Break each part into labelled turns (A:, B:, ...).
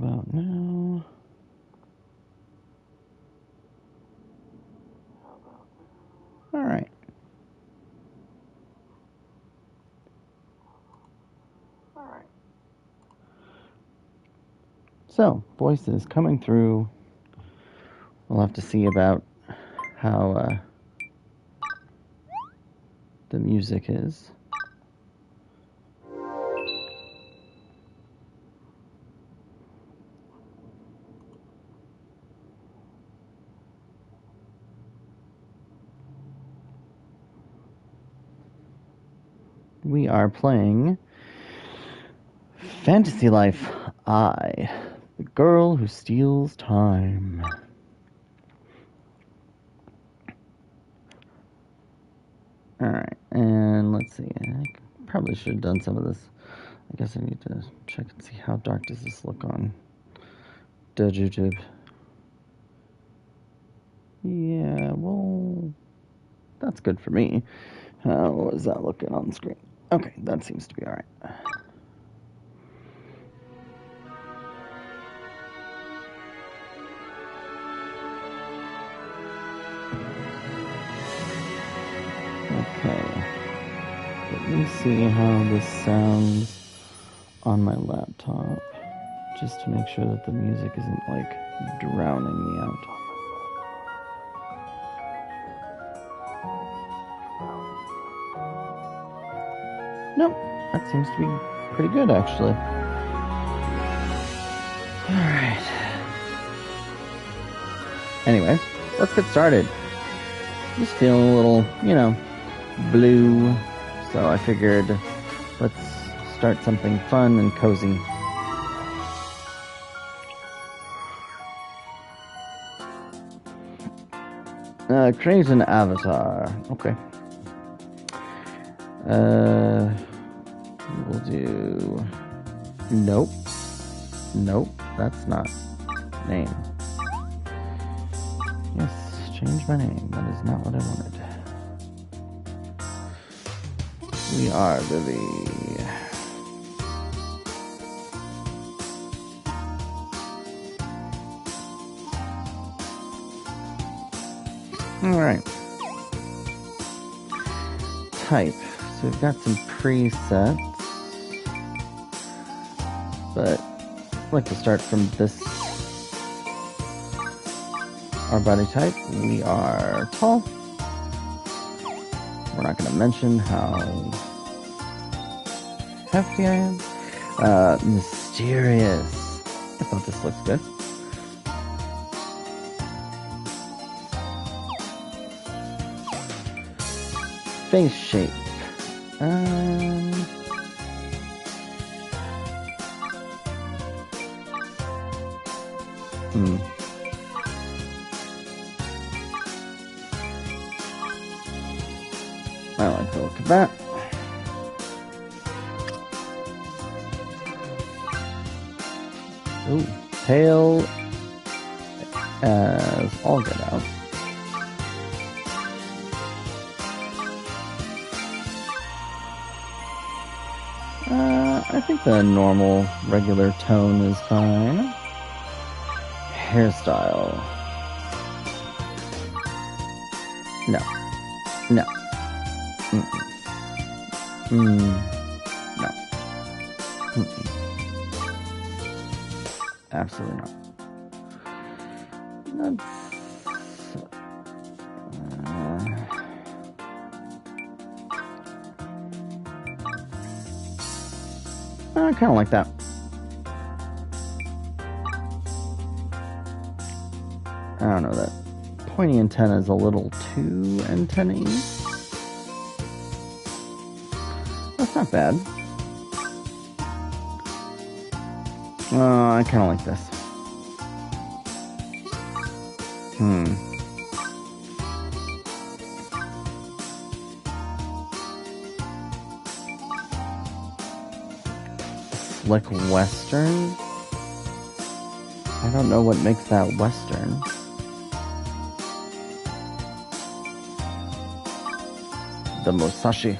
A: about now? All right. So, voices coming through. We'll have to see about how the music is. We are playing Fantasy Life I, the girl who steals time. Alright, and let's see. I probably should have done some of this. I guess I need to check and see how dark does this look on YouTube. Yeah, well, that's good for me. What is that looking on the screen? Okay, that seems to be alright. Okay. Let me see how this sounds on my laptop, just to make sure that the music isn't, like, drowning me out. Nope, that seems to be pretty good, actually. Alright. Anyway, let's get started. Just feeling a little, blue, so I figured let's start something fun and cozy. Create an avatar. Okay. We'll do... Nope, that's not name. Yes, change my name. That is not what I wanted. We are Vivi. Alright. Type. So we've got some presets. But I'd like to start from this. Our body type. We are tall. We're not going to mention how hefty I am. Mysterious. I thought this looks good. Face shape. I like the look of that. Ooh, pale as all get out. I think the normal, regular tone is fine. Hairstyle. No. No. No. Absolutely not. I kind of like that. I don't know, that pointy antenna is a little too antenna-y. That's not bad. I kind of like this. Slick Western? I don't know what makes that Western. The Musashi.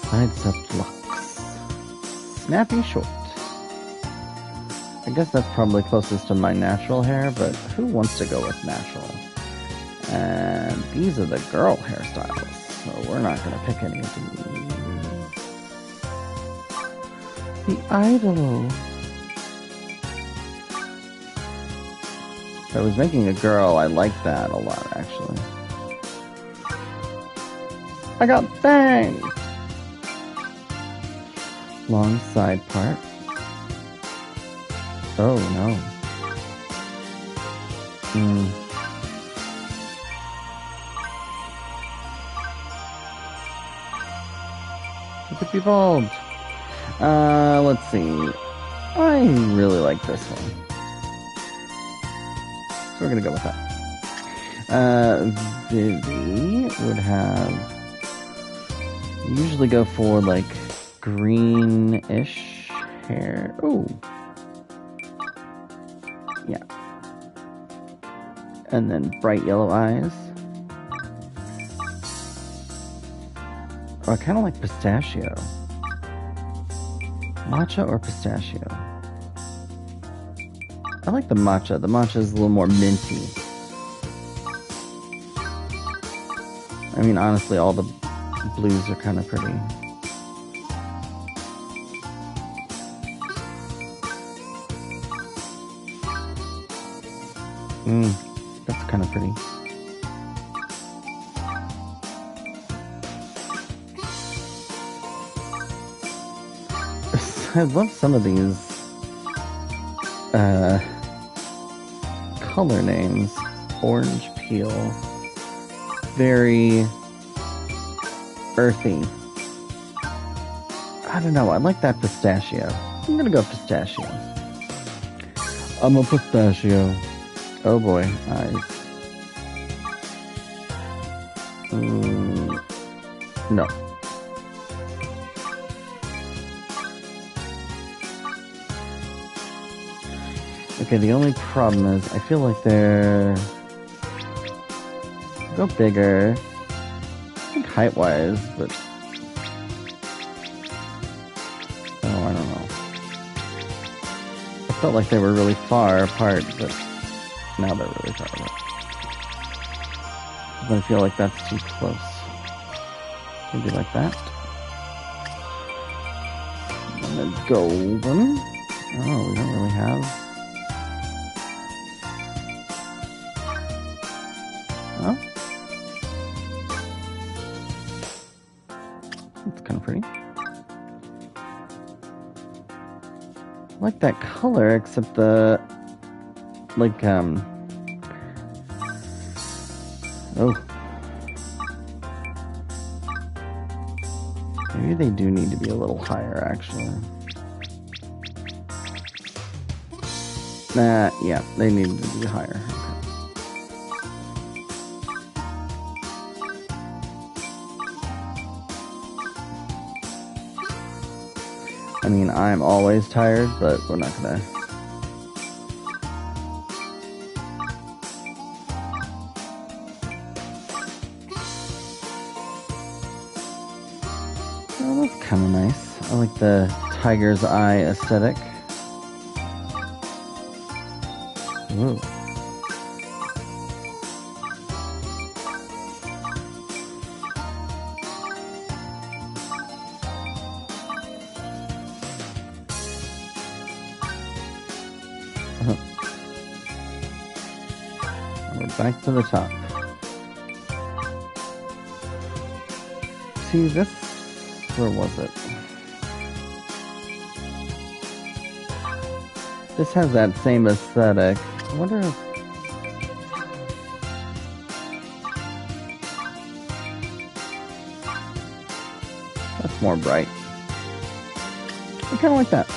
A: Sidestep locks. Snappy short. I guess that's probably closest to my natural hair, but who wants to go with natural? And these are the girl hairstyles, so we're not going to pick any of these. The idol. If I was making a girl, I like that a lot, actually. I got bangs! Long side part. Oh, no. It could be bald. Let's see. I really like this one. So we're gonna go with that. Vivi would have... Usually go for, like, greenish hair. Oh. Yeah. And then bright yellow eyes. Oh, I kind of like pistachio. Matcha or pistachio? I like the matcha. The matcha is a little more minty. I mean, honestly, all the blues are kind of pretty. That's kind of pretty. I love some of these color names. Orange peel. Very earthy. I don't know, I like that pistachio. I'm gonna go pistachio. I'm a pistachio. Oh boy, eyes. No. Okay, the only problem is I feel like they're... Go bigger. I think height-wise, but... Oh, I don't know. I felt like they were really far apart, but now they're really far apart. But I feel like that's too close. Maybe like that. And then golden. Oh, we don't really have... Oh. It's kind of pretty. I like that color, except the... Like, Oh. Maybe they do need to be a little higher, actually. Yeah, they need to be higher. I mean, I'm always tired, but we're not gonna... Oh, that's kind of nice. I like the tiger's eye aesthetic. Ooh. We're back to the top. See, this... Where was it? This has that same aesthetic. I wonder if... That's more bright. I kind of like that.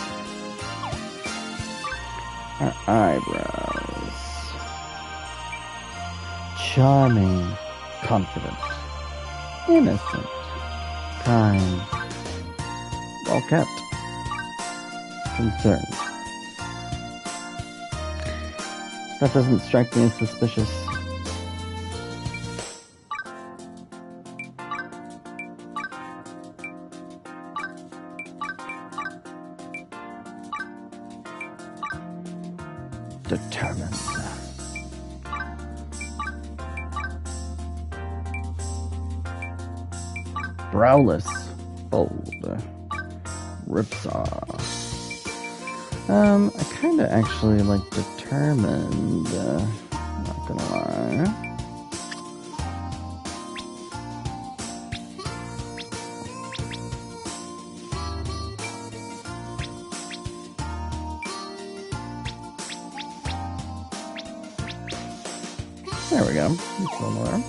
A: Our eyebrows. Charming, confident, innocent, kind, well kept, concerned. That doesn't strike me as suspicious. Determined. Browless. Bold. Ripsaw. I kind of actually like determined. Not gonna lie. There we go. That's similar.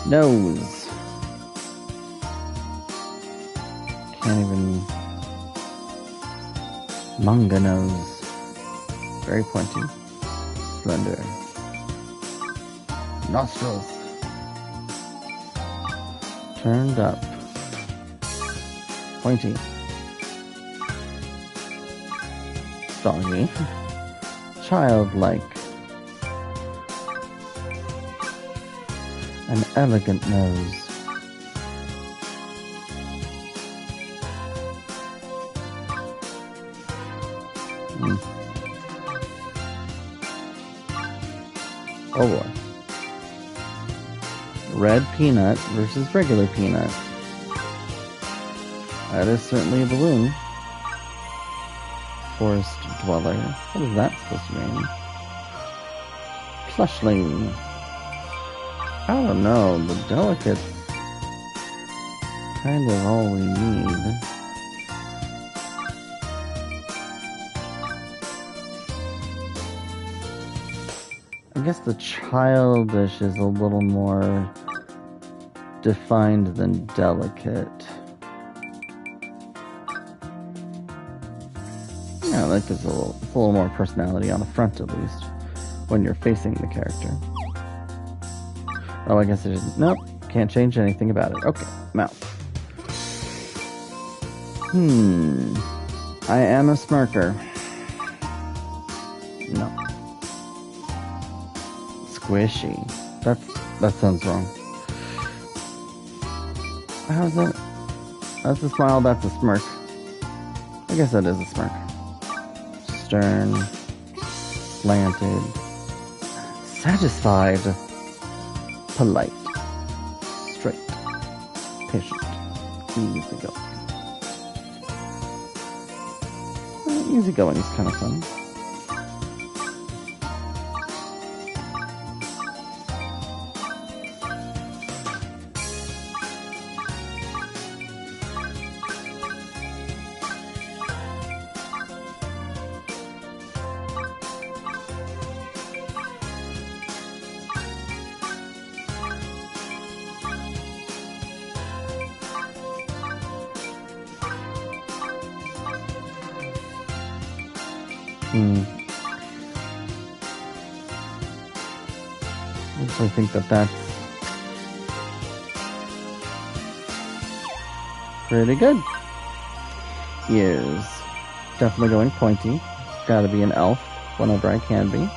A: Nose. Can't even. Manga nose. Very pointy. Slender. Nostrils. Turned up. Pointy. Soggy. Childlike. An elegant nose. Oh boy. Red peanut versus regular peanut. That is certainly a balloon. Forest dweller. What is that supposed to mean? Plushling. I don't know. The delicate's kind of all we need. I guess the childish is a little more defined than delicate. Yeah, that gives a little more personality on the front at least, when you're facing the character. Oh, I guess it isn't. Nope, can't change anything about it. Okay, mouth. I am a smirker. No. Squishy. That sounds wrong. How's that? That's a smile, that's a smirk. I guess that is a smirk. Stern. Slanted. Satisfied. Polite. Straight. Patient. Easygoing. Easygoing is kind of fun. I think that's pretty good. Ears. Definitely going pointy. Gotta be an elf whenever I can be.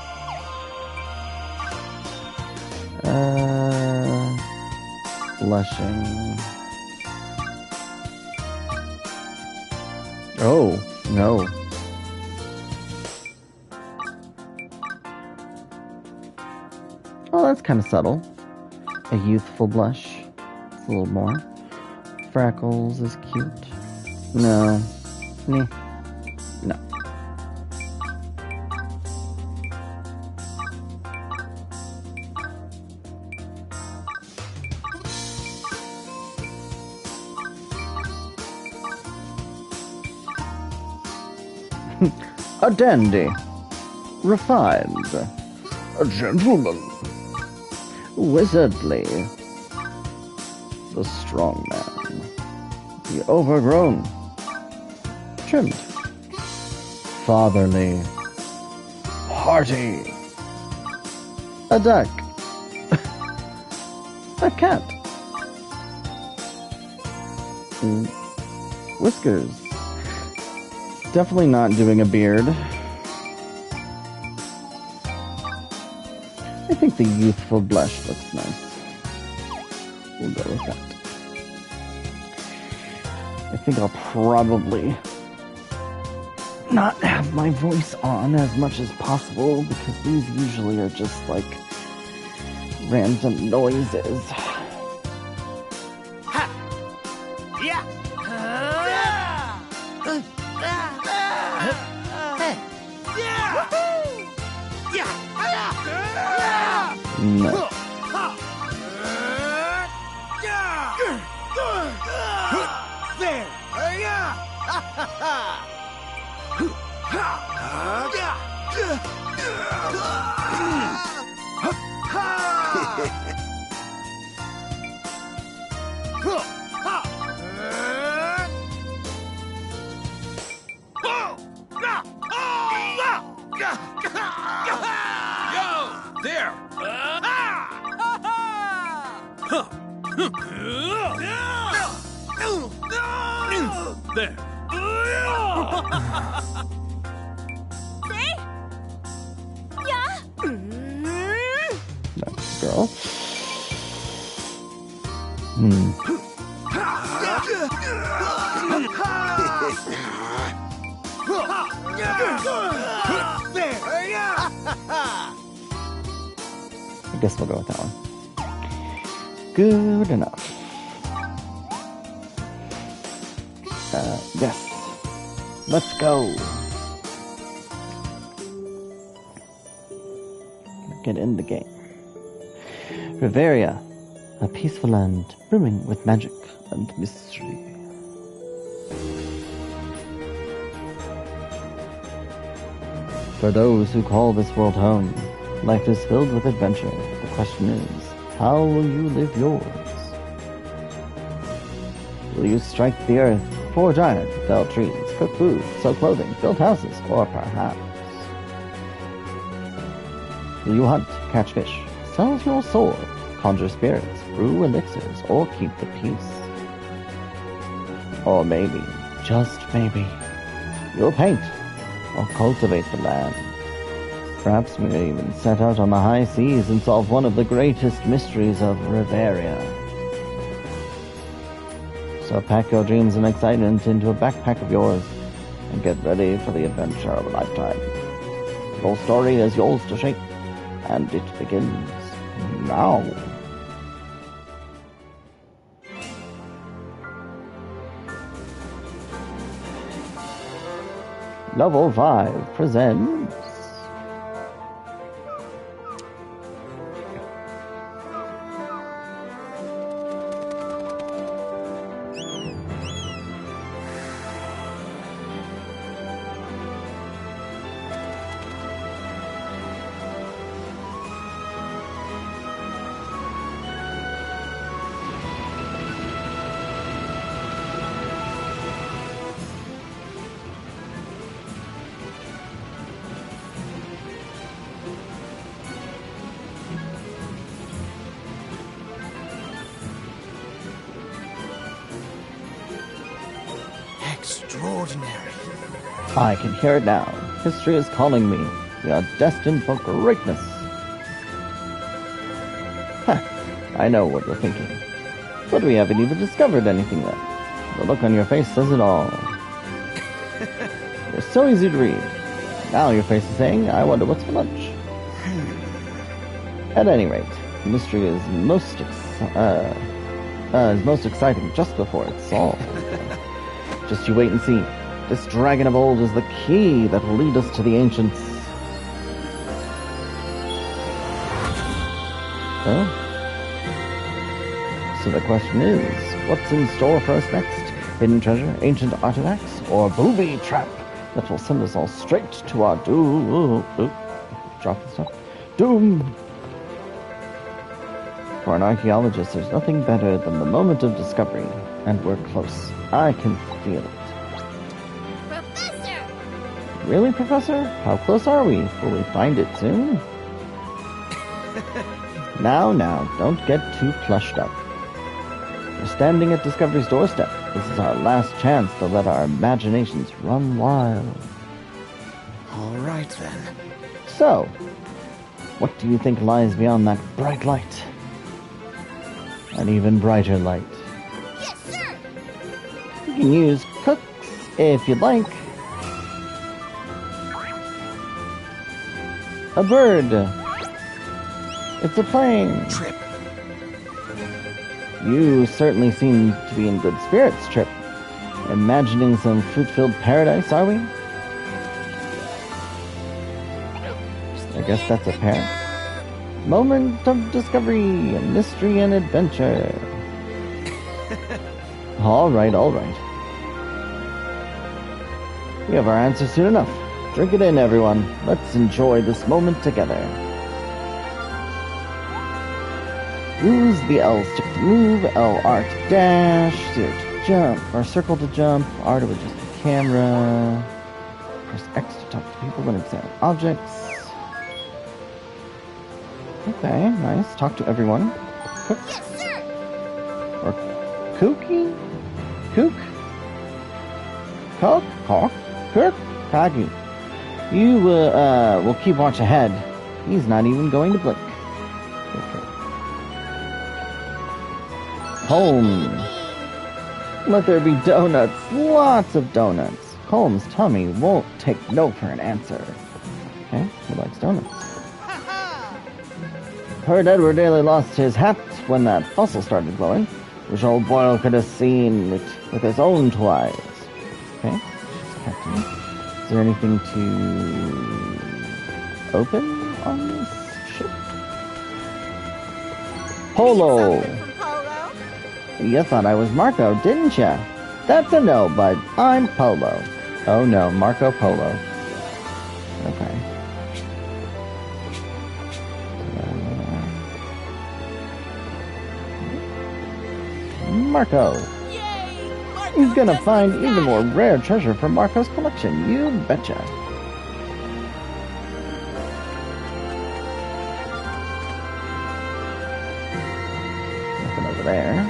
A: Blushing. Oh, no. Oh, that's kind of subtle. A youthful blush. It's a little more. Freckles is cute. No. Meh. No. A dandy. Refined. A gentleman. Wizardly. The strong man. The overgrown. Trimmed. Fatherly. Hearty. A duck. A cat. Whiskers. Definitely not doing a beard. I think the youthful blush looks nice. We'll go with that. I think I'll probably not have my voice on as much as possible because these usually are just like random noises. No.
B: There.
C: See? Yeah?
A: Nice girl. I guess we'll go with that one. Good enough. Yes. Let's go. Get in the game. Riveria, a peaceful land brimming with magic and mystery. For those who call this world home, life is filled with adventure. The question is, how will you live yours? Will you strike the earth, forge iron, fell trees, cook food, sew clothing, build houses, or perhaps will you hunt, catch fish, sell your soul, conjure spirits, brew elixirs, or keep the peace? Or maybe, just maybe, you'll paint or cultivate the land. Perhaps we may even set out on the high seas and solve one of the greatest mysteries of Riveria. So pack your dreams and excitement into a backpack of yours and get ready for the adventure of a lifetime. Your story is yours to shape, and it begins now. Level 5 presents
B: Extraordinary.
A: I can hear it now. History is calling me. We are destined for greatness. I know what you're thinking. But we haven't even discovered anything yet. The look on your face says it all. You're so easy to read. Now your face is saying, I wonder what's for lunch. At any rate, the mystery is most exciting just before it's solved. Just you wait and see. This dragon of old is the key that will lead us to the ancients. Huh? So the question is, what's in store for us next? Hidden treasure, ancient artifacts, or booby trap that will send us all straight to our doom? Drop the stuff. Doom! For an archaeologist, there's nothing better than the moment of discovery, and we're close. I can feel it.
C: Professor!
A: Really, Professor? How close are we? Will we find it soon? Now, don't get too plushed up. We're standing at Discovery's doorstep. This is our last chance to let our imaginations run wild.
B: All right, then.
A: So, what do you think lies beyond that bright light? An even brighter light.
C: Yes, sir!
A: You can use cooks if you'd like. A bird! It's a plane!
B: Trip.
A: You certainly seem to be in good spirits, Trip. Imagining some fruit-filled paradise, are we? I guess that's a pear. Moment of discovery, mystery, and adventure. All right. We have our answer soon enough. Drink it in, everyone. Let's enjoy this moment together. Use the L stick to move, L R to dash, C to jump, or circle to jump, R to adjust the camera. Press X to talk to people and examine objects. Okay, nice. Talk to everyone. Cook.
C: Yes, sir.
A: Or Kooky? Kook? Cook? Cock? Cook? Kagi. You will keep watch ahead. He's not even going to blink. Okay. Holmes. Let there be donuts. Lots of donuts. Holmes' tummy won't take no for an answer. Okay, he likes donuts. Heard Edward nearly lost his hat when that fossil started glowing. Wish old Boyle could have seen it with his own two eyes. Okay, Captain. Is there anything to open on this ship? Polo!
C: Something from Polo?
A: You thought I was Marco, didn't ya? That's a no, bud. I'm Polo. Oh no, Marco Polo. Okay. Marco.
C: Yay! Marco
A: He's gonna
C: just
A: find
C: looks
A: even
C: nice.
A: more rare treasure from Marco's collection. You betcha. Nothing over there.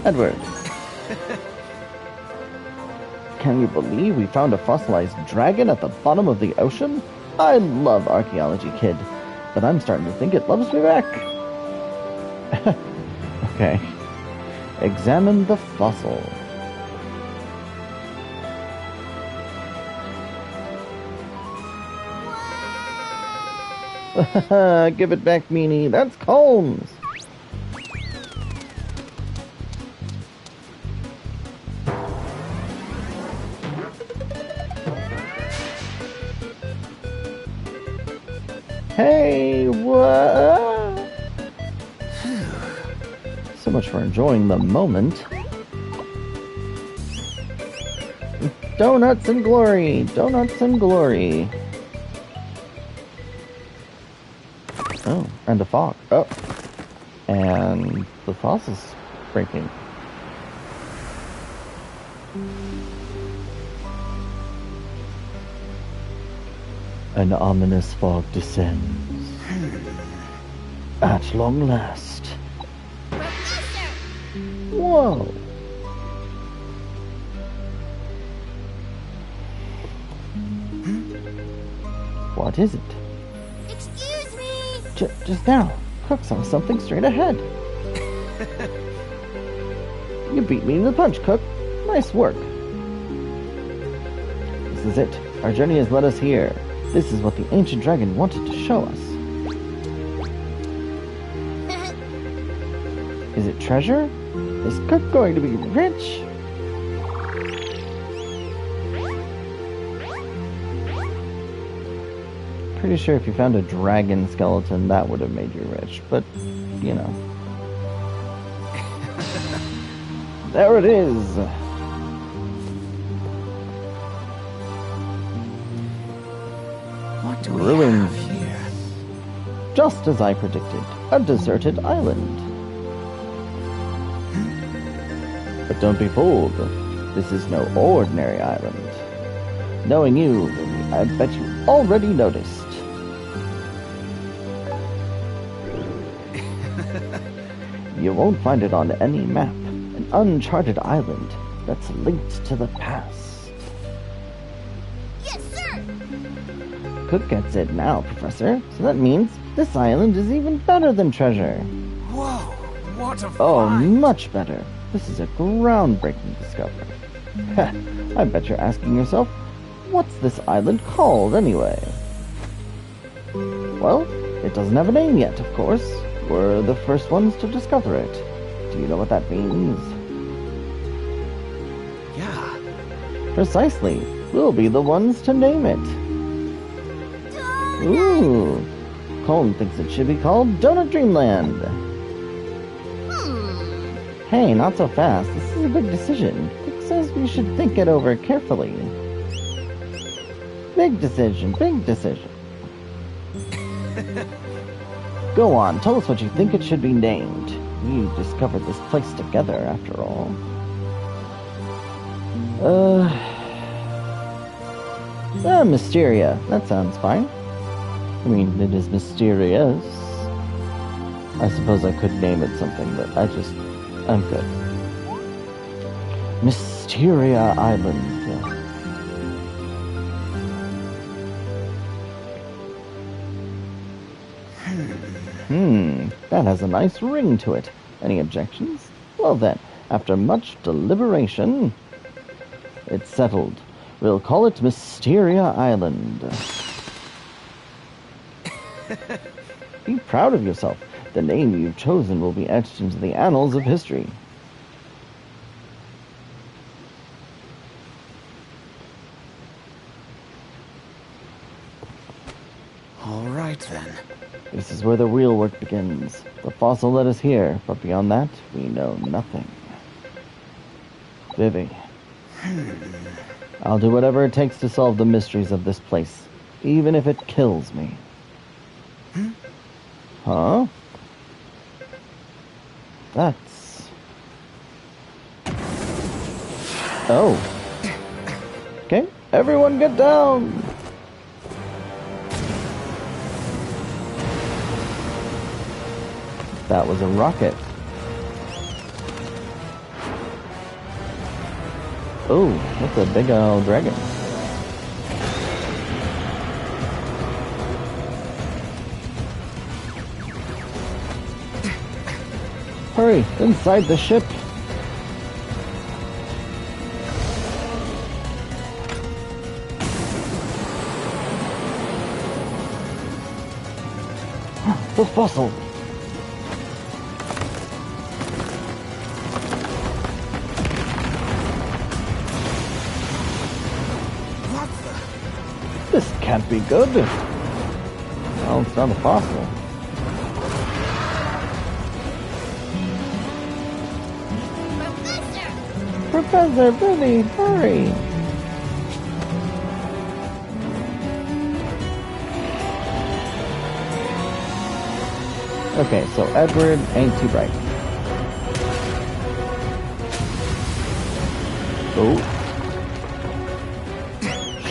A: Edward. Can you believe we found a fossilized dragon at the bottom of the ocean? I love archaeology, kid, but I'm starting to think it loves me back. Okay. Examine the fossil. Give it back, meanie. That's Combs. Hey, what? So much for enjoying the moment. Donuts and glory! Donuts and glory! Oh, and a fog. Oh. And the fossil's breaking. An ominous fog descends. At long last.
C: Professor!
A: Whoa! What is it?
C: Excuse me!
A: Just now, Cook saw something straight ahead. You beat me to the punch, Cook. Nice work. This is it. Our journey has led us here. This is what the ancient dragon wanted to show us. Is it treasure? Is Cook going to be rich? Pretty sure if you found a dragon skeleton, that would have made you rich. But, you know. There it is!
B: What do we
A: Ruins.
B: have here?
A: Just as I predicted, a deserted island. But don't be fooled. This is no ordinary island. Knowing you, I bet you already noticed. You won't find it on any map. An uncharted island that's linked to the past.
C: Yes, sir!
A: Cook gets it now, Professor. So that means this island is even better than treasure.
B: Whoa, what a
A: Oh,
B: find!
A: much better. This is a groundbreaking discovery. I bet you're asking yourself, What's this island called, anyway? Well, it doesn't have a name yet, of course. We're the first ones to discover it. Do you know what that means?
B: Yeah.
A: Precisely. We'll be the ones to name it. Ooh. Colin thinks it should be called Donut Dreamland. Hey, not so fast. This is a big decision. It says we should think it over carefully. Big decision, big decision. Go on, tell us what you think it should be named. We discovered this place together, after all. Mysteria. That sounds fine. I mean, it is mysterious. I suppose I could name it something, but I'm good. Mysteria Island. That has a nice ring to it. Any objections? Well then, after much deliberation, it's settled. We'll call it Mysteria Island. Be proud of yourself. The name you've chosen will be etched into the annals of history.
B: All right, then.
A: This is where the real work begins. The fossil led us here, but beyond that, we know nothing. Vivi. I'll do whatever it takes to solve the mysteries of this place, even if it kills me. Huh? That's... Oh. Okay, everyone get down! That was a rocket. Oh, that's a big old dragon. Hurry, inside the ship. The fossil. This can't be good. Well, it's not a fossil. Professor, Billy, hurry! Okay, so Edward ain't too bright. Oh.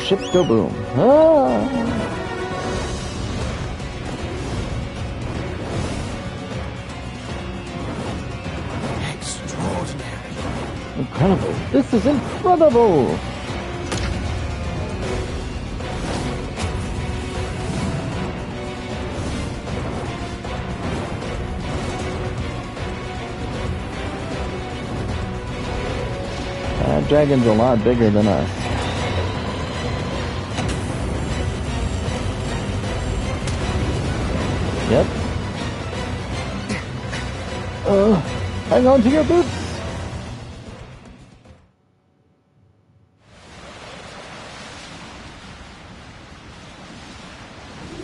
A: Ship go boom. Ah!
B: Extraordinary.
A: Incredible. This is incredible. That dragon's a lot bigger than us. Yep. Hang on to your boots.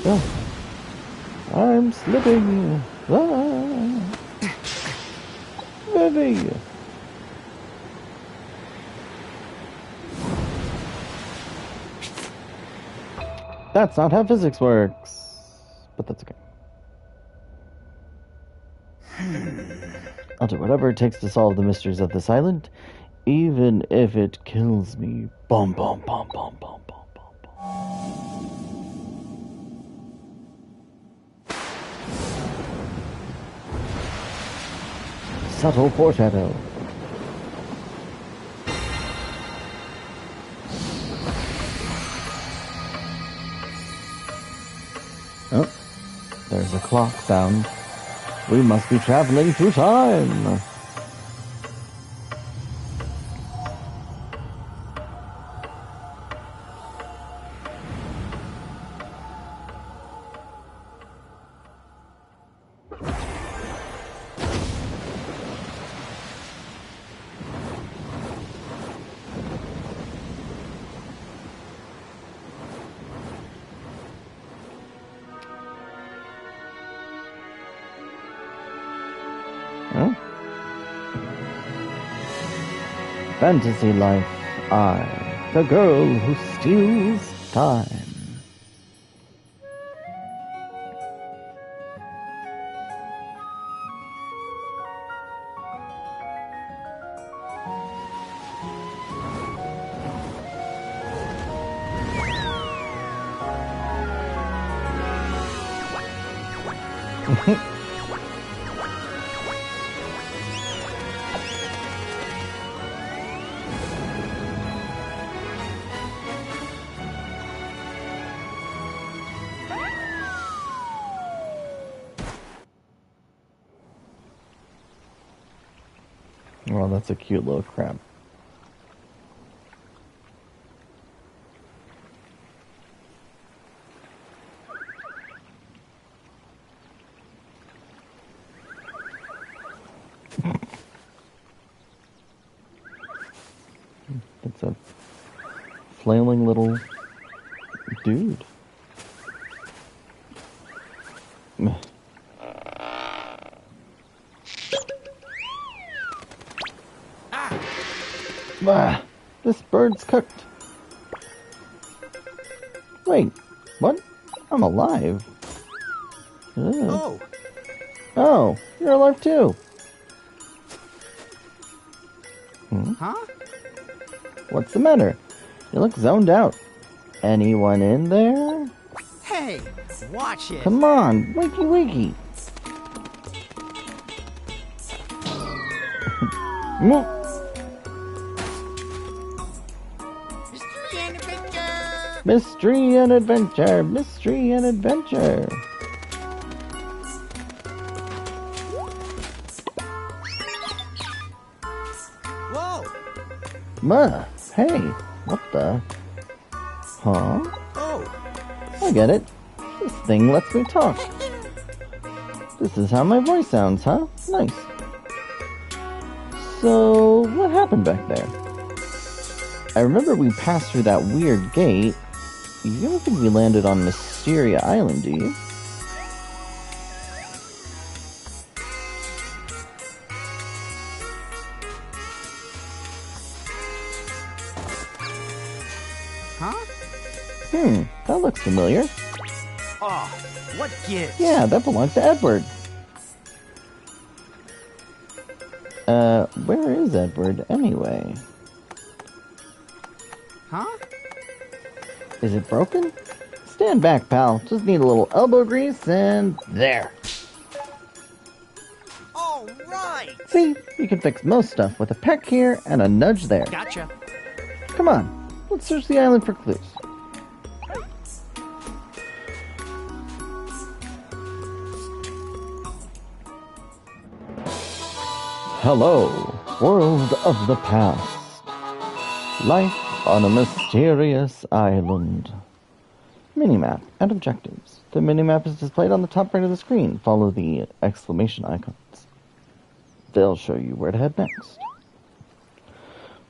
A: Oh, I'm slipping. Ah. Vivi. That's not how physics works. But that's okay. I'll do whatever it takes to solve the mysteries of this island, even if it kills me. Bom, bom, bom, bom, bom, bom, bom, bom. Subtle foreshadow. Oh, there's a clock sound. We must be traveling through time. fantasy life. I, the girl who steals time. Well, that's a cute little crab. It's a flailing little dude. Ah, this bird's cooked. Wait, what? I'm alive. Ugh.
B: Oh,
A: Oh, you're alive too.
B: huh?
A: What's the matter? You look zoned out. Anyone in there?
B: Hey, watch it.
A: Come on, wakey wakey. Moo.
C: Mystery and adventure.
A: Mystery and adventure, mystery and adventure.
B: Whoa.
A: Hey, what the? Huh?
B: Oh,
A: I get it. This thing lets me talk. This is how my voice sounds, huh? Nice. So, what happened back there? I remember we passed through that weird gate. You don't think we landed on Mysteria Island, do you?
B: huh?
A: That looks familiar.
B: Oh, what gives?
A: Yeah, that belongs to Edward. Where is Edward anyway?
B: Huh?
A: Is it broken? Stand back, pal. Just need a little elbow grease and there.
B: All right.
A: See, you can fix most stuff with a peck here and a nudge there.
B: Gotcha.
A: Come on, let's search the island for clues. Hello, world of the past. Life on a mysterious island. Minimap and objectives. The minimap is displayed on the top right of the screen. Follow the exclamation icons. They'll show you where to head next.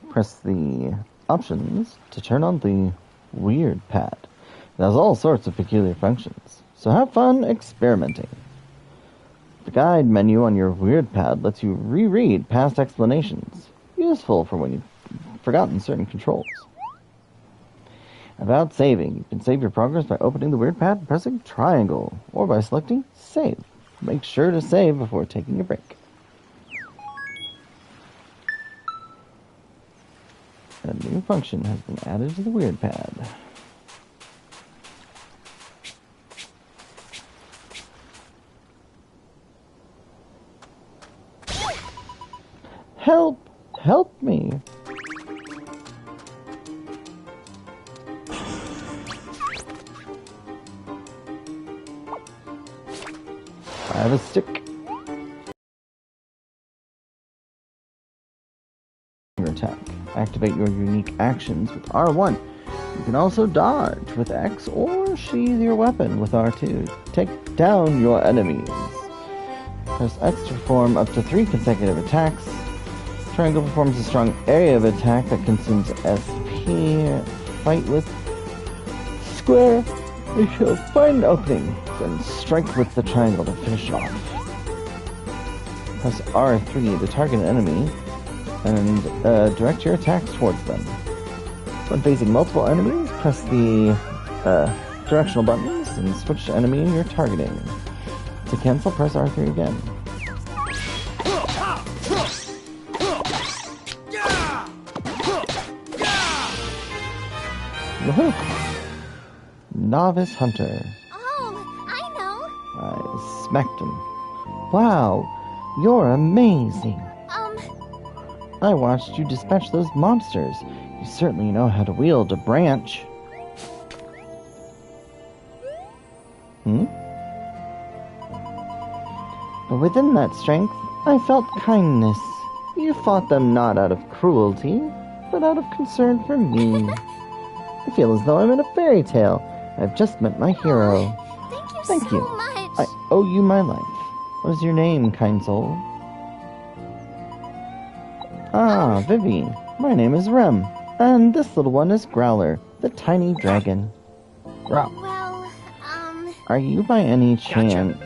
A: Press the options to turn on the weird pad. It has all sorts of peculiar functions, so have fun experimenting. The guide menu on your weird pad lets you reread past explanations, useful for when you've forgotten certain controls. About saving, you can save your progress by opening the weird pad and pressing triangle, or by selecting save. Make sure to save before taking a break. A new function has been added to the weird pad. Help! Help me! I have a stick. Your attack. Activate your unique actions with R1. You can also dodge with X or sheathe your weapon with R2. Take down your enemies. Press X to perform up to 3 consecutive attacks. Triangle performs a strong area of attack that consumes SP. Fight with square. You shall find an opening, then strike with the triangle to finish off. Press R3 to target an enemy.
C: and direct your attacks towards them. When facing multiple enemies, press the directional buttons and switch to enemy you're targeting. To cancel, press R3 again. Woohoo! Novice Hunter.
D: Oh, I know.
C: I smacked him. Wow, you're amazing. I watched you dispatch those monsters. You certainly know how to wield a branch. But within that strength, I felt kindness. You fought them not out of cruelty, but out of concern for me. I feel as though I'm in a fairy tale. I've just met my hero.
D: Thank you so much.
C: I owe you my life. What is your name, kind soul? Ah, Vivi. My name is Rem. And this little one is Growler, the tiny dragon.
D: Well,
C: Are you by any chance...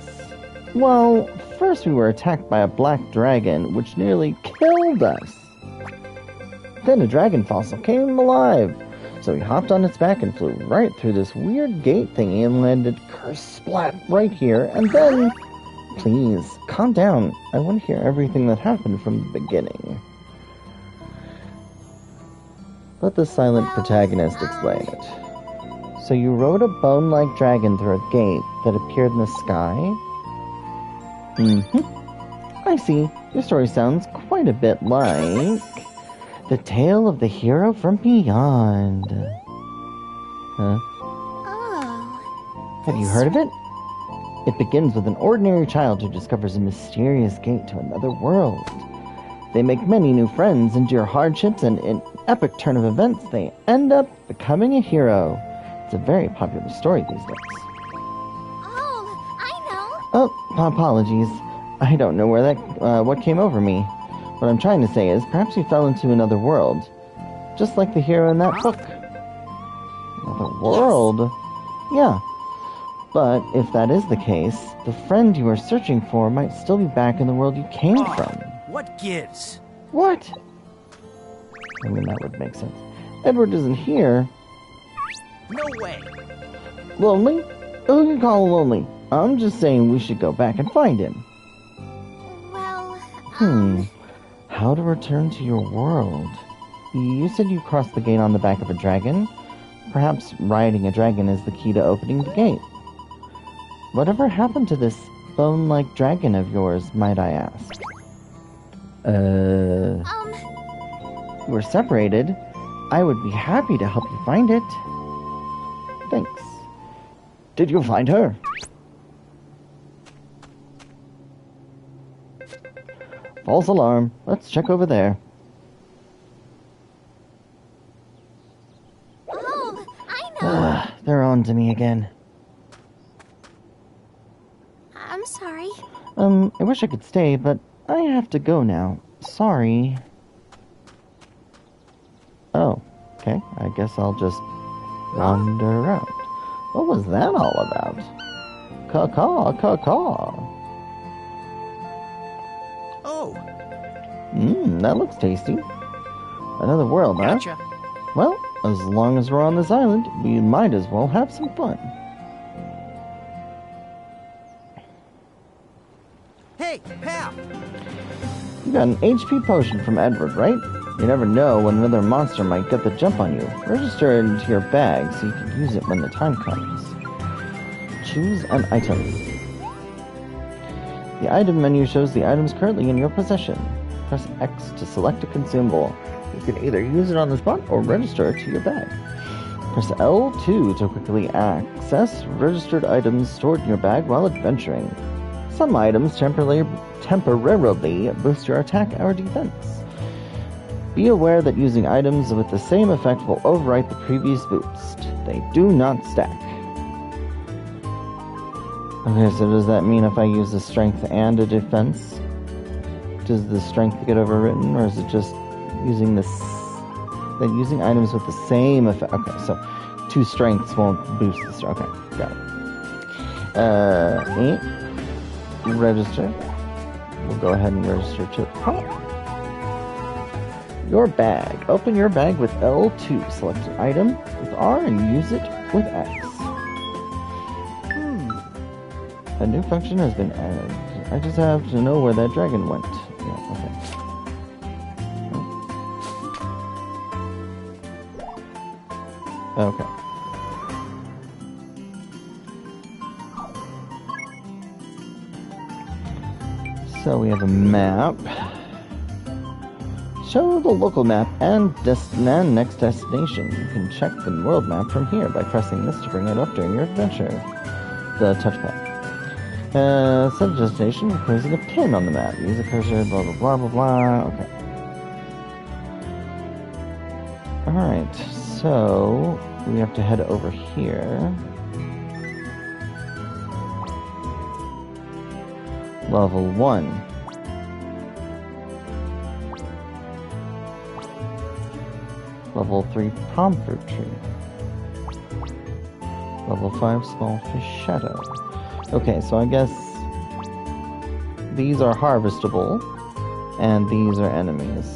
C: Well, first we were attacked by a black dragon, which nearly killed us. Then a dragon fossil came alive. So we hopped on its back and flew right through this weird gate thingy and landed splat right here. And then... Please, calm down. I want to hear everything that happened from the beginning. Let the silent protagonist explain it. So you rode a bone-like dragon through a gate that appeared in the sky? I see. Your story sounds quite a bit like... The Tale of the Hero from Beyond. Huh?
D: Oh.
C: Have you heard of it? It begins with an ordinary child who discovers a mysterious gate to another world. They make many new friends, endure hardships, and in epic turn of events, they end up becoming a hero. It's a very popular story these days.
D: Oh, I know.
C: Oh, apologies. I don't know where what came over me. What I'm trying to say is, perhaps you fell into another world. Just like the hero in that book. Another world? Yeah. But if that is the case, the friend you are searching for might still be back in the world you came from.
B: What gives?
C: What? I mean, that would make sense. Edward isn't here.
B: No way.
C: Lonely? Who can call him lonely? I'm just saying we should go back and find him.
D: Well,
C: How to return to your world? You said you crossed the gate on the back of a dragon? Perhaps riding a dragon is the key to opening the gate. Whatever happened to this bone-like dragon of yours, might I ask? We're separated. I would be happy to help you find it. Thanks. Did you find her? False alarm. Let's check over there.
D: oh, I know.
C: They're on to me again.
D: I'm sorry.
C: I wish I could stay, but I have to go now. Sorry. Oh, okay. I guess I'll just wander around. What was that all about? Caw-caw, caw-caw.
B: Oh,
C: That looks tasty. Another world, huh?
B: gotcha.
C: Well, as long as we're on this island, we might as well have some fun.
B: Hey, pal.
C: You got an HP potion from Edward, right? You never know when another monster might get the jump on you. Register it into your bag so you can use it when the time comes. Choose an item. The item menu shows the items currently in your possession. Press X to select a consumable. You can either use it on the spot or register it to your bag. Press L2 to quickly access registered items stored in your bag while adventuring. Some items temporarily boost your attack or defense. Be aware that using items with the same effect will overwrite the previous boost. They do not stack. Okay, so does that mean if I use a strength and a defense, does the strength get overwritten, or is it just using this? Then using items with the same effect. Okay, so 2 strengths won't boost the strength. Okay, got it. Register. We'll go ahead and register to the top. Your bag. Open your bag with L2. Select an item with R and use it with X. A new function has been added. I just have to know where that dragon went. Yeah, okay. Okay. So we have a map. Show the local map and next destination. You can check the world map from here by pressing this to bring it up during your adventure. The touchpad. Set a destination by placing a pin on the map. Use a cursor, blah blah blah blah blah. Okay. Alright, so we have to head over here. Level 1. Level 3 palm fruit tree. Level 5 small fish shadow. Okay, so I guess these are harvestable and these are enemies.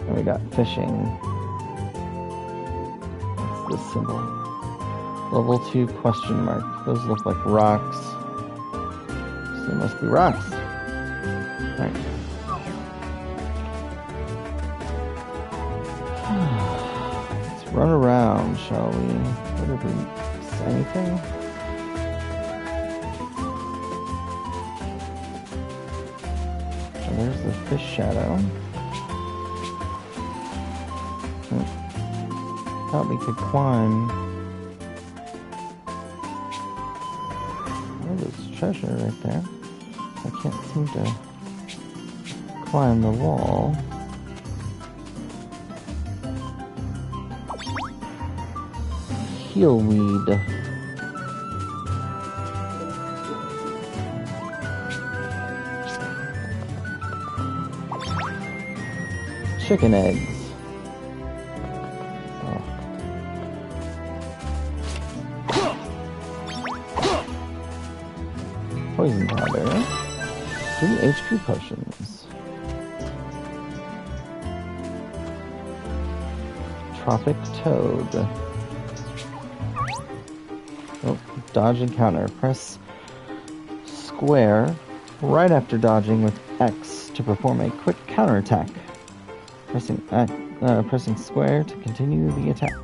C: And we got fishing. That's this symbol. Level 2 question mark. Those look like rocks. So they must be rocks. Alright. Let's run around, shall we? What did we miss? Anything? Oh, there's the fish shadow. Thought we could climb. Oh, there's treasure right there. I can't seem to climb the wall. Heelweed. Chicken eggs. Poison powder. 3 HP potions. Tropic toad. Oh, dodge and counter. Press square right after dodging with X to perform a quick counterattack. Pressing square to continue the attack.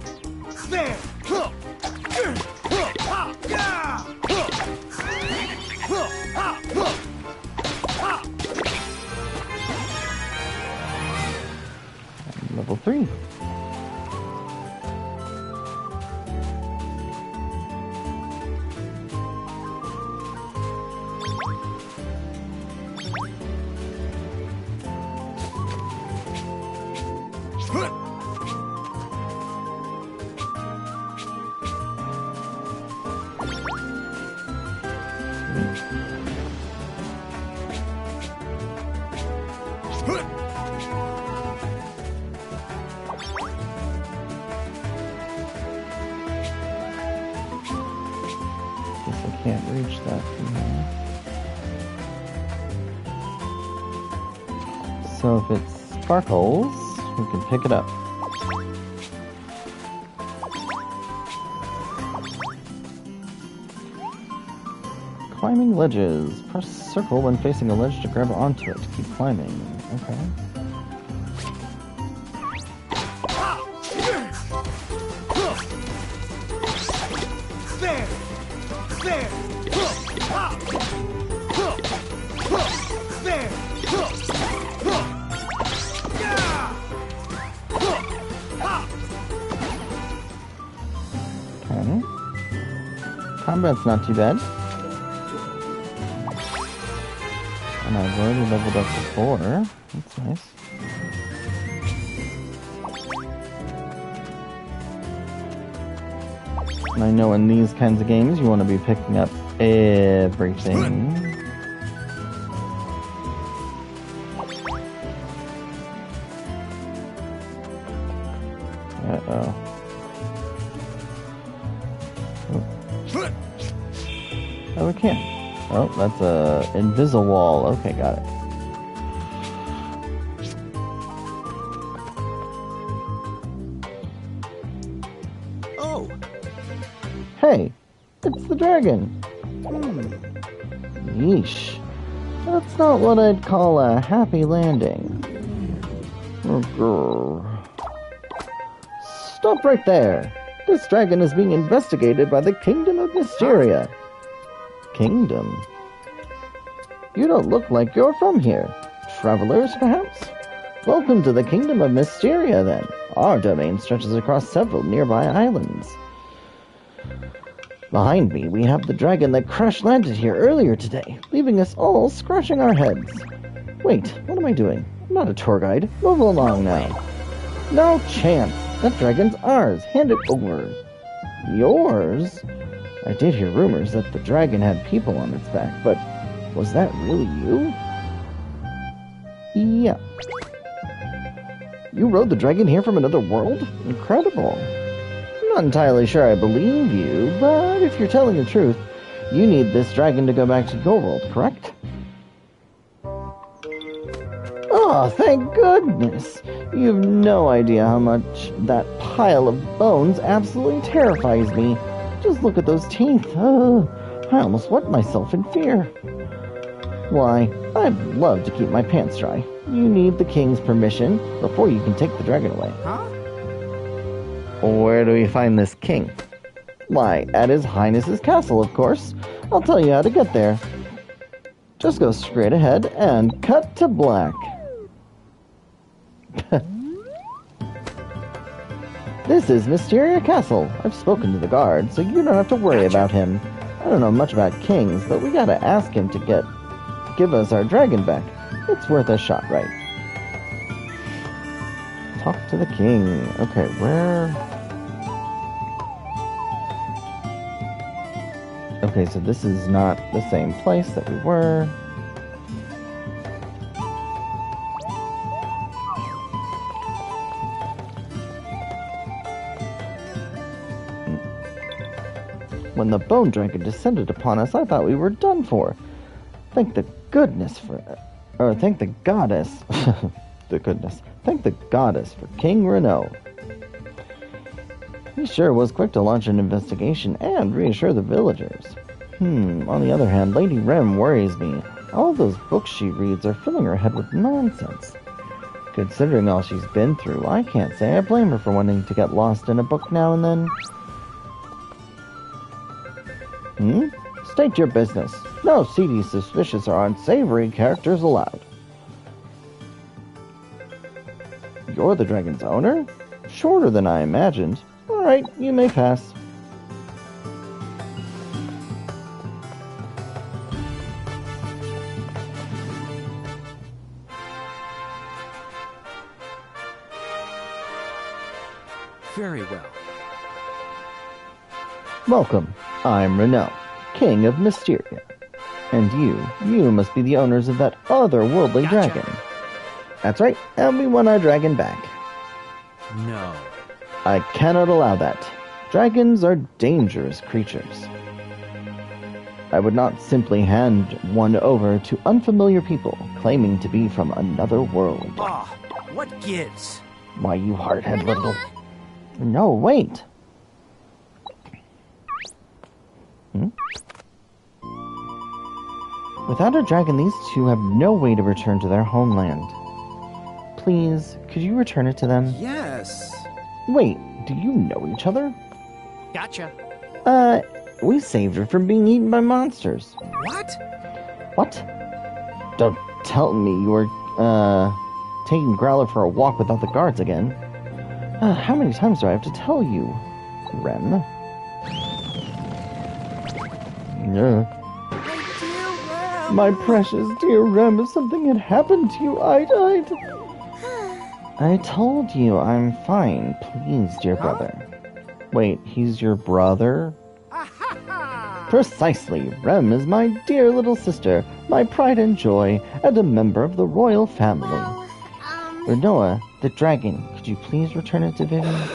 C: And level 3. Guess I can't reach that from here. So if it sparkles, we can pick it up. Climbing ledges. Press circle when facing a ledge to grab onto it to keep climbing. Okay. Okay. Combat's not too bad. And I've already leveled up to 4. That's nice. And I know in these kinds of games you want to be picking up everything. Uh-oh. Oh, we can't. Oh, that's a Invisiwall. Okay, got it. Hey, it's the dragon. Yeesh. That's not what I'd call a happy landing. Stop right there. This dragon is being investigated by the Kingdom of Mysteria. Kingdom? You don't look like you're from here. Travelers, perhaps? Welcome to the Kingdom of Mysteria, then. Our domain stretches across several nearby islands. Behind me, we have the dragon that crash-landed here earlier today, leaving us all scratching our heads. Wait, what am I doing? I'm not a tour guide. Move along now. No chance. That dragon's ours. Hand it over. Yours? I did hear rumors that the dragon had people on its back, but was that really you? Yeah. You rode the dragon here from another world? Incredible. I'm not entirely sure I believe you, but if you're telling the truth, you need this dragon to go back to your world, correct? Oh, thank goodness! You've no idea how much that pile of bones absolutely terrifies me. Just look at those teeth. I almost wet myself in fear. Why, I'd love to keep my pants dry. You need the king's permission before you can take the dragon away.
B: Huh?
C: Where do we find this king? Why, at His Highness's castle, of course. I'll tell you how to get there. Just go straight ahead and cut to black. This is Mysteria Castle. I've spoken to the guard, so you don't have to worry about him. I don't know much about kings, but we gotta ask him to give us our dragon back. It's worth a shot, right? Talk to the king. Okay, where... Okay, so this is not the same place that we were. When the bone dragon descended upon us, I thought we were done for. Thank the goodness for... Or thank the goddess... Thank the goddess for King Renault. He sure was quick to launch an investigation and reassure the villagers. On the other hand, Lady Rem worries me. All those books she reads are filling her head with nonsense. Considering all she's been through, I can't say I blame her for wanting to get lost in a book now and then. State your business. No seedy, suspicious, or unsavory characters allowed. You're the dragon's owner? Shorter than I imagined. Alright, you may pass.
B: Very well.
C: Welcome. I'm Renault, King of Mysteria. And you must be the owners of that otherworldly
B: Gotcha.
C: dragon. That's right, and we want our dragon back.
B: No.
C: I cannot allow that. Dragons are dangerous creatures. I would not simply hand one over to unfamiliar people claiming to be from another world.
B: Ah, what gives?
C: Why, you hardhead little... No, wait. Without a dragon, these two have no way to return to their homeland. Please, could you return it to them?
B: Yes.
C: Wait, do you know each other?
B: Gotcha.
C: We saved her from being eaten by monsters.
B: What?
C: What? Don't tell me you were, taking Growler for a walk without the guards again. How many times do I have to tell you, Rem? My precious dear Rem, if something had happened to you, I told you I'm fine. Please, dear brother. Wait, he's your brother? Precisely. Rem is my dear little sister, my pride and joy, and a member of the royal family. Renoa, the dragon, could you please return it to Vivian?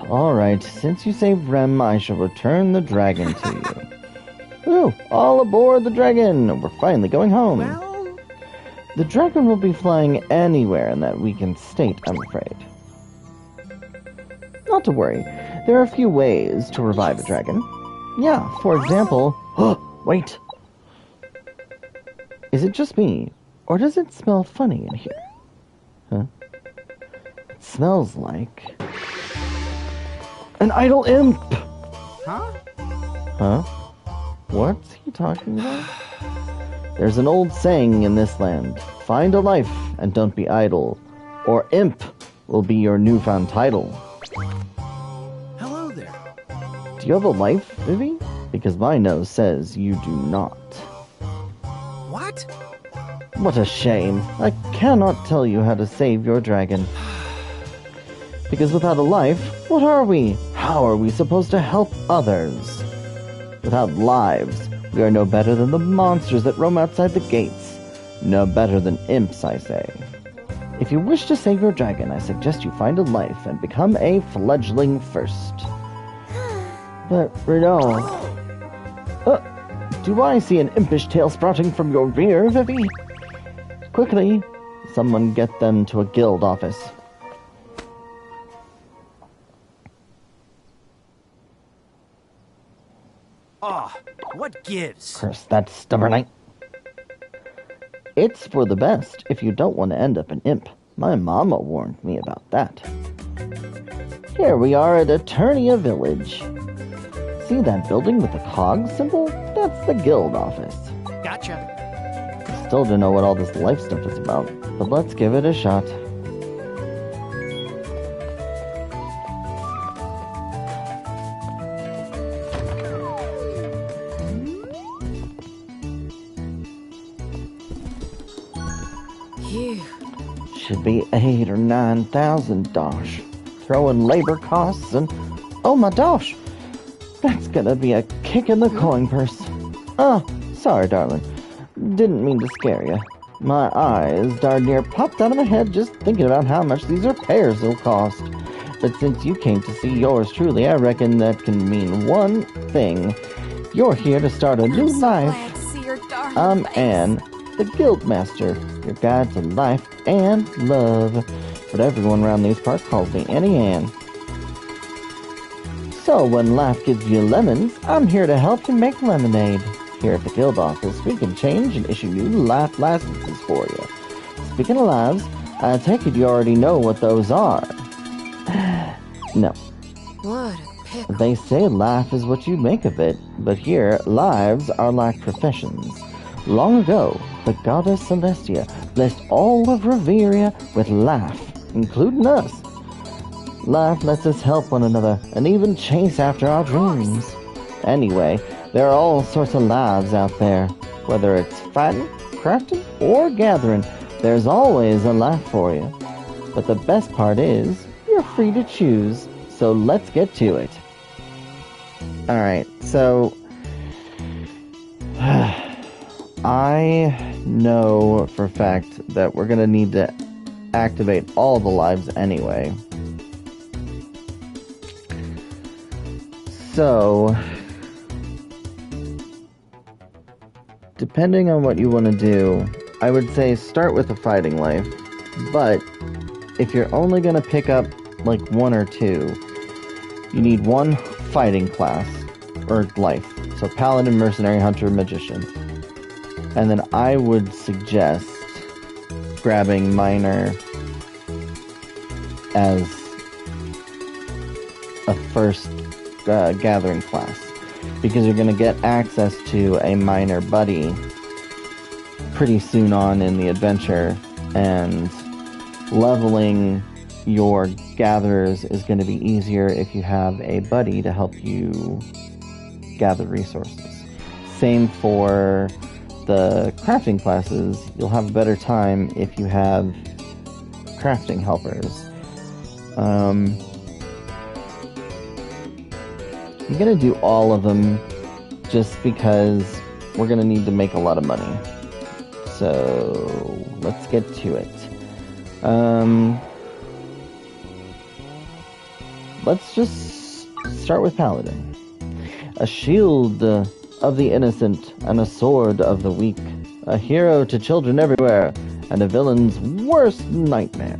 C: Alright, since you saved Rem, I shall return the dragon to you. Ooh, all aboard the dragon! We're finally going home.
B: Well...
C: The dragon will be flying anywhere in that weekend state, I'm afraid. Not to worry. There are a few ways to revive a dragon. Yeah, for example... Wait! Is it just me, or does it smell funny in here? Huh? It smells like... an idle imp!
B: Huh?
C: Huh? What's he talking about? There's an old saying in this land. Find a life and don't be idle, or imp will be your newfound title.
B: Hello there.
C: Do you have a life, Vivi? Because my nose says you do not.
B: What?
C: What a shame. I cannot tell you how to save your dragon. Because without a life, what are we? How are we supposed to help others? Without lives, we are no better than the monsters that roam outside the gates. No better than imps, I say. If you wish to save your dragon, I suggest you find a life and become a fledgling first. But, Renaud... do I see an impish tail sprouting from your rear, Vivi? Quickly, someone get them to a guild office.
B: Ah, what gives?
C: Curse that stubbornite. It's for the best if you don't want to end up an imp. My mama warned me about that. Here we are at Eternia Village. See that building with the cog symbol? That's the guild office.
B: Gotcha.
C: I still don't know what all this life stuff is about, but let's give it a shot. Should be 8 or 9,000 dosh. Throw in labor costs and... oh my dosh! That's gonna be a kick in the coin purse. Oh, sorry, darling. Didn't mean to scare you. My eyes darn near popped out of my head just thinking about how much these repairs will cost. But since you came to see yours truly, I reckon that can mean one thing. You're here to start a new life.
D: Glad to see your darling
C: I'm
D: face.
C: Anne, the Guildmaster, your guide to life and love. But everyone around these parts calls me Annie Ann. So when life gives you lemons, I'm here to help you make lemonade. Here at the guild office, we can change and issue new life licenses for you. Speaking of lives, I take it you already know what those are. No.
D: What a pickle.
C: They say life is what you make of it, but here, lives are like professions. Long ago, the goddess Celestia blessed all of Reveria with life, including us. Life lets us help one another and even chase after our dreams. Anyway, there are all sorts of lives out there. Whether it's fighting, crafting, or gathering, there's always a life for you. But the best part is, you're free to choose. So let's get to it. Alright, so... I know for a fact that we're gonna need to activate all the lives anyway. So, depending on what you want to do, I would say start with a fighting life, but if you're only going to pick up like one or two, you need one fighting class, or life. So Paladin, Mercenary, Hunter, Magician. And then I would suggest grabbing Miner as a first gathering class, because you're going to get access to a Miner buddy pretty soon on in the adventure, and leveling your gatherers is going to be easier if you have a buddy to help you gather resources. Same for the crafting classes. You'll have a better time if you have crafting helpers. I'm gonna do all of them just because we're gonna need to make a lot of money. So let's get to it. Let's just start with Paladin. A shield of the innocent and a sword of the weak. A hero to children everywhere and a villain's worst nightmare.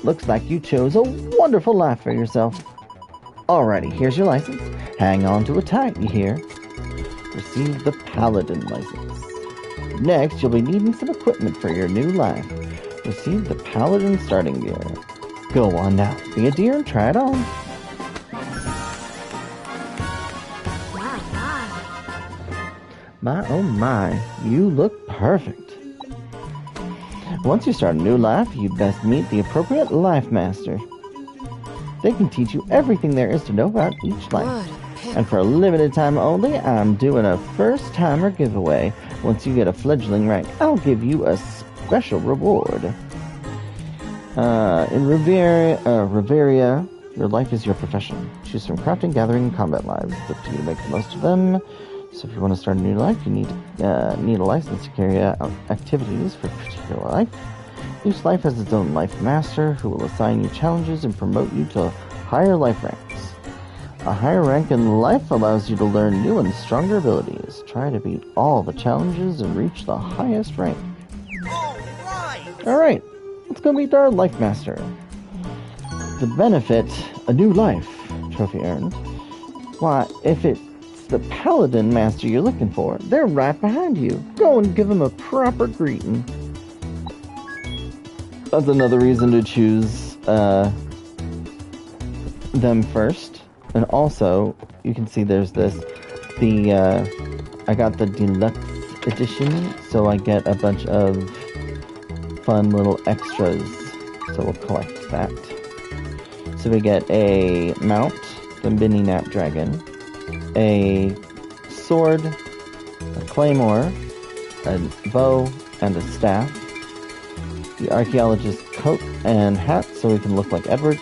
C: Looks like you chose a wonderful life for yourself. Alrighty, here's your license. Hang on to it tight, you hear? Receive the Paladin license. Next, you'll be needing some equipment for your new life. Receive the Paladin starting gear. Go on now, be a dear and try it on.
D: My, my.
C: My oh my, you look perfect. Once you start a new life, you'd best meet the appropriate life master. They can teach you everything there is to know about each life.
D: What a pickle.
C: And for a limited time only, I'm doing a first-timer giveaway. Once you get a fledgling rank, I'll give you a special reward. In Riveria, your life is your profession. Choose from crafting, gathering, and combat lives. It's up to you to make the most of them. So if you want to start a new life, you need a license to carry out activities for a particular life. Each life has its own life master who will assign you challenges and promote you to higher life ranks. A higher rank in life allows you to learn new and stronger abilities. Try to beat all the challenges and reach the highest rank. Alright, let's go meet our life master. The benefit, a new life, trophy earned. Why, if it's the Paladin master you're looking for, they're right behind you. Go and give them a proper greeting. That's another reason to choose them first. And also, you can see there's this, I got the deluxe edition, so I get a bunch of fun little extras. So we'll collect that. So we get a mount, the mini Nap Dragon, a sword, a claymore, a bow, and a staff. The archaeologist's coat and hat, so we can look like Edward.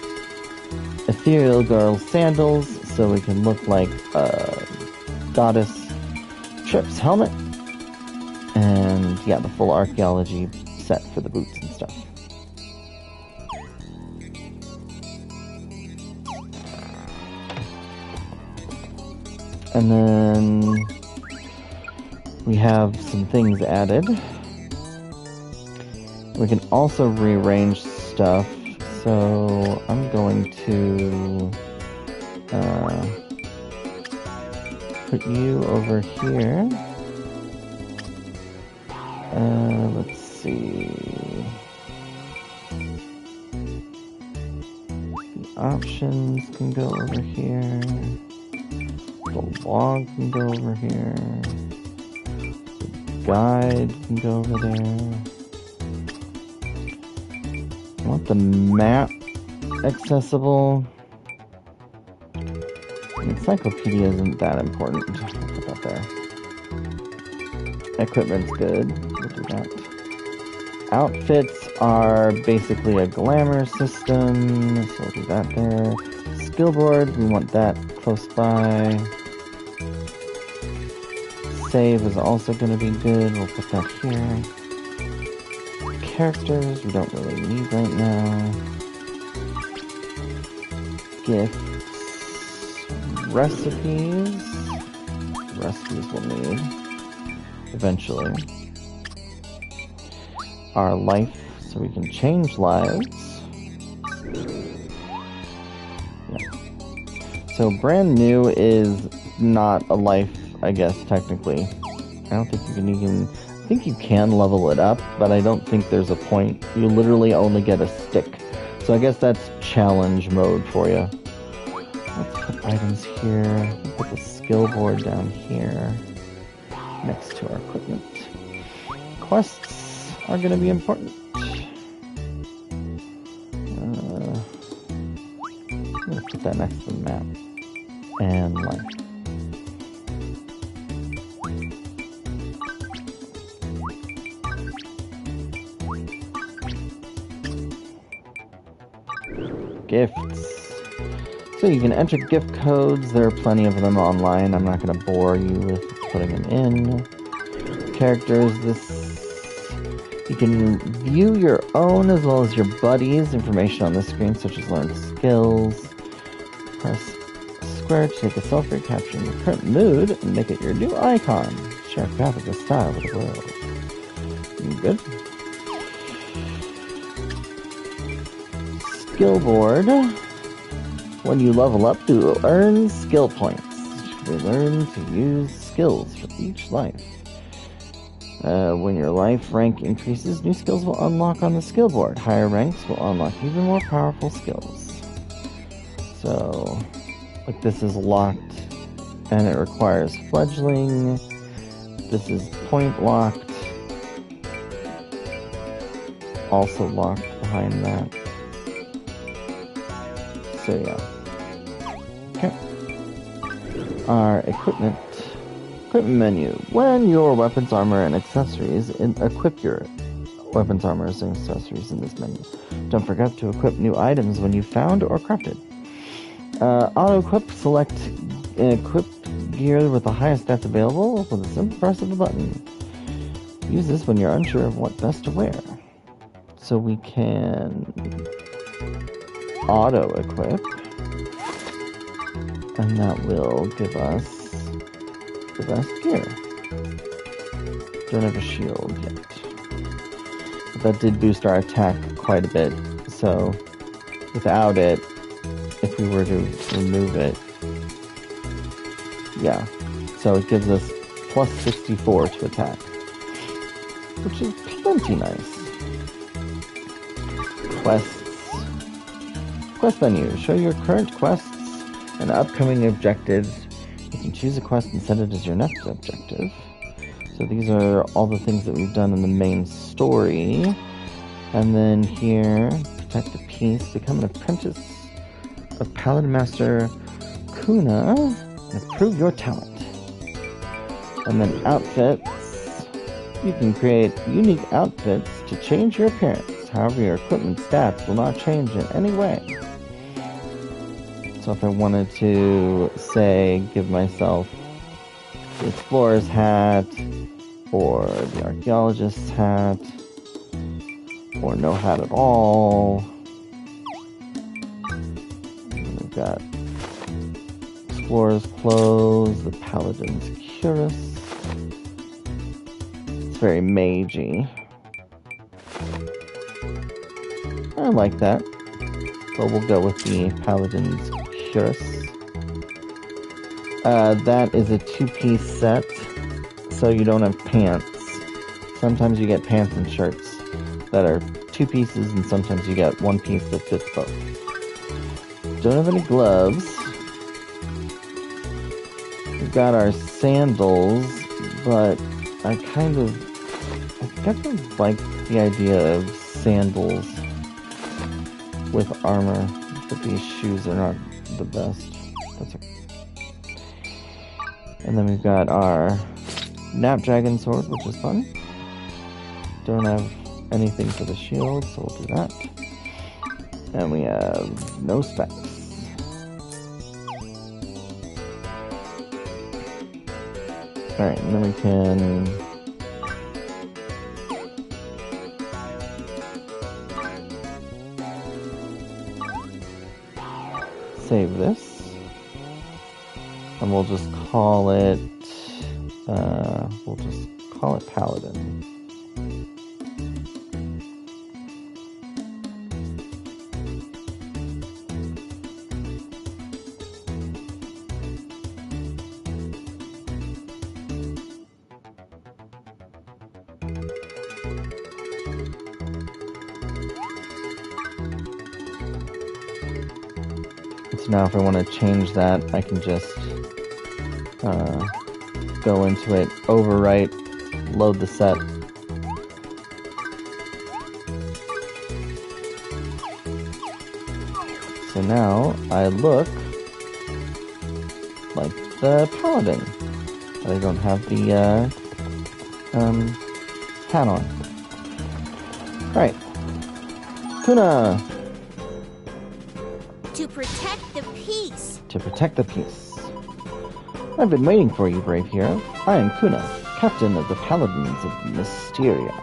C: Ethereal girl sandals, so we can look like Goddess. Trip's helmet. And yeah, the full archaeology set for the boots and stuff. And then we have some things added. We can also rearrange stuff, so I'm going to put you over here. Let's see. The options can go over here. The log can go over here. The guide can go over there. I want the map accessible. The encyclopedia isn't that important. I'll put that there. Equipment's good. We'll do that. Outfits are basically a glamour system, so we'll do that there. Skill board, we want that close by. Save is also going to be good. We'll put that here. Characters we don't really need right now. Gifts. Recipes. Recipes we'll need eventually. Our life, so we can change lives. Yeah. So brand new is not a life, I guess, technically. I don't think you can even... I think you can level it up, but I don't think there's a point. You literally only get a stick. So I guess that's challenge mode for you. Let's put items here. Put the skill board down here. Next to our equipment. Quests are going to be important. I'm going to put that next to the map. And life. Gifts. So you can enter gift codes. There are plenty of them online. I'm not going to bore you with putting them in. Characters. You can view your own as well as your buddies' information on the screen, such as learn skills. Press square to take a selfie capturing your current mood and make it your new icon. Share graphical style with the world. You good? skill board. When you level up, you will earn skill points. You learn to use skills for each life. When your life rank increases, new skills will unlock on the skill board. Higher ranks will unlock even more powerful skills. So, like this is locked, and it requires fledgling. This is point locked. Also locked behind that. So yeah. Okay. Our equipment menu. When your weapons, armor, and accessories, equip your weapons, armor, and accessories in this menu. Don't forget to equip new items when you found or crafted. Auto-equip, select equipped gear with the highest stats available with a simple press of a button. Use this when you're unsure of what best to wear. So we can auto-equip, and that will give us the best gear. Don't have a shield yet. But that did boost our attack quite a bit, so without it, if we were to remove it, yeah. So it gives us plus 64 to attack, which is plenty nice. Quests. Quest menu. Show your current quests and upcoming objectives. You can choose a quest and set it as your next objective. So these are all the things that we've done in the main story. And then here, protect the peace, become an apprentice of Paladin Master Kuna, and improve your talent. And then outfits. You can create unique outfits to change your appearance. However, your equipment stats will not change in any way. So if I wanted to, say, give myself the explorer's hat, or the archaeologist's hat, or no hat at all. And we've got explorer's clothes, the paladin's cuirass. It's very magey. I like that. But we'll go with the paladin's cuirass. That is a two-piece set, so you don't have pants. Sometimes you get pants and shirts that are two pieces, and sometimes you get one piece that fits both. Don't have any gloves. We've got our sandals, but I kind of like the idea of sandals with armor, but these shoes are not the best. That's okay. And then we've got our Snapdragon sword, which is fun. Don't have anything for the shield, so we'll do that. And we have no specs. Alright, and then we can save this. And we'll just call it Paladin. So now if I want to change that, I can just go into it, overwrite, load the set. So now I look like the paladin, but I don't have the hat on. Alright. Kuna!
D: To protect the peace.
C: To protect the peace. I've been waiting for you, brave hero. I am Kuna, captain of the Paladins of Mysteria.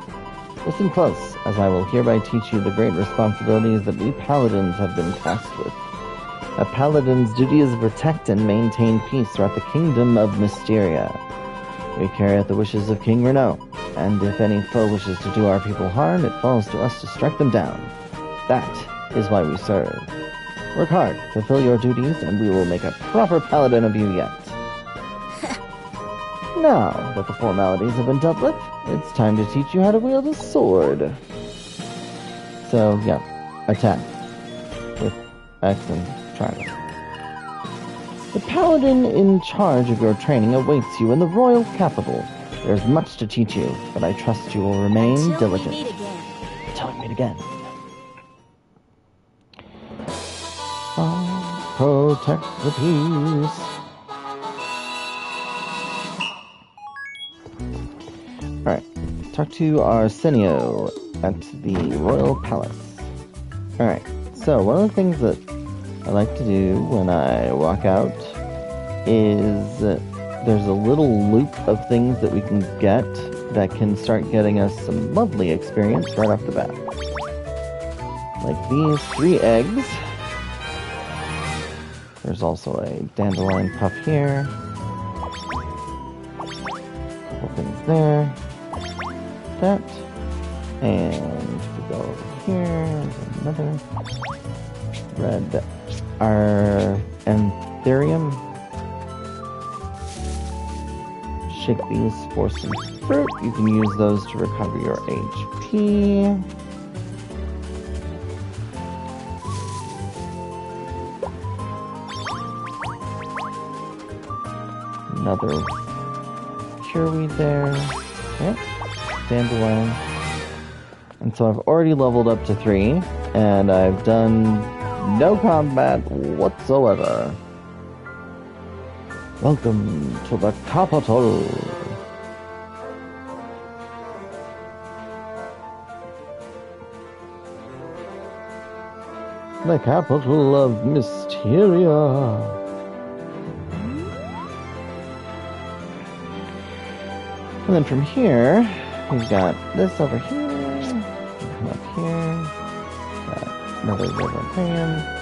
C: Listen close, as I will hereby teach you the great responsibilities that we Paladins have been tasked with. A Paladin's duty is to protect and maintain peace throughout the kingdom of Mysteria. We carry out the wishes of King Renault, and if any foe wishes to do our people harm, it falls to us to strike them down. That is why we serve. Work hard, fulfill your duties, and we will make a proper paladin of you yet. Now that the formalities have been dealt with, it's time to teach you how to wield a sword. So, yeah, attack with X and triangle. The paladin in charge of your training awaits you in the royal capital. There's much to teach you, but I trust you will remain diligent. Until we meet again. I'll protect the peace. Alright, talk to Arsenio at the royal palace. Alright, so one of the things that I like to do when I walk out is there's a little loop of things that we can get that can start getting us some lovely experience right off the bat. Like these 3 eggs. There's also a dandelion puff here. Couple things there. That. And we go over here. There's another red anthurium. Shake these for some fruit. You can use those to recover your HP. Another cureweed there. Yep. Dandelion. And so I've already leveled up to 3, and I've done no combat whatsoever. Welcome to the capital. The capital of Mysteria. And then from here, we've got this over here. Come up here. Got another river pan.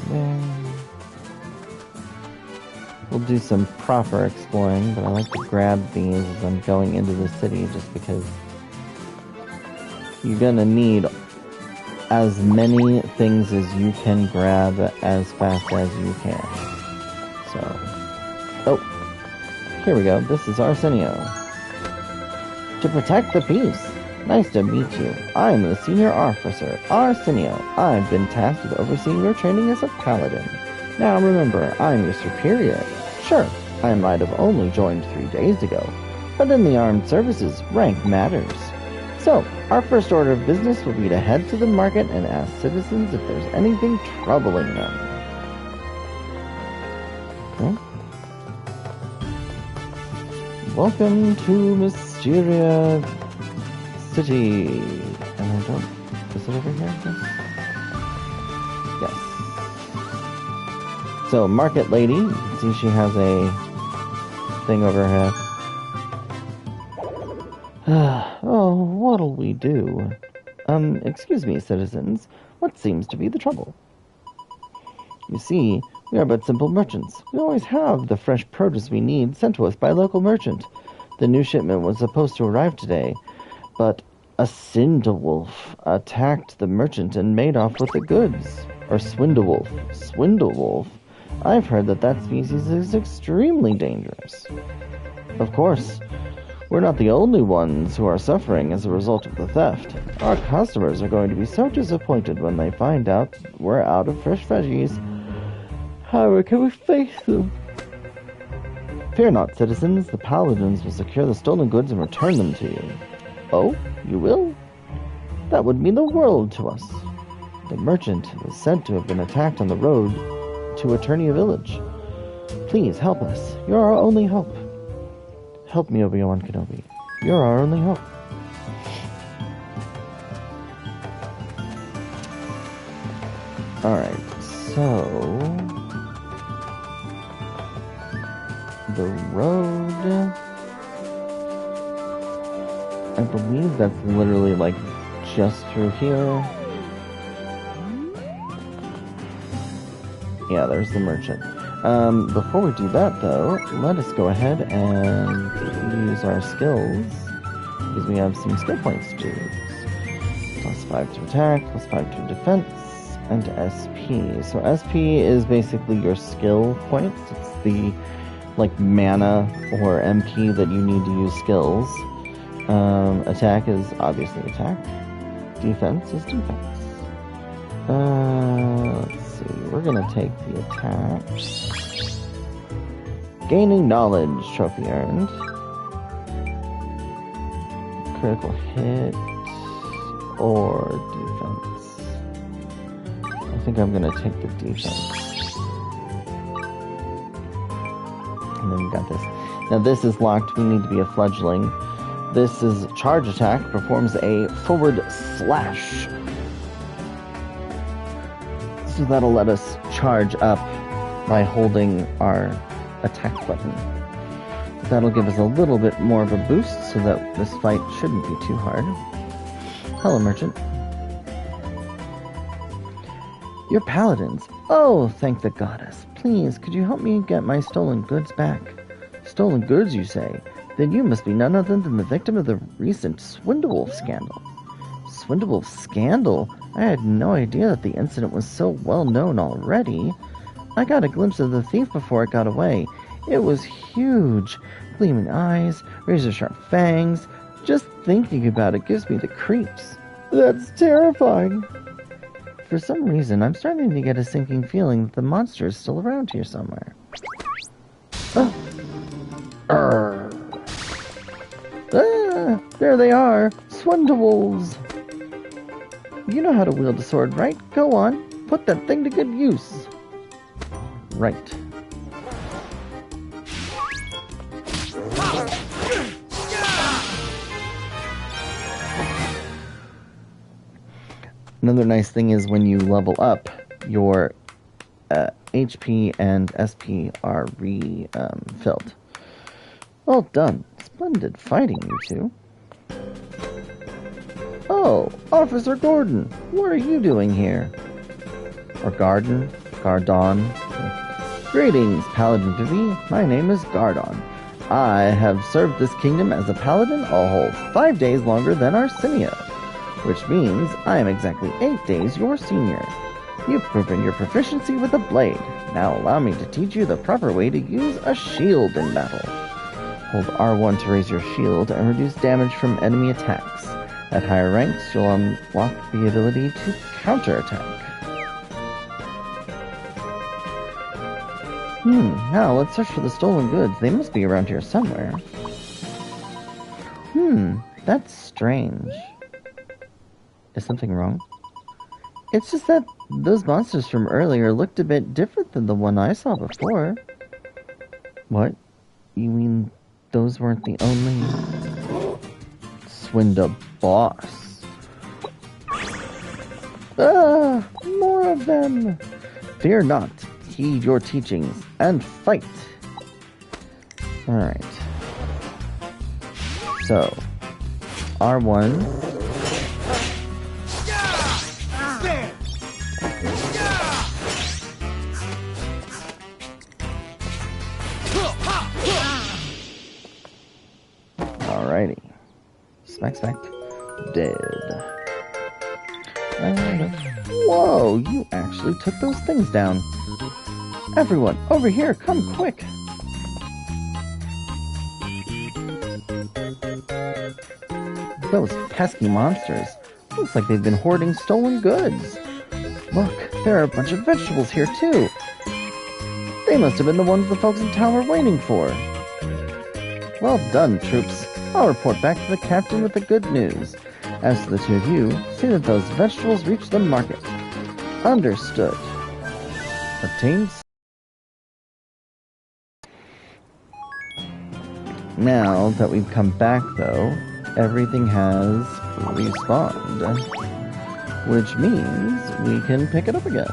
C: There. We'll do some proper exploring, but I like to grab these as I'm going into the city just because you're gonna need as many things as you can grab as fast as you can. So, oh, here we go. This is Arsenio. To protect the peace. Nice to meet you. I'm the senior officer, Arsenio. I've been tasked with overseeing your training as a paladin. Now remember, I'm your superior. Sure, I might have only joined 3 days ago, but in the armed services, rank matters. So, our first order of business will be to head to the market and ask citizens if there's anything troubling them. Okay. Welcome to Mysteria City. And I don't... Is it over here? Yes. So, Market Lady. You can see she has a thing over her head. Oh, what'll we do? Excuse me, citizens. What seems to be the trouble? You see, we are but simple merchants. We always have the fresh produce we need sent to us by a local merchant. The new shipment was supposed to arrive today, but a Swindlewolf attacked the merchant and made off with the goods. Or Swindlewolf. Swindlewolf? I've heard that species is extremely dangerous. Of course, we're not the only ones who are suffering as a result of the theft. Our customers are going to be so disappointed when they find out we're out of fresh veggies. How can we face them? Fear not, citizens. The paladins will secure the stolen goods and return them to you. Oh, you will? That would mean the world to us. The merchant was said to have been attacked on the road to Eternia Village. Please help us. You're our only hope. Help me, Obi-Wan Kenobi. You're our only hope. Alright, so... the road... I believe that's literally, like, just through here. Yeah, there's the merchant. Before we do that, though, let us go ahead and use our skills because we have some skill points to use. Plus 5 to attack, plus 5 to defense, and SP. So SP is basically your skill points. It's the like mana or MP that you need to use skills. Attack is obviously attack. Defense is defense. Let's see. We're gonna take the attack. Gaining knowledge trophy earned. Critical hit or defense. I think I'm gonna take the defense. And then we got this. Now this is locked. We need to be a fledgling. This is charge attack. Performs a forward slash. So that'll let us charge up by holding our attack button. That'll give us a little bit more of a boost so that this fight shouldn't be too hard. Hello, merchant. You're paladins. Oh, thank the goddess. Please, could you help me get my stolen goods back? Stolen goods, you say? Then you must be none other than the victim of the recent Swindlewolf scandal. Swindlewolf scandal? I had no idea that the incident was so well known already. I got a glimpse of the thief before it got away. It was huge. Gleaming eyes, razor-sharp fangs. Just thinking about it gives me the creeps. That's terrifying. For some reason, I'm starting to get a sinking feeling that the monster is still around here somewhere. Oh. Ah, there they are. Swindlewolves. You know how to wield a sword, right? Go on. Put that thing to good use. Right. Another nice thing is when you level up, your HP and SP are refilled. Well done. Splendid fighting, you two. Oh, Officer Gordon, what are you doing here? Or Gardon? Gardon? Greetings, Paladin Vivi. My name is Gardon. I have served this kingdom as a paladin a whole 5 days longer than Arsinia, which means I am exactly 8 days your senior. You've proven your proficiency with a blade. Now allow me to teach you the proper way to use a shield in battle. Hold R1 to raise your shield and reduce damage from enemy attacks. At higher ranks, you'll unlock the ability to counterattack. Now let's search for the stolen goods. They must be around here somewhere. That's strange. Is something wrong? It's just that those monsters from earlier looked a bit different than the one I saw before. What? You mean those weren't the only... Swindle boss. Ah! More of them! Fear not. Heed your teachings and fight. Alright. So, R1. Alrighty. Smack, smack. Dead. Whoa, you actually took those things down. Everyone, over here, come quick. Those pesky monsters. Looks like they've been hoarding stolen goods. Look, there are a bunch of vegetables here too. They must have been the ones the folks in town were waiting for. Well done, troops. I'll report back to the captain with the good news. As to the two of you, see that those vegetables reach the market. Understood. Obtained. Now that we've come back, though, everything has respawned. Which means we can pick it up again.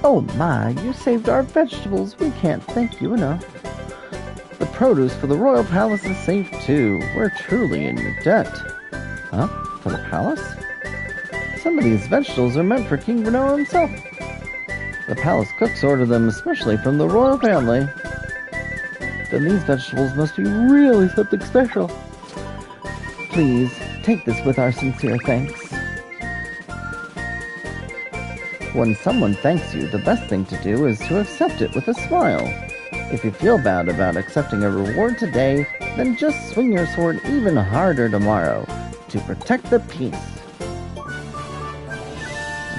A: Oh my, you saved our vegetables. We can't thank you enough. The produce for the royal palace is safe too. We're truly in your debt. Huh? For the palace? Some of these vegetables are meant for King Renault himself. The palace cooks order them especially from the royal family. Then these vegetables must be really something special. Please, take this with our sincere thanks. When someone thanks you, the best thing to do is to accept it with a smile. If you feel bad about accepting a reward today, then just swing your sword even harder tomorrow to protect the peace.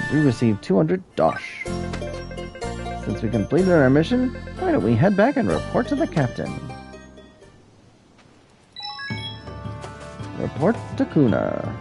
A: And we received 200 dosh. Since we completed our mission, why don't we head back and report to the captain? Report to Kuna.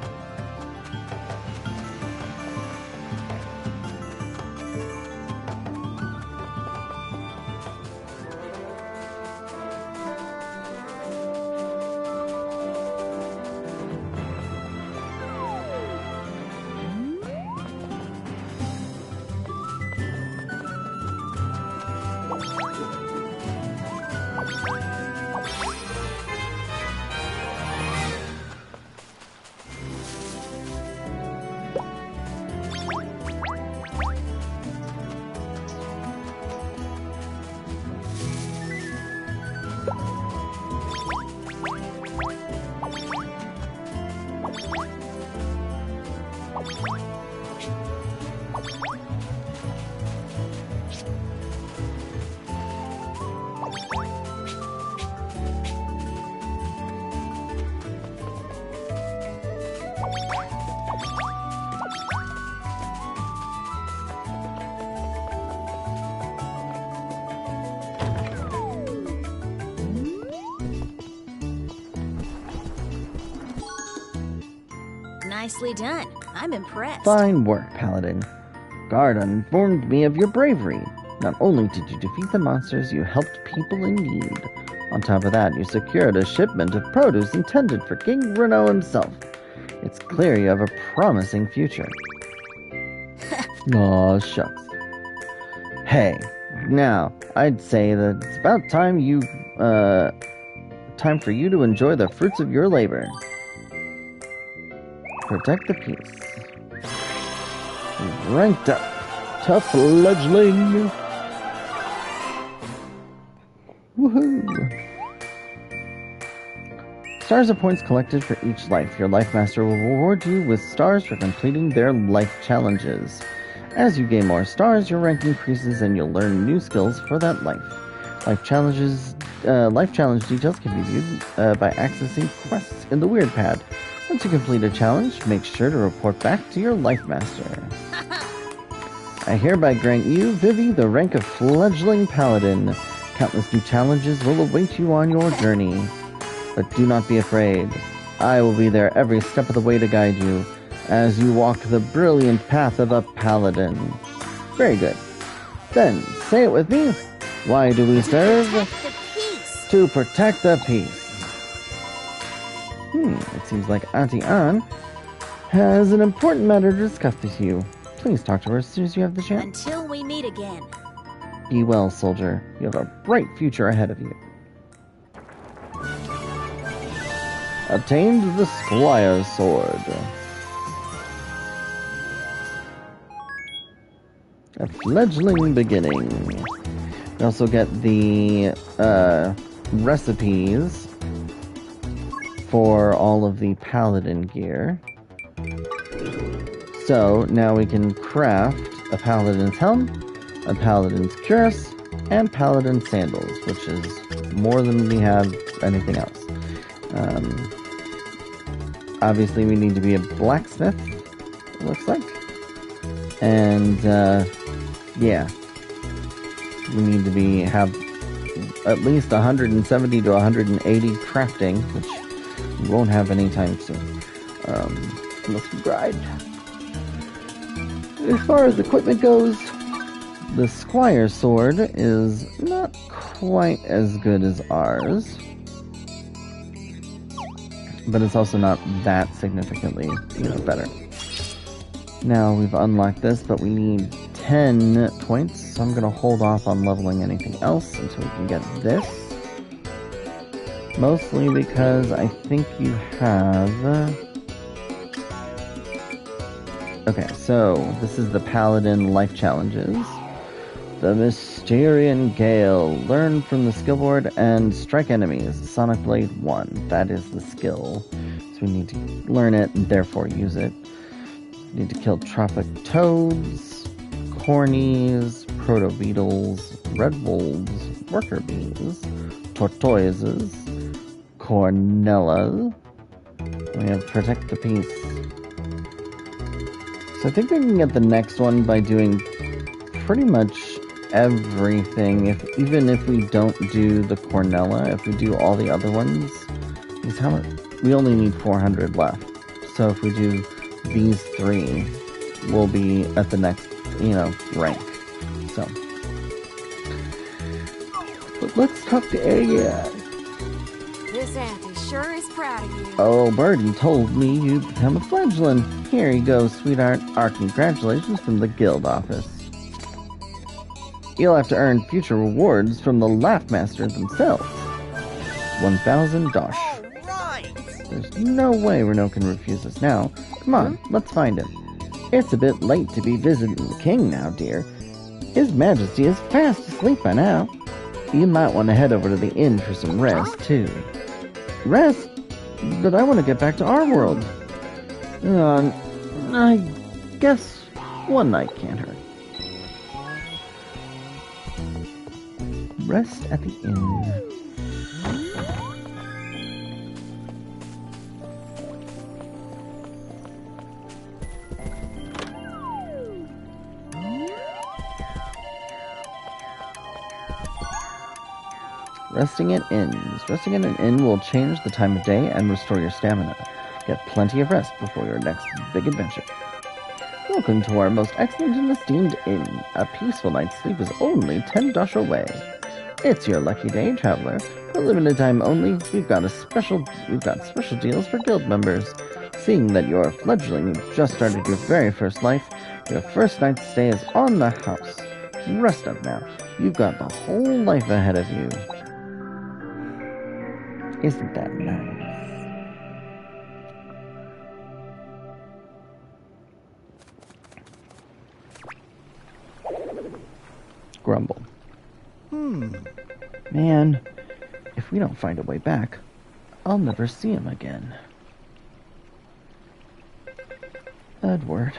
D: Nicely done. I'm impressed.
A: Fine work, Paladin. Guard informed me of your bravery. Not only did you defeat the monsters, you helped people in need. On top of that, you secured a shipment of produce intended for King Renault himself. It's clear you have a promising future. Aw, shucks. Hey, now, I'd say that it's about time time for you to enjoy the fruits of your labor. Protect the peace. You've ranked up to fledgling. Woohoo! Stars are points collected for each life. Your Life Master will reward you with stars for completing their life challenges. As you gain more stars, your rank increases and you'll learn new skills for that life. Life challenge details can be viewed by accessing quests in the Weird Pad. Once you complete a challenge, make sure to report back to your Life Master. I hereby grant you, Vivi, the rank of Fledgling Paladin. Countless new challenges will await you on your journey. But do not be afraid. I will be there every step of the way to guide you, as you walk the brilliant path of a Paladin. Very good. Then, say it with me. Why do we serve? To protect the peace. It seems like Auntie Anne has an important matter to discuss with you. Please talk to her as soon as you have the chance.
D: Until we meet again.
A: Be well, soldier. You have a bright future ahead of you. Obtained the Squire's Sword. A fledgling beginning. We also get the recipes for all of the Paladin gear. So now we can craft a Paladin's helm, a Paladin's cuirass, and Paladin sandals, which is more than we have anything else. Obviously we need to be a blacksmith, it looks like. And, yeah. We need to have at least 170 to 180 crafting, which we won't have anytime soon. Unless we grind. As far as equipment goes, the Squire's Sword is not quite as good as ours. But it's also not that significantly, better. Now we've unlocked this, but we need 10 points, so I'm going to hold off on leveling anything else until we can get this. Mostly because I think you have... Okay, so this is the Paladin Life Challenges. The Mysterian Gale. Learn from the skill board and strike enemies. Sonic Blade 1. That is the skill. So we need to learn it and therefore use it. We need to kill Tropic Toads, Cornies, Proto-Beetles, Red Wolves, Worker Bees, Tortoises, Cornella. We have Protect the Peace. So I think we can get the next one by doing pretty much everything. Even if we don't do the Cornella, if we do all the other ones, because we only need 400 left. So if we do these 3, we'll be at the next, rank. So, but let's talk to Aya.
E: This auntie sure is proud of you.
A: Oh, Birdie told me you'd become a fledgling. Here you go, sweetheart. Our congratulations from the guild office. You'll have to earn future rewards from the Laugh Masters themselves. 1,000 dosh.
B: Right.
A: There's no way Renault can refuse us now. Come on, let's find him. It's a bit late to be visiting the king now, dear. His Majesty is fast asleep by now. You might want to head over to the inn for some rest, too. Rest? But I want to get back to our world. I guess one night can't hurt. Rest at the inn. Resting at inns. Resting in an inn will change the time of day and restore your stamina. Get plenty of rest before your next big adventure. Welcome to our most excellent and esteemed inn. A peaceful night's sleep is only 10 dosh away. It's your lucky day, traveler. For limited time only, we've got special deals for guild members. Seeing that you're a fledgling, you've just started your very first life, your first night's stay is on the house. Rest up now. You've got the whole life ahead of you. Isn't that nice? Grumble. Man, if we don't find a way back, I'll never see him again. Edward.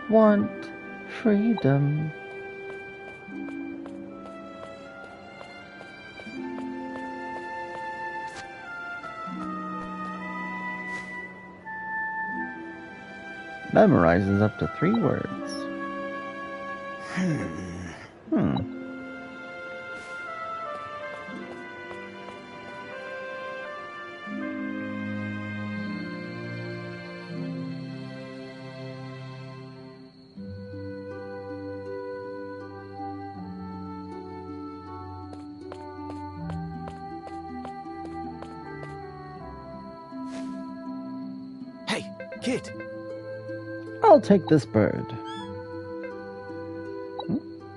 A: Want freedom. Memorizes up to 3 words.
B: Hey, kid.
A: I'll take this bird.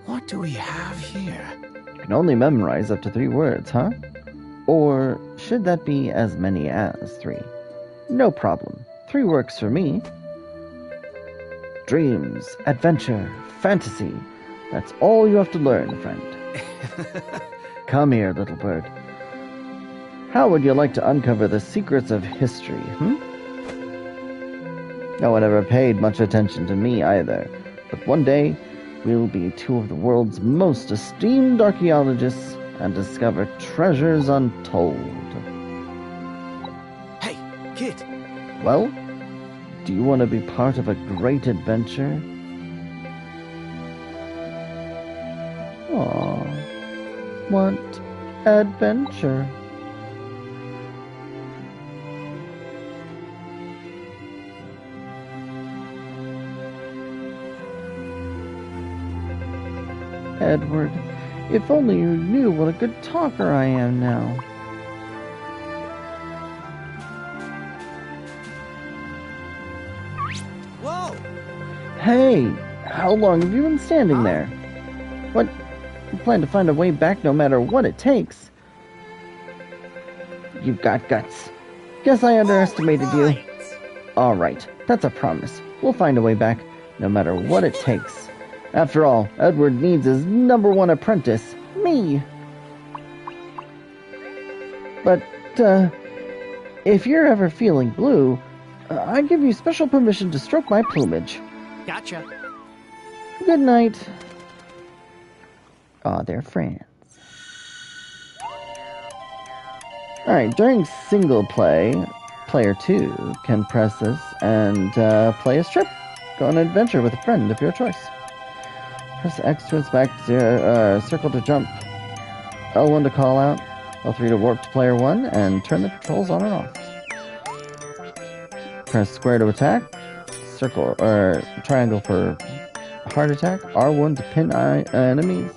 B: What do we have here?
A: You can only memorize up to 3 words, huh? Or should that be as many as 3? No problem. 3 works for me. Dreams, adventure, fantasy. That's all you have to learn, friend. Come here, little bird. How would you like to uncover the secrets of history, No one ever paid much attention to me either, but one day we'll be 2 of the world's most esteemed archaeologists and discover treasures untold.
B: Hey, kid.
A: Well, do you want to be part of a great adventure? Aww. Want adventure. Edward, if only you knew what a good talker I am now.
B: Whoa!
A: Hey, how long have you been standing there? What? You plan to find a way back no matter what it takes? You've got guts. Guess I underestimated you. Alright, that's a promise. We'll find a way back, no matter what it takes. After all, Edward needs his #1 apprentice, me. But, if you're ever feeling blue, I give you special permission to stroke my plumage.
B: Gotcha.
A: Good night. Aw, they're friends. Alright, during single play, player 2 can press this and play a strip. Go on an adventure with a friend of your choice. Press X to inspect, circle to jump, L1 to call out, L3 to warp to player 1, and turn the controls on and off. Press square to attack, circle or triangle for heart attack, R1 to pin enemies.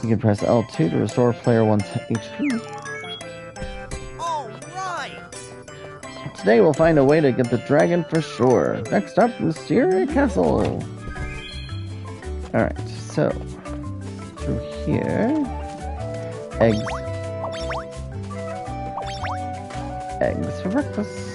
A: You can press L2 to restore player 1's HP.
B: All right.
A: Today we'll find a way to get the dragon for sure. Next up, Mysteria Castle. Alright, so through here. Eggs. Eggs for breakfast.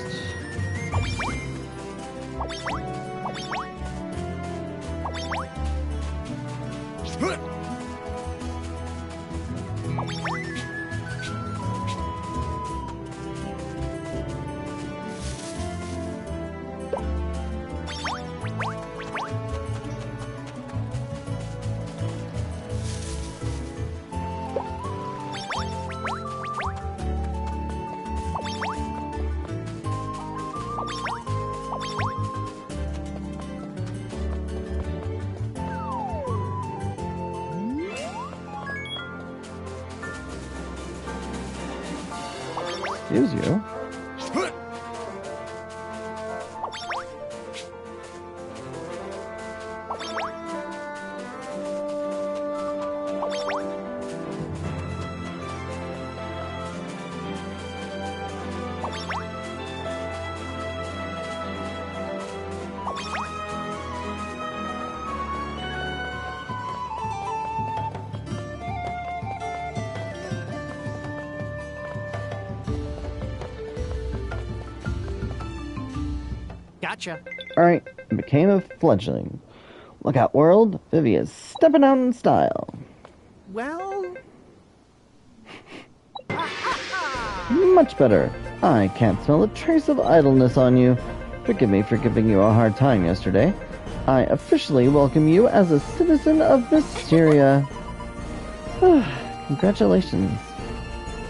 A: Excuse you.
B: Gotcha.
A: Alright, it became a fledgling. Look out, world. Vivi is stepping out in style.
B: Well...
A: Much better. I can't smell a trace of idleness on you. Forgive me for giving you a hard time yesterday. I officially welcome you as a citizen of Mysteria. Congratulations.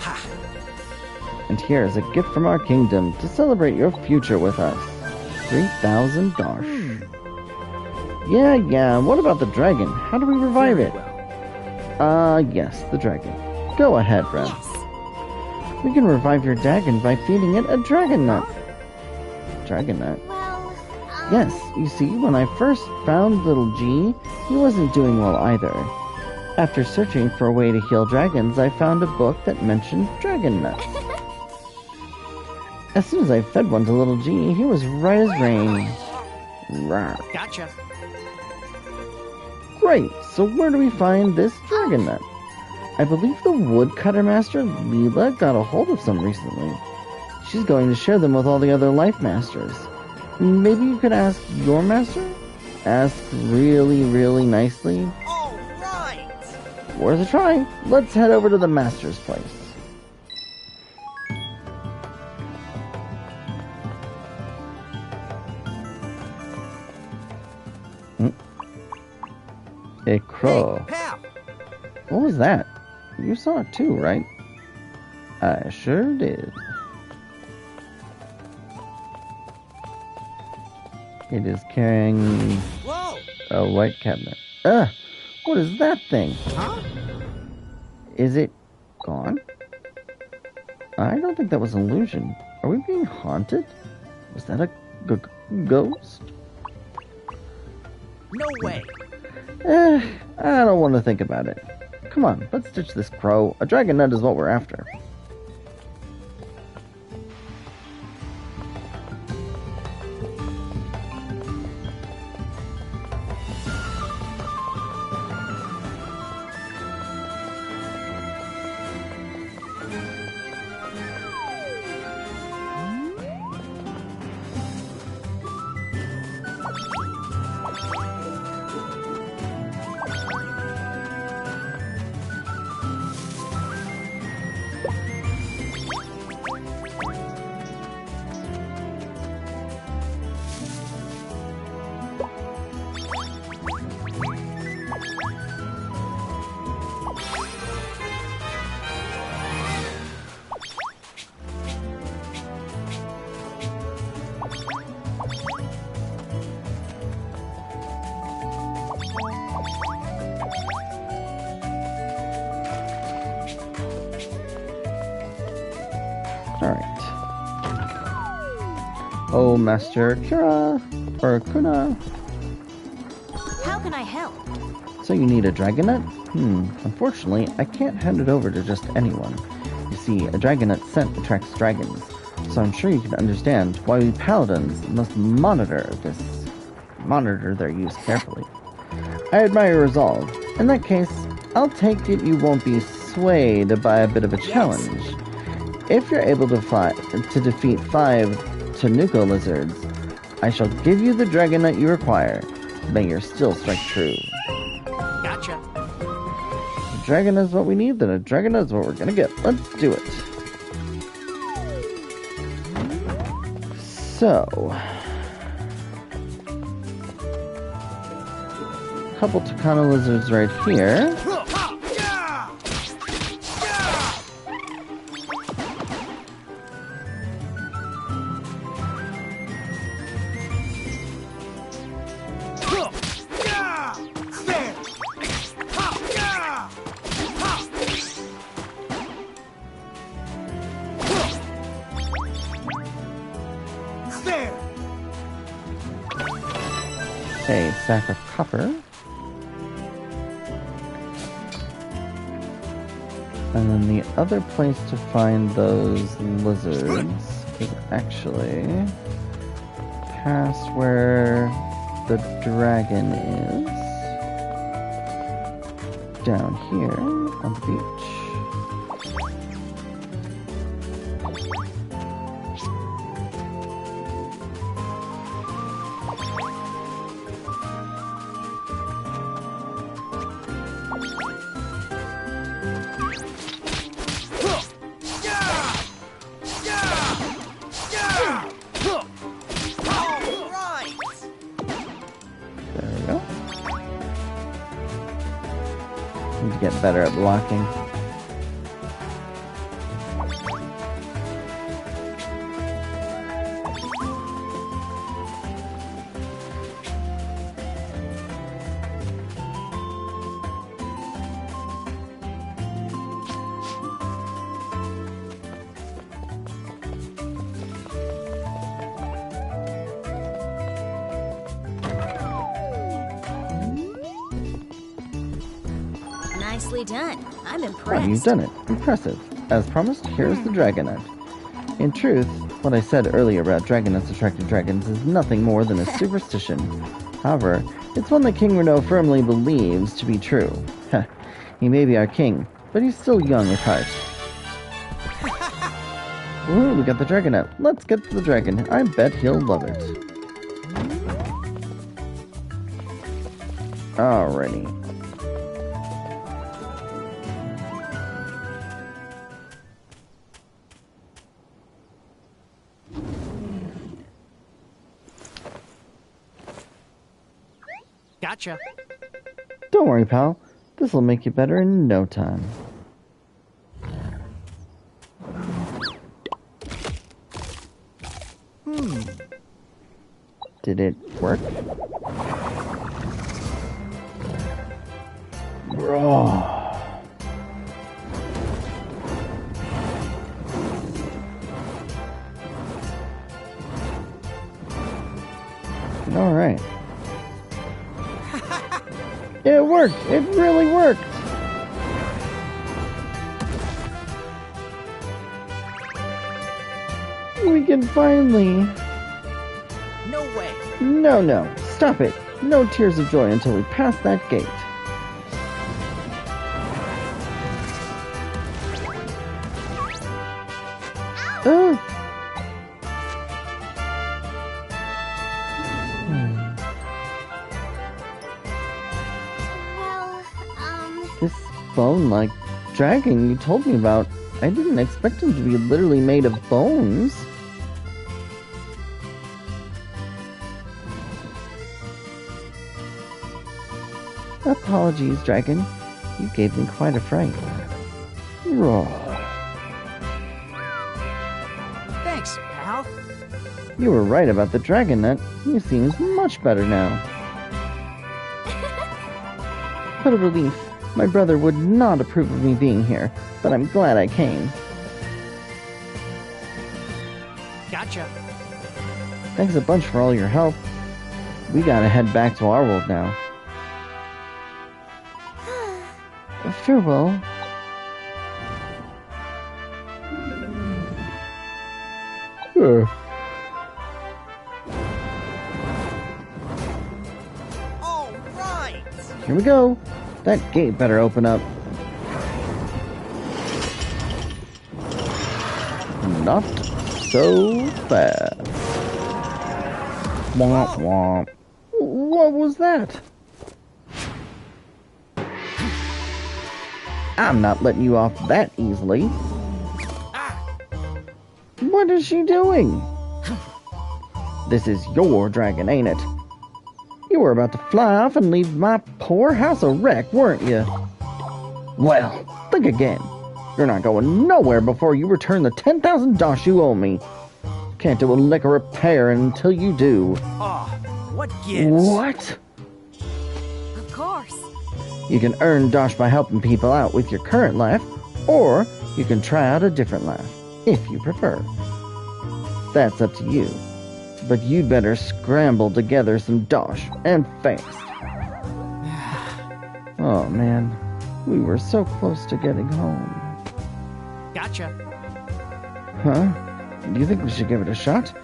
B: Ha!
A: And here is a gift from our kingdom to celebrate your future with us. 3,000 Darsh. Yeah, what about the dragon? How do we revive it? Yes, the dragon. Go ahead, Ren.
E: Yes.
A: We can revive your dragon by feeding it a dragon nut. Dragon nut?
E: Well,
A: Yes, you see, when I first found little G, he wasn't doing well either. After searching for a way to heal dragons, I found a book that mentioned dragon nuts. As soon as I fed one to little G, he was right as rain. Rawr.
B: Gotcha.
A: Great, so where do we find this dragon nut? I believe the woodcutter master, Leela, got a hold of some recently. She's going to share them with all the other life masters. Maybe you could ask your master? Ask really, really nicely?
B: All right.
A: Worth a try. Let's head over to the master's place. A crow.
B: Hey, pal.
A: What was that? You saw it too, right? I sure did. It is carrying
B: Whoa.
A: a white cabinet. What is that thing?
B: Huh?
A: Is it Gone? I don't think that was an illusion. Are we being haunted? Was that a ghost?
B: No way.
A: I don't want to think about it. Come on, let's ditch this crow. A dragon nut is what we're after. Alright. Oh, Master Kira, or Kuna.
D: How can I help?
A: So you need a dragonette? Unfortunately, I can't hand it over to just anyone. You see, a dragonette scent attracts dragons, so I'm sure you can understand why we paladins must monitor their use carefully. I admire your resolve. In that case, I'll take it you won't be swayed by a bit of a challenge. If you're able to defeat 5 Tanuko lizards, I shall give you the dragonite you require. May your steel strike true.
B: Gotcha.
A: A dragon is what we need, then a dragon is what we're gonna get. Let's do it. So, a couple Takano lizards right here. A sack of copper. And then the other place to find those lizards is actually past where the dragon is. Down here on the beach. Need to get better at blocking.
D: Nicely done. I'm
A: Oh,
D: impressed.
A: you've done it. Impressive. As promised, here's the dragonite. In truth, what I said earlier about dragonettes attracting dragons is nothing more than a superstition. However, it's one that King Renault firmly believes to be true. Heh, he may be our king, but he's still young at heart. Ooh, we got the dragonette. Let's get to the dragon. I bet he'll love it. Alrighty.
B: Gotcha.
A: Don't worry, pal. This'll make you better in no time. Did it work? Alright. It worked! It really worked! We can finally...
B: No way.
A: No. Stop it. No tears of joy until we pass that gate.
D: Well,
A: This bone-like dragon you told me about, I didn't expect him to be literally made of bones. Apologies, dragon. You gave me quite a fright. Roar.
B: Thanks, pal.
A: You were right about the dragon nut. He seems much better now. What a relief. My brother would not approve of me being here, but I'm glad I came.
B: Gotcha.
A: Thanks a bunch for all your help. We gotta head back to our world now. Farewell.
B: All right.
A: Here we go. That gate better open up. Not so fast. Womp womp. What was that? I'm not letting you off that easily. What is she doing? This is your dragon, ain't it? You were about to fly off and leave my poor house a wreck, weren't you? Well, think again. You're not going nowhere before you return the 10,000 dosh you owe me. Can't do a lick of repair until you do.
B: Oh, what gives?
A: What?
E: Of course.
A: You can earn dosh by helping people out with your current life, or you can try out a different life, if you prefer. That's up to you. But you'd better scramble together some dosh, and fast. Oh man, we were so close to getting home.
B: Gotcha.
A: Huh? Do you think we should give it a shot?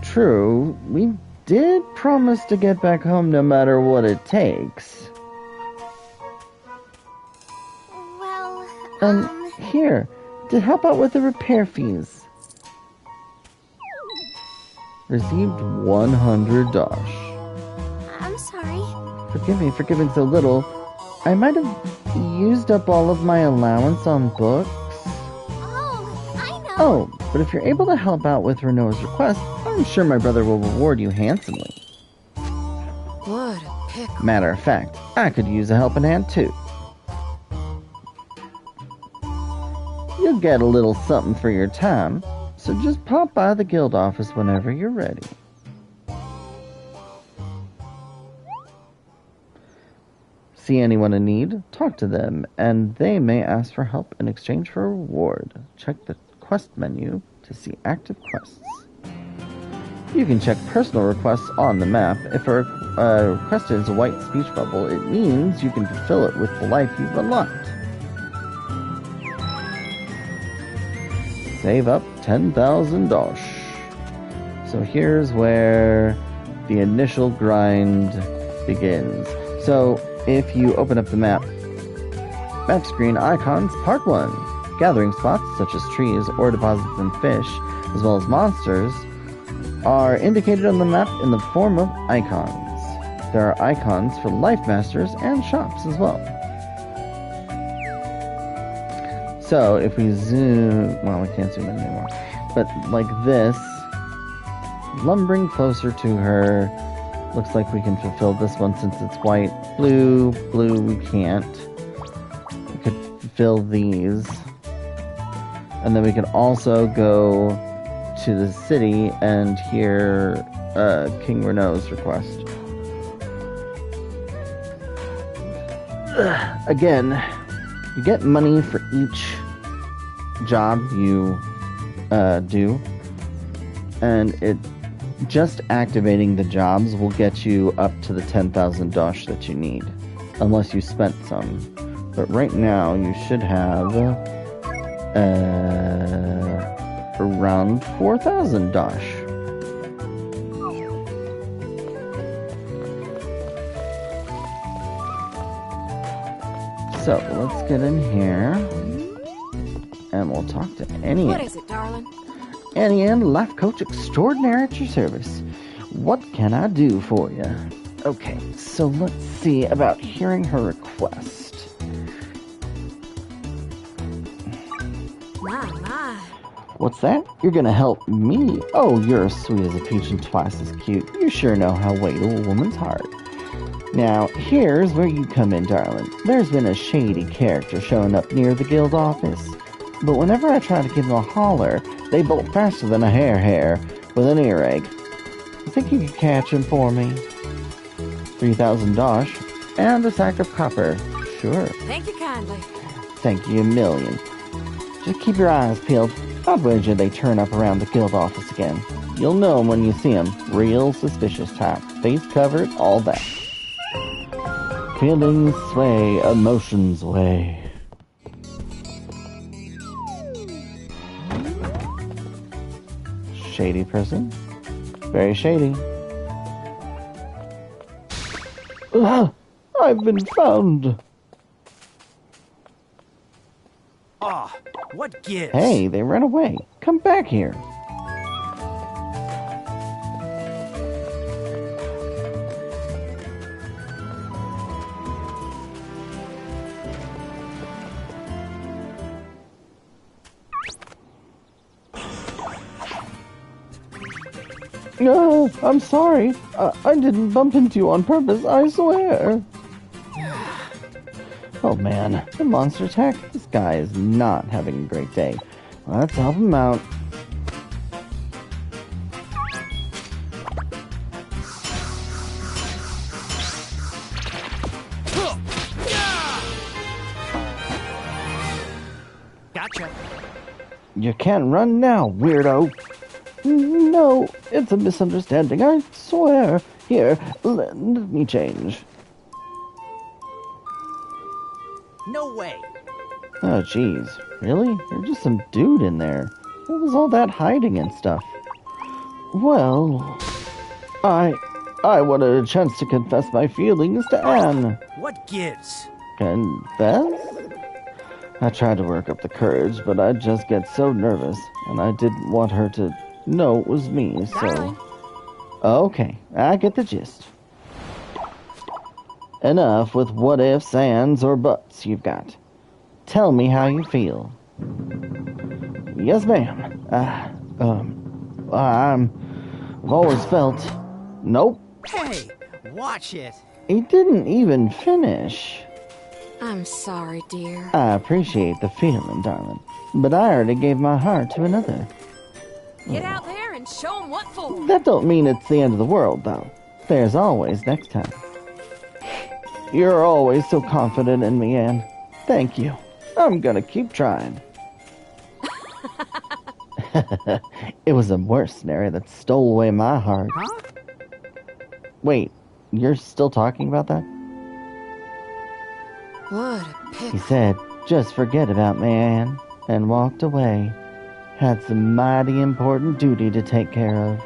A: True, we did promise to get back home no matter what it takes.
D: well,
A: Here, to help out with the repair fees. Received 100 dosh.
D: I'm sorry.
A: Forgive me for giving so little. I might have used up all of my allowance on books.
D: Oh, I know.
A: Oh, but if you're able to help out with Renault's request, I'm sure my brother will reward you handsomely.
E: What a pickle.
A: Matter of fact, I could use a helping hand too. You'll get a little something for your time, so just pop by the guild office whenever you're ready. See anyone in need, talk to them, and they may ask for help in exchange for a reward. Check the quest menu to see active quests. You can check personal requests on the map. If a request is a white speech bubble, it means you can fulfill it with the life you've unlocked. Save up 10,000 dosh. So here's where the initial grind begins. So if you open up the map screen icons, part 1. Gathering spots such as trees, ore deposits, and fish, as well as monsters, are indicated on the map in the form of icons. There are icons for life masters and shops as well. So if we zoom, well, we can't zoom in anymore, but like this, lumbering closer to her, looks like we can fulfill this one since it's white. Blue, we can't. We could fulfill these. And then we can also go to the city and hear King Renault's request. Again, you get money for each job you do, and it
C: Just activating the jobs will get you up to the 10,000 dosh that you need, unless you spent some. But right now, you should have around 4,000 dosh. So let's get in here, and we'll talk to Annie.
E: What is it, darling?
C: Annie Ann, life coach extraordinaire at your service. What can I do for you? Okay, so let's see about hearing her request.
E: My.
C: What's that? You're gonna help me? Oh, you're as sweet as a peach and twice as cute. You sure know how to wait a woman's heart. Now, here's where you come in, darling. There's been a shady character showing up near the guild office. But whenever I try to give them a holler, they bolt faster than a hare with an earache. You think you could catch him for me? 3,000 dosh and a sack of copper. Sure.
E: Thank you kindly.
C: Thank you a million. Just keep your eyes peeled. I'll wager they turn up around the guild office again. You'll know 'em when you see 'em. Real suspicious type. Face covered, all that. Feelings sway, emotions weigh. Shady person. Very shady. Ah, I've been found.
B: Ah, what gives?
C: Hey, they ran away. Come back here. No, I'm sorry. I didn't bump into you on purpose, I swear. Oh man, the monster attack? This guy is not having a great day. Let's help him out.
B: Gotcha.
C: You can't run now, weirdo. No, it's a misunderstanding, I swear. Here, let me change.
B: No way.
C: Oh, jeez. Really? You're just some dude in there. What was all that hiding and stuff? Well, I wanted a chance to confess my feelings to Anne.
B: What gives?
C: Confess? I tried to work up the courage, but I'd just get so nervous, and I didn't want her to know it was me,
E: Darling.
C: so... Okay, I get the gist. Enough with what ifs, ands, or buts you've got. Tell me how you feel. Yes, ma'am. I've always felt... Nope.
B: Hey, watch it.
C: He didn't even finish.
E: I'm sorry, dear.
C: I appreciate the feeling, darling, but I already gave my heart to another.
E: Get out there and show 'em what for.
C: That don't mean it's the end of the world, though. There's always next time. You're always so confident in me, Anne. Thank you. I'm gonna keep trying. It was a mercenary that stole away my heart.
B: Huh?
C: Wait, you're still talking about that?
E: What a
C: He
E: pick.
C: said, just forget about me, Anne, and walked away. Had some mighty important duty to take care of.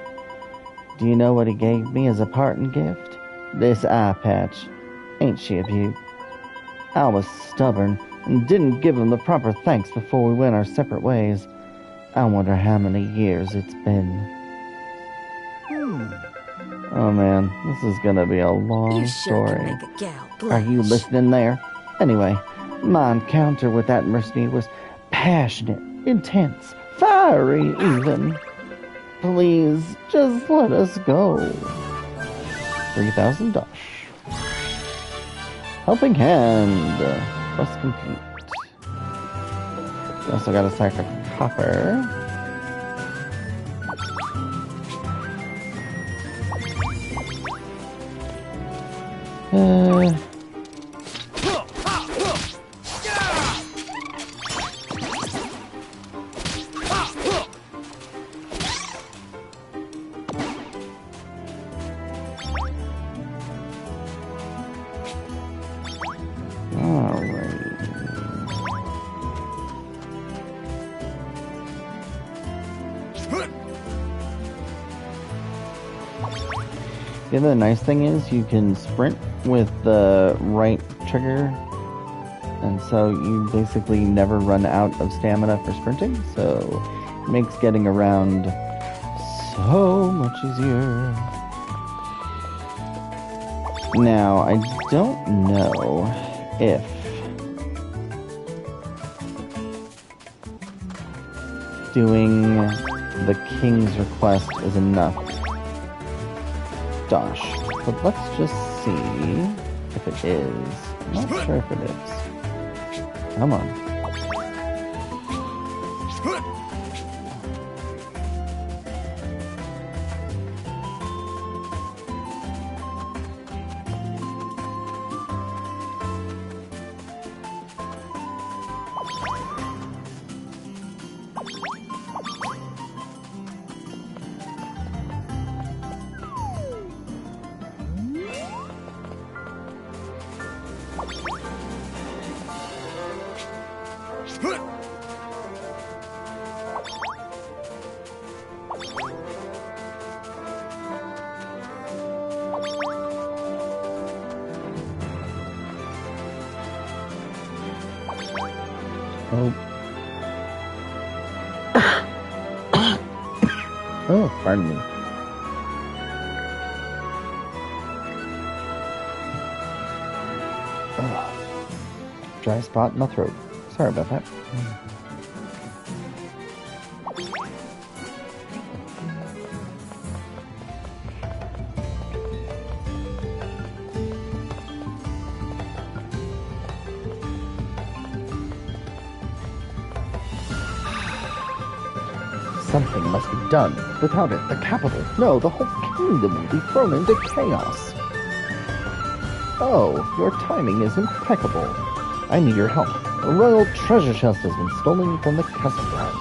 C: Do you know what he gave me as a parting gift? This eye patch. Ain't she a beaut? I was stubborn and didn't give him the proper thanks before we went our separate ways. I wonder how many years it's been. Oh man, this is gonna be a long
E: You sure
C: story.
E: can make a gal blush.
C: Are you listening there? Anyway, my encounter with that mercenary was passionate, intense, fiery even. Please, just let us go. 3,000 dosh. Helping hand. Quest complete. We also got a sack of copper. The other nice thing is you can sprint with the right trigger, and so you basically never run out of stamina for sprinting, so it makes getting around so much easier. Now, I don't know if doing the king's request is enough. Dosh. But let's just see if it is. I'm not sure if it is. Come on. Oh. Oh, pardon me. Oh. Dry spot in my throat. Sorry about that. Something must be done. Without it, the capital, no, the whole kingdom will be thrown into chaos. Oh, your timing is impeccable. I need your help. A royal treasure chest has been stolen from the castle grounds.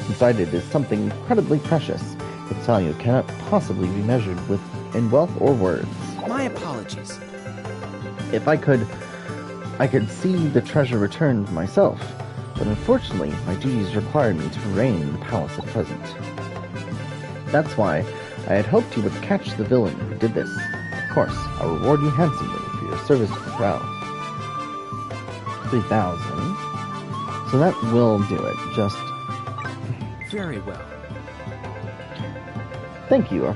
C: Inside it is something incredibly precious. Its value cannot possibly be measured in wealth or words.
B: My apologies.
C: If I could see the treasure returned myself. But unfortunately, my duties required me to remain in the palace at present. That's why I had hoped you would catch the villain who did this. Of course, I'll reward you handsomely for your service to the crown. 3,000. So that will do it. Just...
B: Very well.
C: Thank you,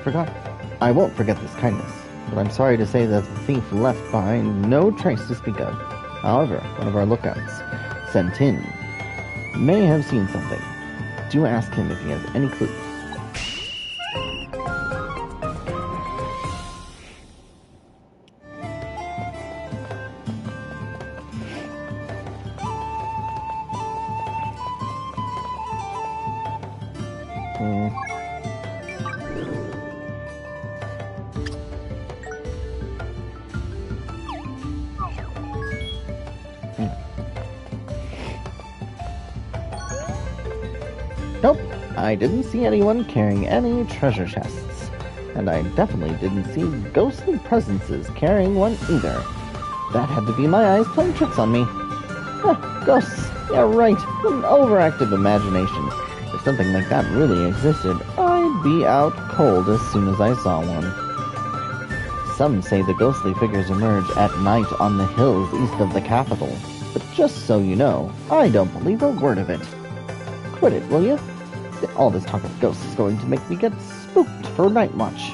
C: I won't forget this kindness. But I'm sorry to say that the thief left behind no trace to speak of. However, one of our lookouts, sent in, may have seen something. Do ask him if he has any clue. Nope, I didn't see anyone carrying any treasure chests. And I definitely didn't see ghostly presences carrying one either. That had to be my eyes playing tricks on me. Huh, ghosts. Yeah, right. What an overactive imagination. If something like that really existed, I'd be out cold as soon as I saw one. Some say the ghostly figures emerge at night on the hills east of the capital. But just so you know, I don't believe a word of it. Quit it, will you? All this talk of ghosts is going to make me get spooked for night watch.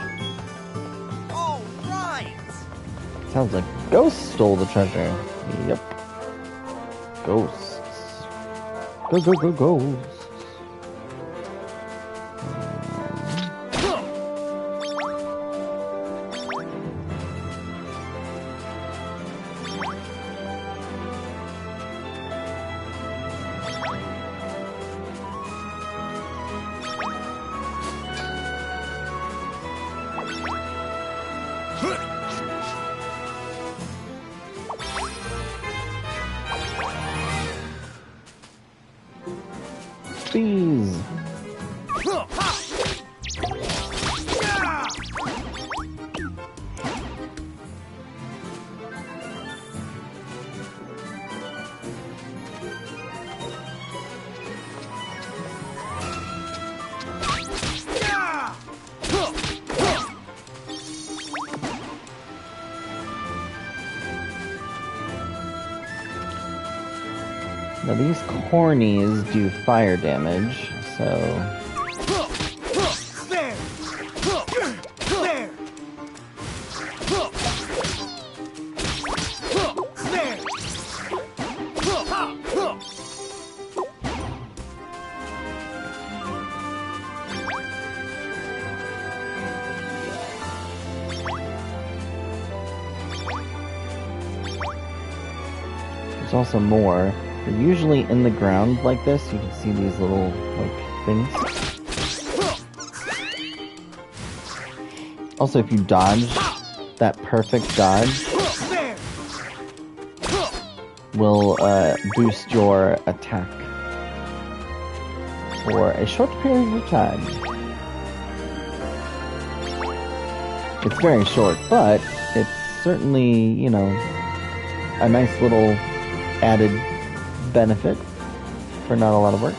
B: All right.
C: Sounds like ghosts stole the treasure. Yep. Ghosts. Ghosts. Please. Now these cornies do fire damage, so...
B: There! There!
C: There's also more. They're usually in the ground like this. You can see these little, like, things. Also, if you dodge, that perfect dodge will boost your attack for a short period of time. It's very short, but it's certainly, you know, a nice little added benefit for not a lot of work.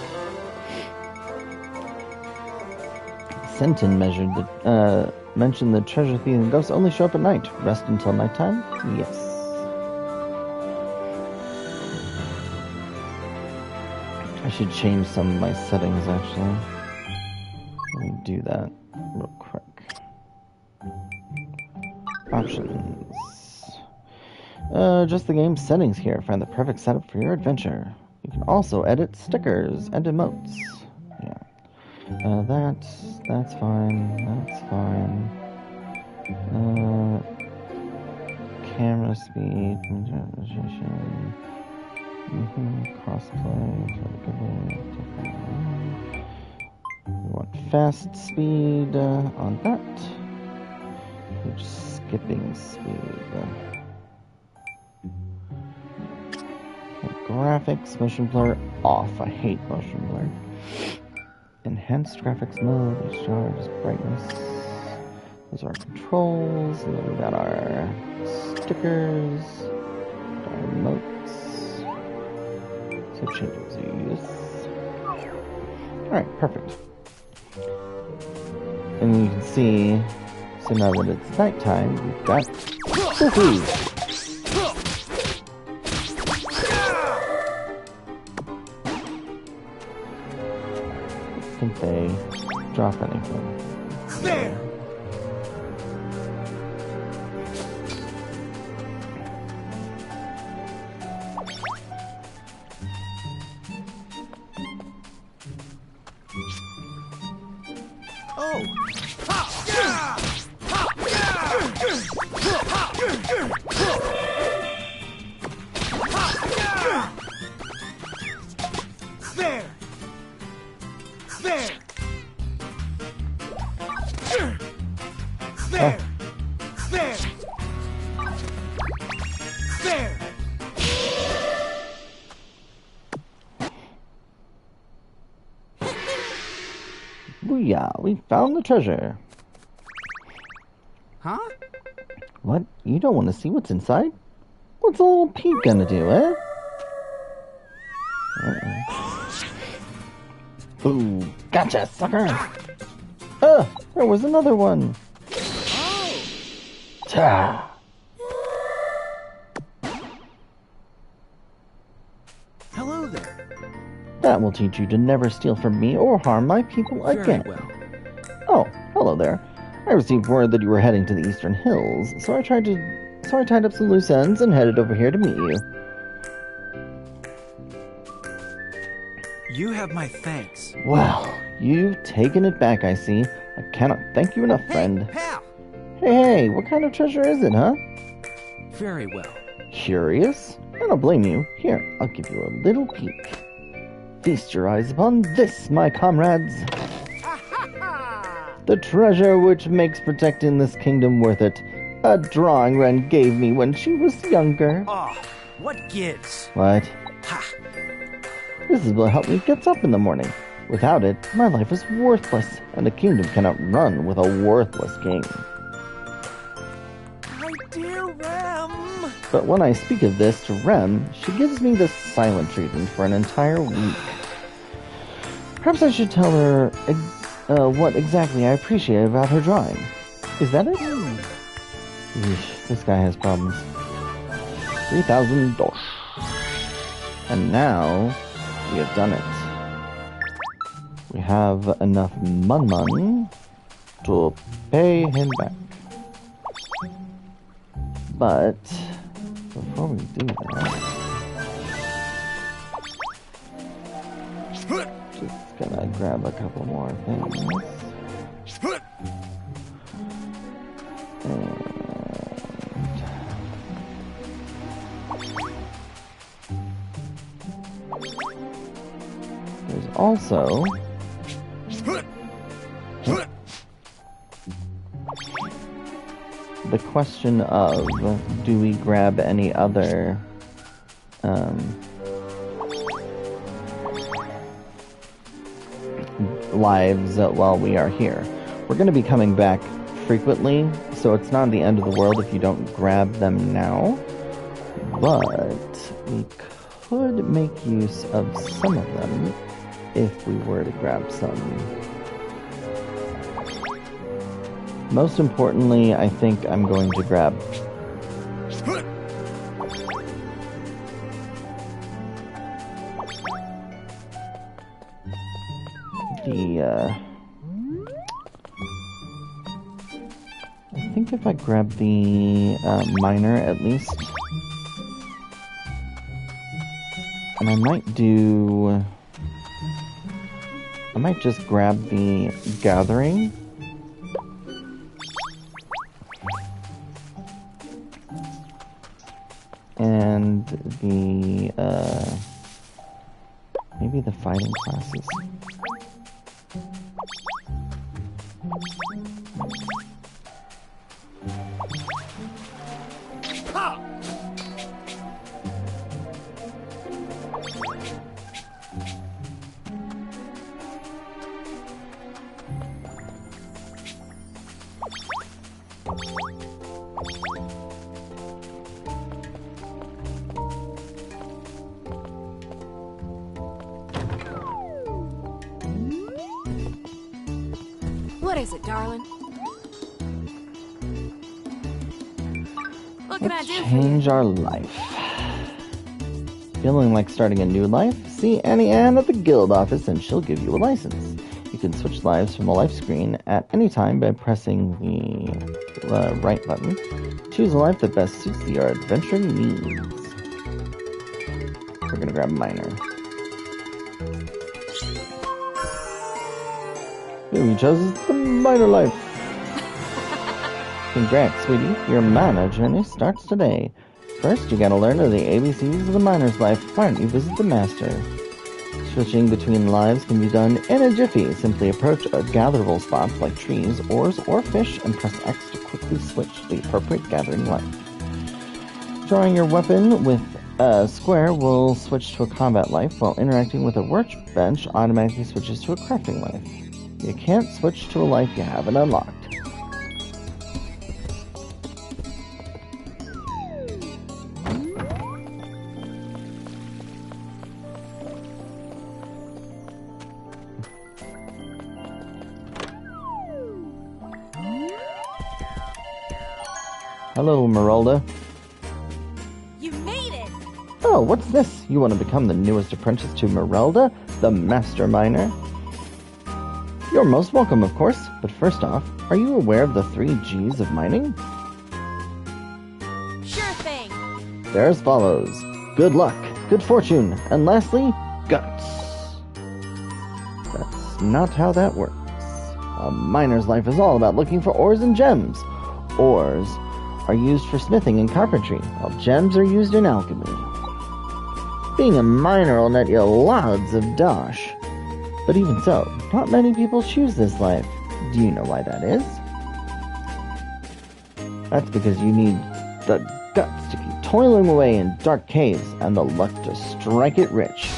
C: Senton mentioned the treasure thief and ghosts only show up at night. Rest until nighttime? Yes. I should change some of my settings, actually. Let me do that real quick. Options. Just the game's settings here. Find the perfect setup for your adventure. You can also edit stickers and emotes. Yeah. That's fine. That's fine. Camera speed. Crossplay. We want fast speed on that. Skipping speed. Graphics, motion blur off. I hate motion blur. Enhanced graphics mode, HDR, just brightness. Those are our controls, and then we got our stickers, our emotes. So changes use. Alright, perfect. And you can see, so now that it's nighttime, we've got cookies. Think they drop anything.
B: There! Oh! Ha! Yeah! Ha! Yeah! Ha! Yeah! There! There! There! There! There!
C: Booyah, we found the treasure.
B: Huh?
C: What? You don't want to see what's inside? What's a little peek gonna do, eh? Ooh, gotcha, sucker! There was another one! Ta!
B: Hello there.
C: That will teach you to never steal from me or harm my people
B: Very
C: again.
B: well.
C: Oh, hello there. I received word that you were heading to the Eastern Hills, so I tied up some loose ends and headed over here to meet you.
B: You have my thanks.
C: Well, you've taken it back, I see. I cannot thank you enough, friend.
B: Hey, pal!
C: Hey, what kind of treasure is it, huh?
B: Very well.
C: Curious? I don't blame you. Here, I'll give you a little peek. Feast your eyes upon this, my comrades. The treasure which makes protecting this kingdom worth it. A drawing Ren gave me when she was younger.
B: Oh, what gives?
C: What?
B: Ha!
C: This is what helped me get up in the morning. Without it, my life is worthless, and a kingdom cannot run with a worthless king.
B: My dear Rem!
C: But when I speak of this to Rem, she gives me the silent treatment for an entire week. Perhaps I should tell her what exactly I appreciate about her drawing. Is that it? Eesh, this guy has problems. 3,000 dosh. And now we have done it. We have enough Mun to pay him back. But before we do that, just gonna grab a couple more things. And there's also the question of, do we grab any other lives while we are here? We're going to be coming back frequently, so it's not the end of the world if you don't grab them now, but we could make use of some of them if we were to grab some. Most importantly, I think I'm going to grab the, I think if I grab the miner at least, and I might just grab the gathering. And the, maybe the fighting classes.
E: What is it, darling? What can I do for you?
C: Change our life. Feeling like starting a new life? See Annie Ann at the guild office and she'll give you a license. You can switch lives from the life screen at any time by pressing the right button. Choose a life that best suits your adventuring needs. We're gonna grab Miner. Who you chose is the Miner life. Congrats, sweetie. Your mana journey starts today. First, you gotta learn the ABCs of the miner's life. Why don't you visit the master? Switching between lives can be done in a jiffy. Simply approach gatherable spots like trees, ores, or fish and press X to quickly switch to the appropriate gathering life. Drawing your weapon with a square will switch to a combat life, while interacting with a workbench automatically switches to a crafting life. You can't switch to a life you haven't unlocked. Hello, Meralda.
E: You made it!
C: Oh, what's this? You want to become the newest apprentice to Meralda, the Master Miner? You're most welcome, of course, but first off, are you aware of the 3 G's of mining?
E: Sure thing!
C: They're as follows: good luck, good fortune, and lastly, guts. That's not how that works. A miner's life is all about looking for ores and gems. Ores are used for smithing and carpentry, while gems are used in alchemy. Being a miner will net you loads of dosh. But even so, not many people choose this life. Do you know why that is? That's because you need the guts to keep toiling away in dark caves and the luck to strike it rich.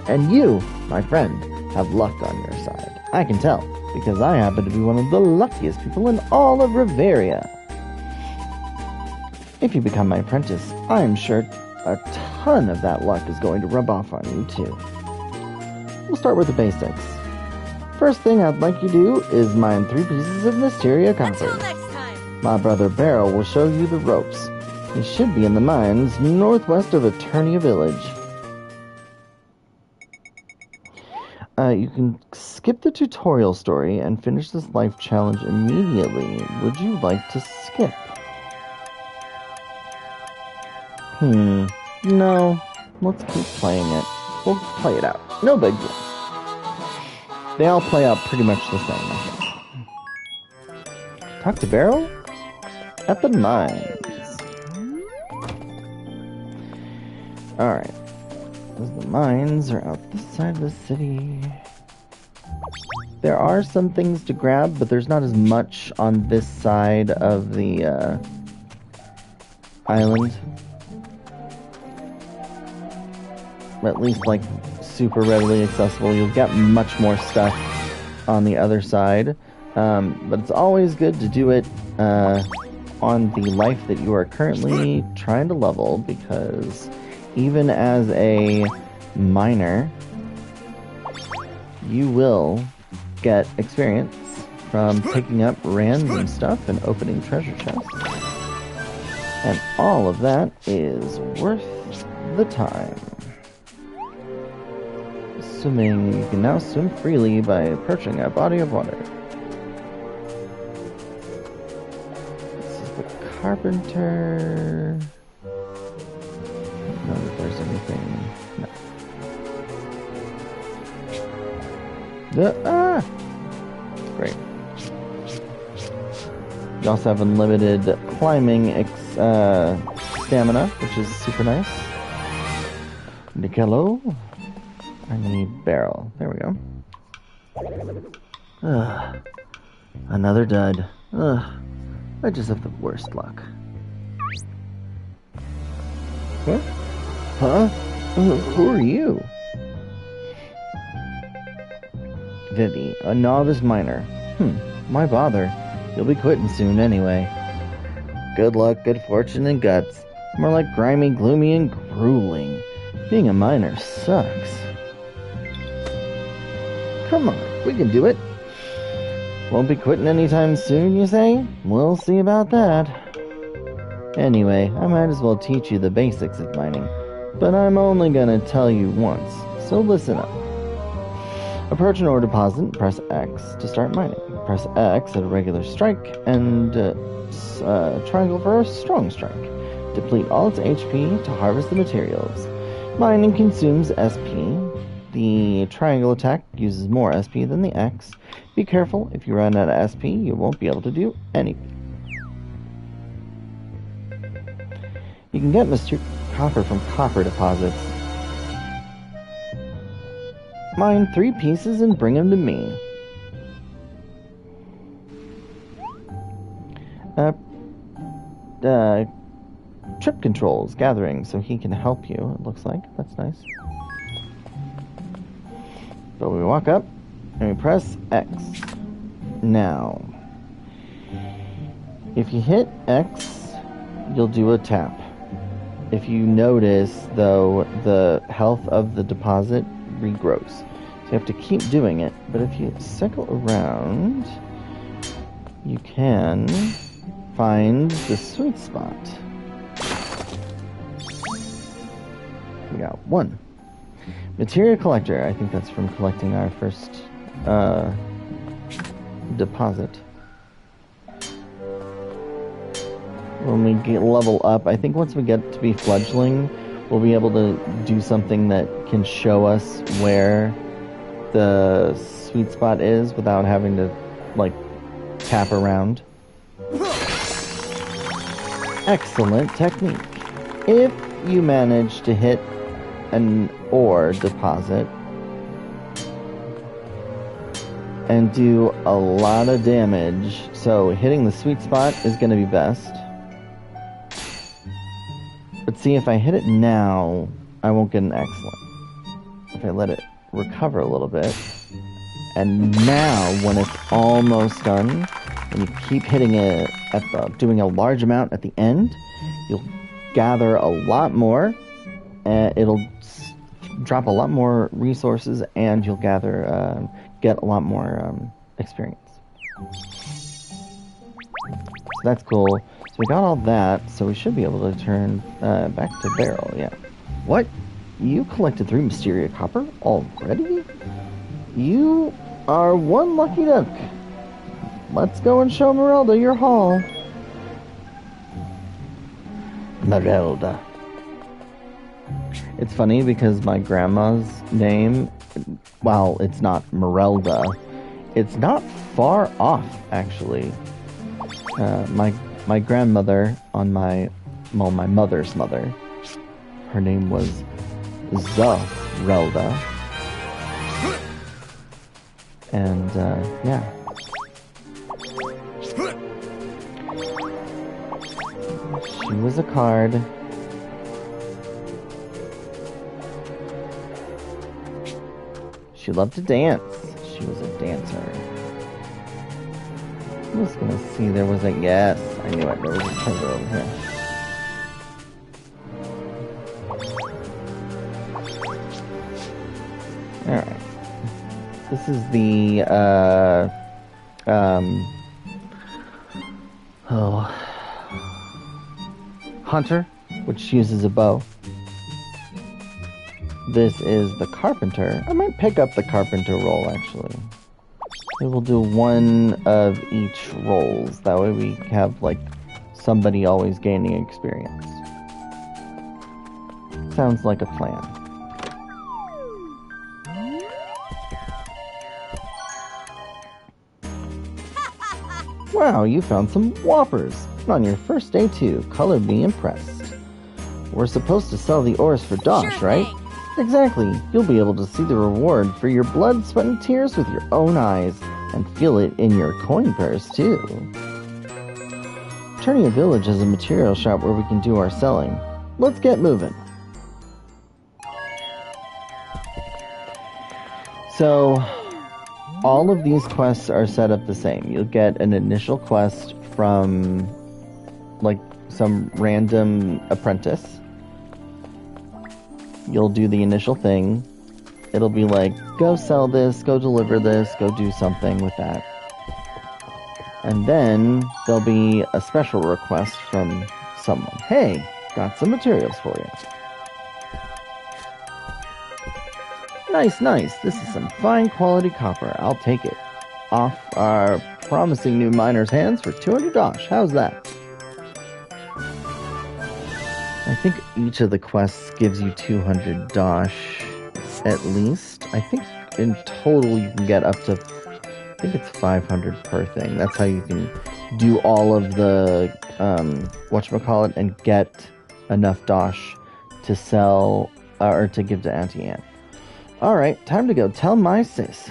C: And you, my friend, have luck on your side. I can tell, because I happen to be one of the luckiest people in all of Riveria. If you become my apprentice, I am sure a ton of that luck is going to rub off on you too. We'll start with the basics. First thing I'd like you to do is mine 3 pieces of Mysteria
E: Until
C: copper.
E: next time!
C: My brother Barrel will show you the ropes. He should be in the mines northwest of Eternia Village. You can skip the tutorial story and finish this life challenge immediately. Would you like to skip? No. Let's keep playing it. We'll play it out. No big deal. They all play out pretty much the same, I think. Talk to Beryl? At the mines. Alright. The mines are out this side of the city. There are some things to grab, but there's not as much on this side of the island. At least, like, super readily accessible. You'll get much more stuff on the other side. But it's always good to do it on the life that you are currently trying to level, because even as a miner, you will get experience from picking up random stuff and opening treasure chests. And all of that is worth the time. Swimming. You can now swim freely by approaching a body of water. This is the carpenter. I don't know if there's anything. No. Great. You also have unlimited climbing stamina, which is super nice. Nicolo. I need Beryl. There we go. Another dud. I just have the worst luck. What? Huh? Who are you? Vivi, a novice miner. Why bother? You'll be quitting soon anyway. Good luck, good fortune, and guts. More like grimy, gloomy, and grueling. Being a miner sucks. Come on, we can do it. Won't be quitting anytime soon, you say? We'll see about that. Anyway, I might as well teach you the basics of mining. But I'm only gonna tell you once, so listen up. Approach an ore deposit, press X to start mining. Press X at a regular strike, and triangle for a strong strike. Deplete all its HP to harvest the materials. Mining consumes SP. The triangle attack uses more SP than the X. Be careful, if you run out of SP, you won't be able to do anything. You can get Mr. Copper from copper deposits. Mine 3 pieces and bring them to me. Trip controls gathering, so he can help you, it looks like. That's nice. But we walk up, and we press X. Now, if you hit X, you'll do a tap. If you notice, though, the health of the deposit regrows. So you have to keep doing it. But if you circle around, you can find the sweet spot. We got 1. Material collector. I think that's from collecting our first deposit. When we get level up, I think once we get to be fledgling, we'll be able to do something that can show us where the sweet spot is without having to, like, tap around. Excellent technique. If you manage to hit an ore deposit and do a lot of damage, so hitting the sweet spot is going to be best. But see, if I hit it now, I won't get an excellent. If I let it recover a little bit, and now when it's almost done, and you keep hitting it doing a large amount at the end, you'll gather a lot more, and it'll drop a lot more resources, and you'll get a lot more experience. So that's cool. So we got all that, so we should be able to turn back to Beryl, yeah. What? You collected 3 Mysteria Copper already? You are one lucky duck. Let's go and show Merelda your hall. Merelda. It's funny because my grandma's name, while it's not Merelda, it's not far off, actually. My grandmother on my mother's mother, her name was Zarelda. And, yeah. She was a card. She loved to dance. She was a dancer. I was gonna see, there was a, yes, I knew it, there was a treasure over here. Alright. This is the, hunter, which uses a bow. This is the carpenter. I might pick up the carpenter role, actually. We will do one of each roles. That way we have, like, somebody always gaining experience. Sounds like a plan. Wow, you found some whoppers. On your first day too. Color me impressed. We're supposed to sell the ores for Dosh,
E: Sure
C: right?
E: thing.
C: Exactly. You'll be able to see the reward for your blood, sweat, and tears with your own eyes, and feel it in your coin purse too. Turning Village is a material shop where we can do our selling. Let's get moving. So, all of these quests are set up the same. You'll get an initial quest from, like, some random apprentice. You'll do the initial thing. It'll be like, go sell this, go deliver this, go do something with that. And then there'll be a special request from someone. Hey, got some materials for you. Nice, nice. This is some fine quality copper. I'll take it. Off our promising new miner's hands for 200 Dosh. How's that? I think each of the quests gives you 200 Dosh at least. I think in total you can get up to, I think it's 500 per thing. That's how you can do all of the, whatchamacallit, and get enough Dosh to sell, or to give to Auntie Anne. Alright, time to go tell my sis.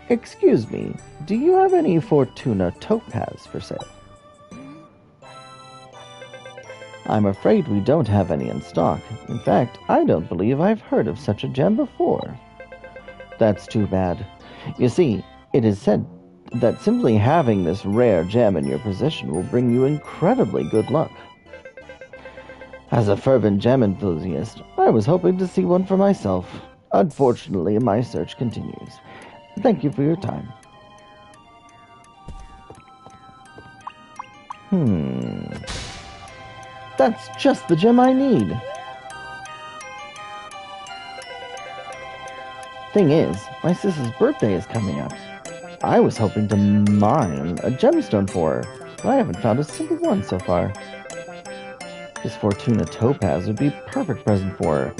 C: Excuse me, do you have any Fortuna Topaz for sale? I'm afraid we don't have any in stock. In fact, I don't believe I've heard of such a gem before. That's too bad. You see, it is said that simply having this rare gem in your possession will bring you incredibly good luck. As a fervent gem enthusiast, I was hoping to see one for myself. Unfortunately, my search continues. Thank you for your time. That's just the gem I need. Thing is, my sister's birthday is coming up. I was hoping to mine a gemstone for her, but I haven't found a single one so far. This Fortuna Topaz would be a perfect present for her.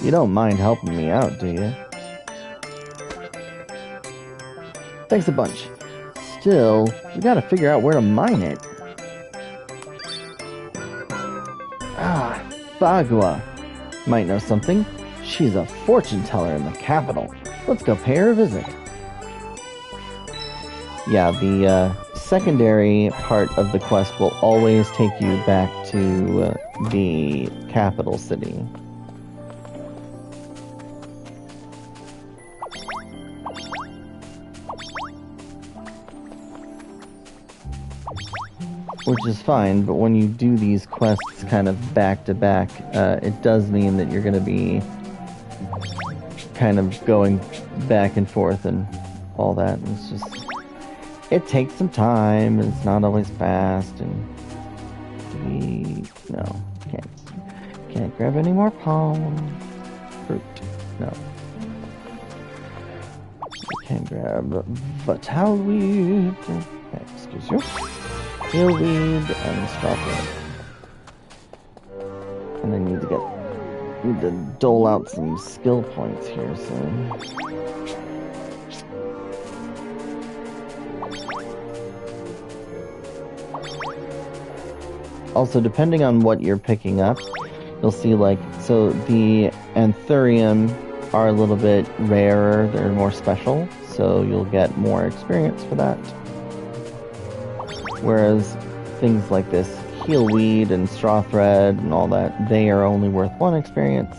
C: You don't mind helping me out, do you? Thanks a bunch. Still, we gotta figure out where to mine it. Ah, Bagua. Might know something. She's a fortune teller in the capital. Let's go pay her a visit. Yeah, the secondary part of the quest will always take you back to the capital city. Which is fine, but when you do these quests kind of back to back, it does mean that you're going to be kind of going back and forth and all that. And it's just, it takes some time, and it's not always fast, and no, can't grab any more palm fruit, no. Can grab Vitalweed. Excuse you. Healweed and Strawberry. And I need to dole out some skill points here soon. Also, depending on what you're picking up, you'll see, like, so the Anthurium are a little bit rarer, they're more special, so you'll get more experience for that. Whereas things like this Healweed and Straw Thread and all that, they are only worth 1 experience,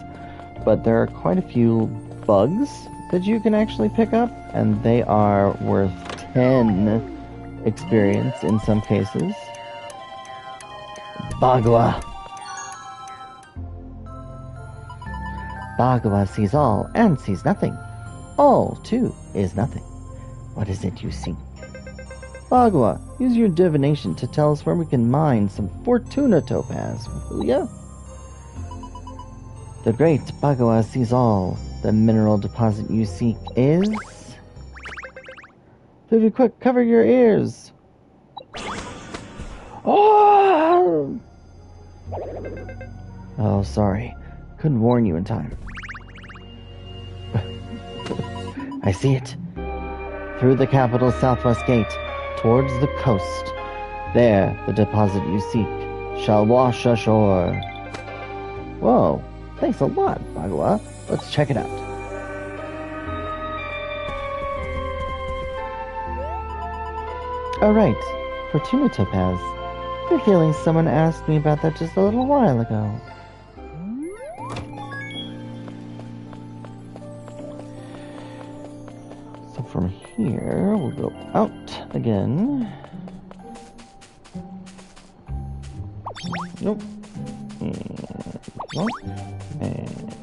C: but there are quite a few bugs that you can actually pick up, and they are worth 10 experience in some cases. Bagua. Bagua sees all and sees nothing. All, too, is nothing. What is it you see? Bagua, use your divination to tell us where we can mine some Fortuna Topaz, will ya? The great Bagua sees all. The mineral deposit you seek is... Vivi, quick, cover your ears! Oh! Oh, sorry. Couldn't warn you in time. I see it. Through the capital's southwest gate, towards the coast. There, the deposit you seek shall wash ashore. Whoa, thanks a lot, Bagua. Let's check it out. Alright, Fortuna Topaz. I have a feeling someone asked me about that just a little while ago. So from here, we'll go out again. Nope. And nope. And...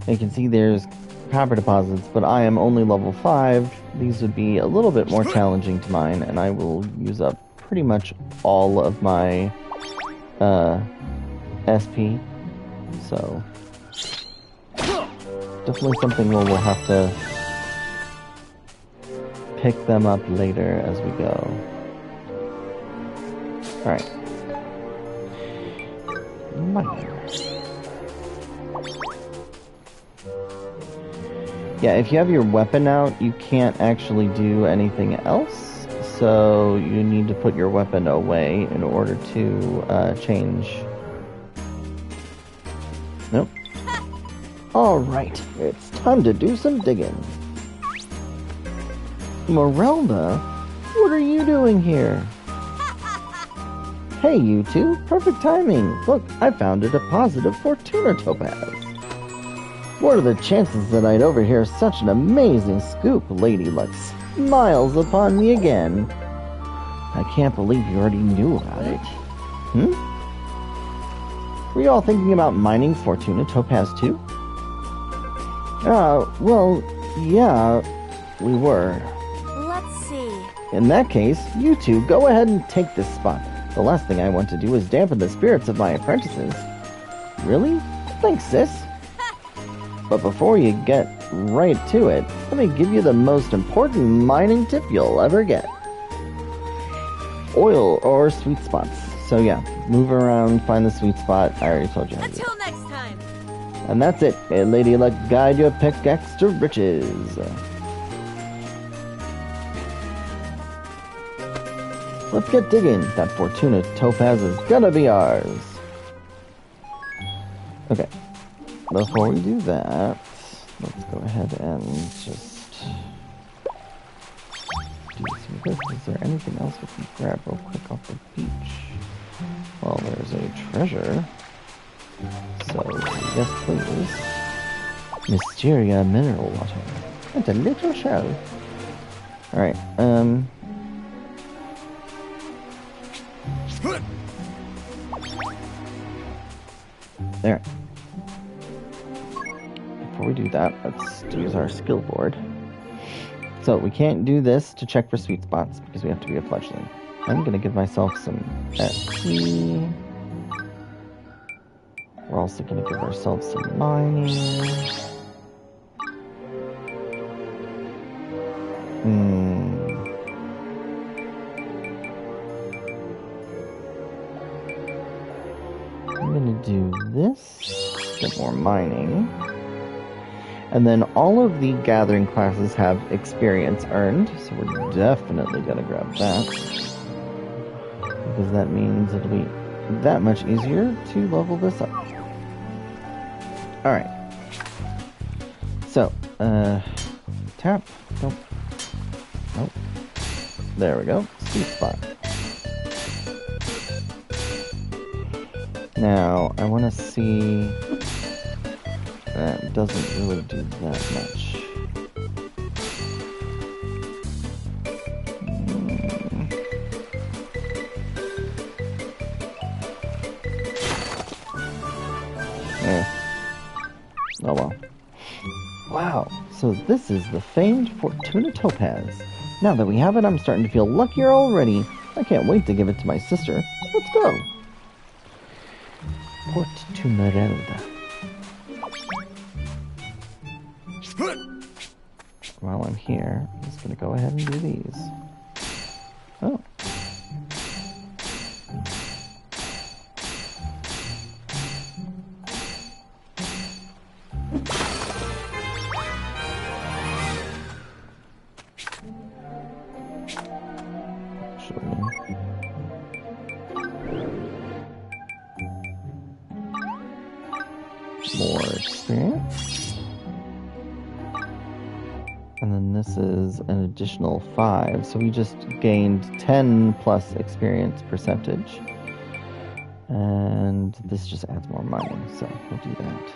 C: You can see there's copper deposits, but I am only level 5. These would be a little bit more challenging to mine, and I will use up pretty much all of my SP. So, definitely something where we'll have to pick them up later as we go. Alright. Miner. Yeah, if you have your weapon out, you can't actually do anything else, so you need to put your weapon away in order to change. Nope. Alright, it's time to do some digging. Morelda? What are you doing here? Hey, you two, perfect timing. Look, I found a deposit of Fortuna Topaz. What are the chances that I'd overhear such an amazing scoop? Lady Luck smiles upon me again. I can't believe you already knew about it. Were you all thinking about mining Fortuna Topaz too? Well, yeah, we were.
E: Let's see.
C: In that case, you two go ahead and take this spot. The last thing I want to do is dampen the spirits of my apprentices. Really? Thanks, sis. But before you get right to it, let me give you the most important mining tip you'll ever get. Oil or sweet spots. So yeah, move around, find the sweet spot. I already told you how to do it.
E: Until next time.
C: And that's it. May Lady Luck guide your pickaxe to riches. Let's get digging. That Fortuna Topaz is gonna be ours. Okay. Before we do that, let's go ahead and just do some of this. Is there anything else we can grab real quick off the beach? Well, there's a treasure. So, yes please. Mysteria mineral water. And a little shell. Alright, there. Before we do that, let's use our skill board. So we can't do this to check for sweet spots because we have to be a fledgling. I'm gonna give myself some XP. We're also gonna give ourselves some mining. I'm gonna do this, get more mining. And then all of the gathering classes have experience earned, so we're definitely gonna grab that. Because that means it'll be that much easier to level this up. Alright. So, tap. Nope. Nope. There we go. Sweet spot. Now, I want to see... That doesn't really do that much. Oh well. Wow, so this is the famed Fortuna Topaz. Now that we have it, I'm starting to feel luckier already. I can't wait to give it to my sister. Let's go! Fortuna. While I'm here, I'm just gonna go ahead and do these. Oh. More experience. And then this is an additional 5, so we just gained 10 plus experience percentage. And this just adds more mining, so we'll do that.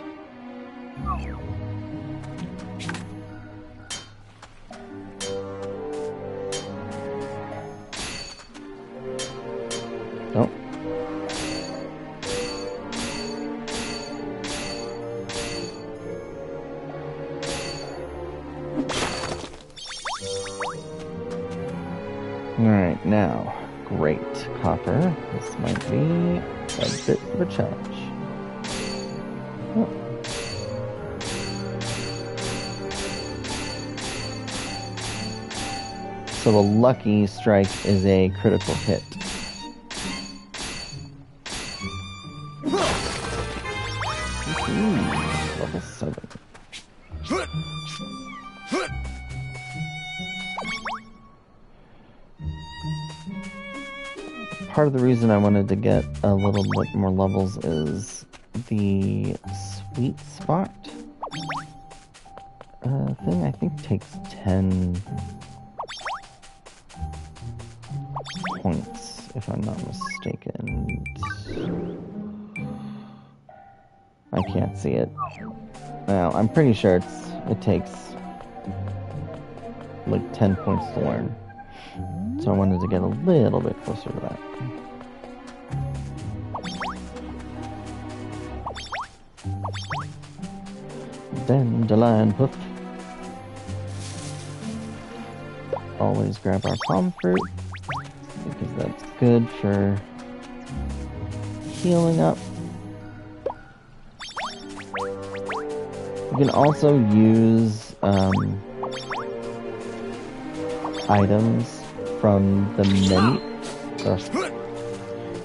C: Oh. Alright, now, great copper. This might be a bit of a challenge. Oh. So the lucky strike is a critical hit. Ooh, level 7. Part of the reason I wanted to get a little bit more levels is the sweet spot thing, I think, takes 10 points, if I'm not mistaken. I can't see it. Well, I'm pretty sure it takes like 10 points to learn. So I wanted to get a little bit closer to that. Dandelion hoof. Always grab our palm fruit, because that's good for healing up. You can also use items from the menu.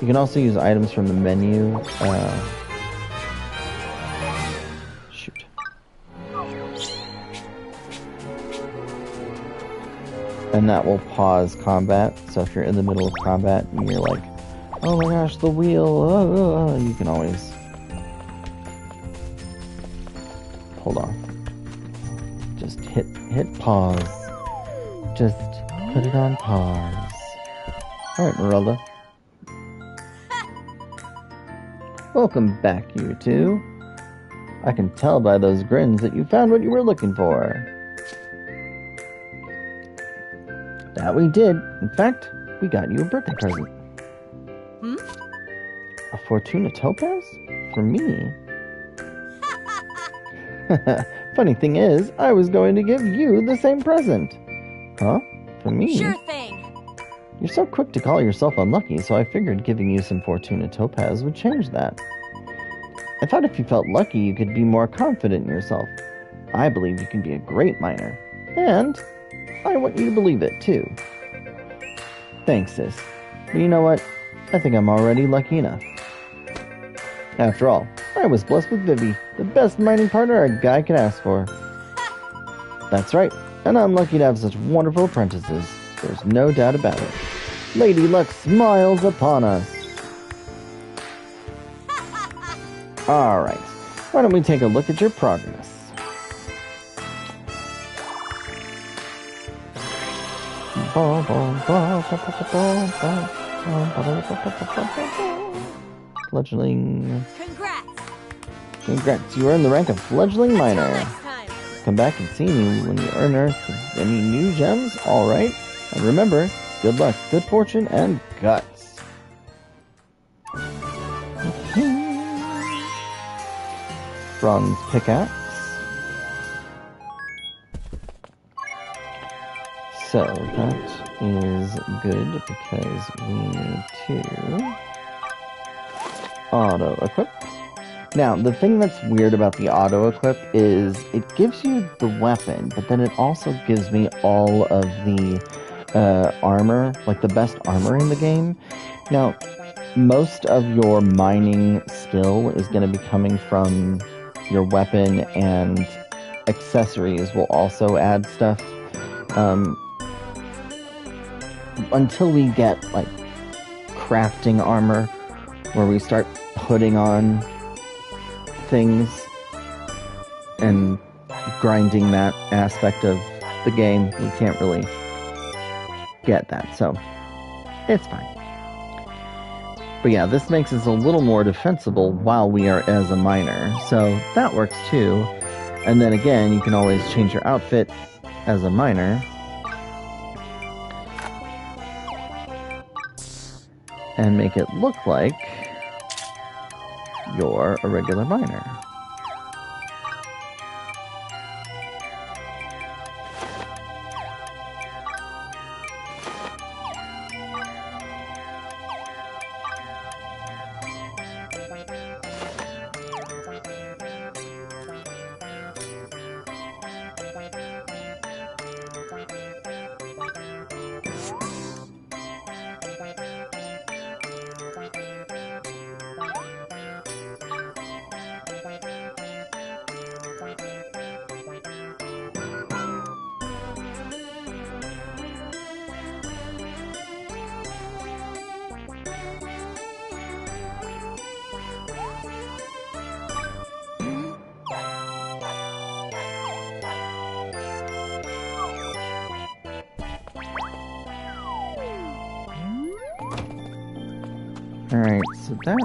C: You can also use items from the menu. Shoot. And that will pause combat. So if you're in the middle of combat and you're like, oh my gosh, the wheel, you can always hold on. Just hit pause. Just put it on pause. Alright, Marilla. Welcome back, you two. I can tell by those grins that you found what you were looking for. That we did. In fact, we got you a birthday present. A Fortuna Topaz? For me? Funny thing is, I was going to give you the same present. Huh? For me?
E: Sure thing.
C: You're so quick to call yourself unlucky, so I figured giving you some Fortuna Topaz would change that. I thought if you felt lucky, you could be more confident in yourself. I believe you can be a great miner. And I want you to believe it, too. Thanks, sis. But you know what? I think I'm already lucky enough. After all, I was blessed with Vivi, the best mining partner a guy could ask for. That's right, and I'm lucky to have such wonderful apprentices. There's no doubt about it. Lady Luck smiles upon us. Alright, why don't we take a look at your progress? Fledgling. Congrats, you earned the rank of Fledgling Miner.
E: Next time.
C: Come back and see me when you unearth any new gems, alright? And remember, good luck, good fortune, and guts. Bronze pickaxe. So that is good because we need to auto equip. Now, the thing that's weird about the auto equip is it gives you the weapon, but then it also gives me all of the armor, like the best armor in the game. Now, most of your mining skill is going to be coming from your weapon, and accessories will also add stuff. Until we get, like, crafting armor, where we start putting on things and grinding that aspect of the game, we can't really get that, so it's fine. But yeah, this makes us a little more defensible while we are as a miner, so that works too. And then again, you can always change your outfit as a miner and make it look like you're a regular miner. Alright, so that...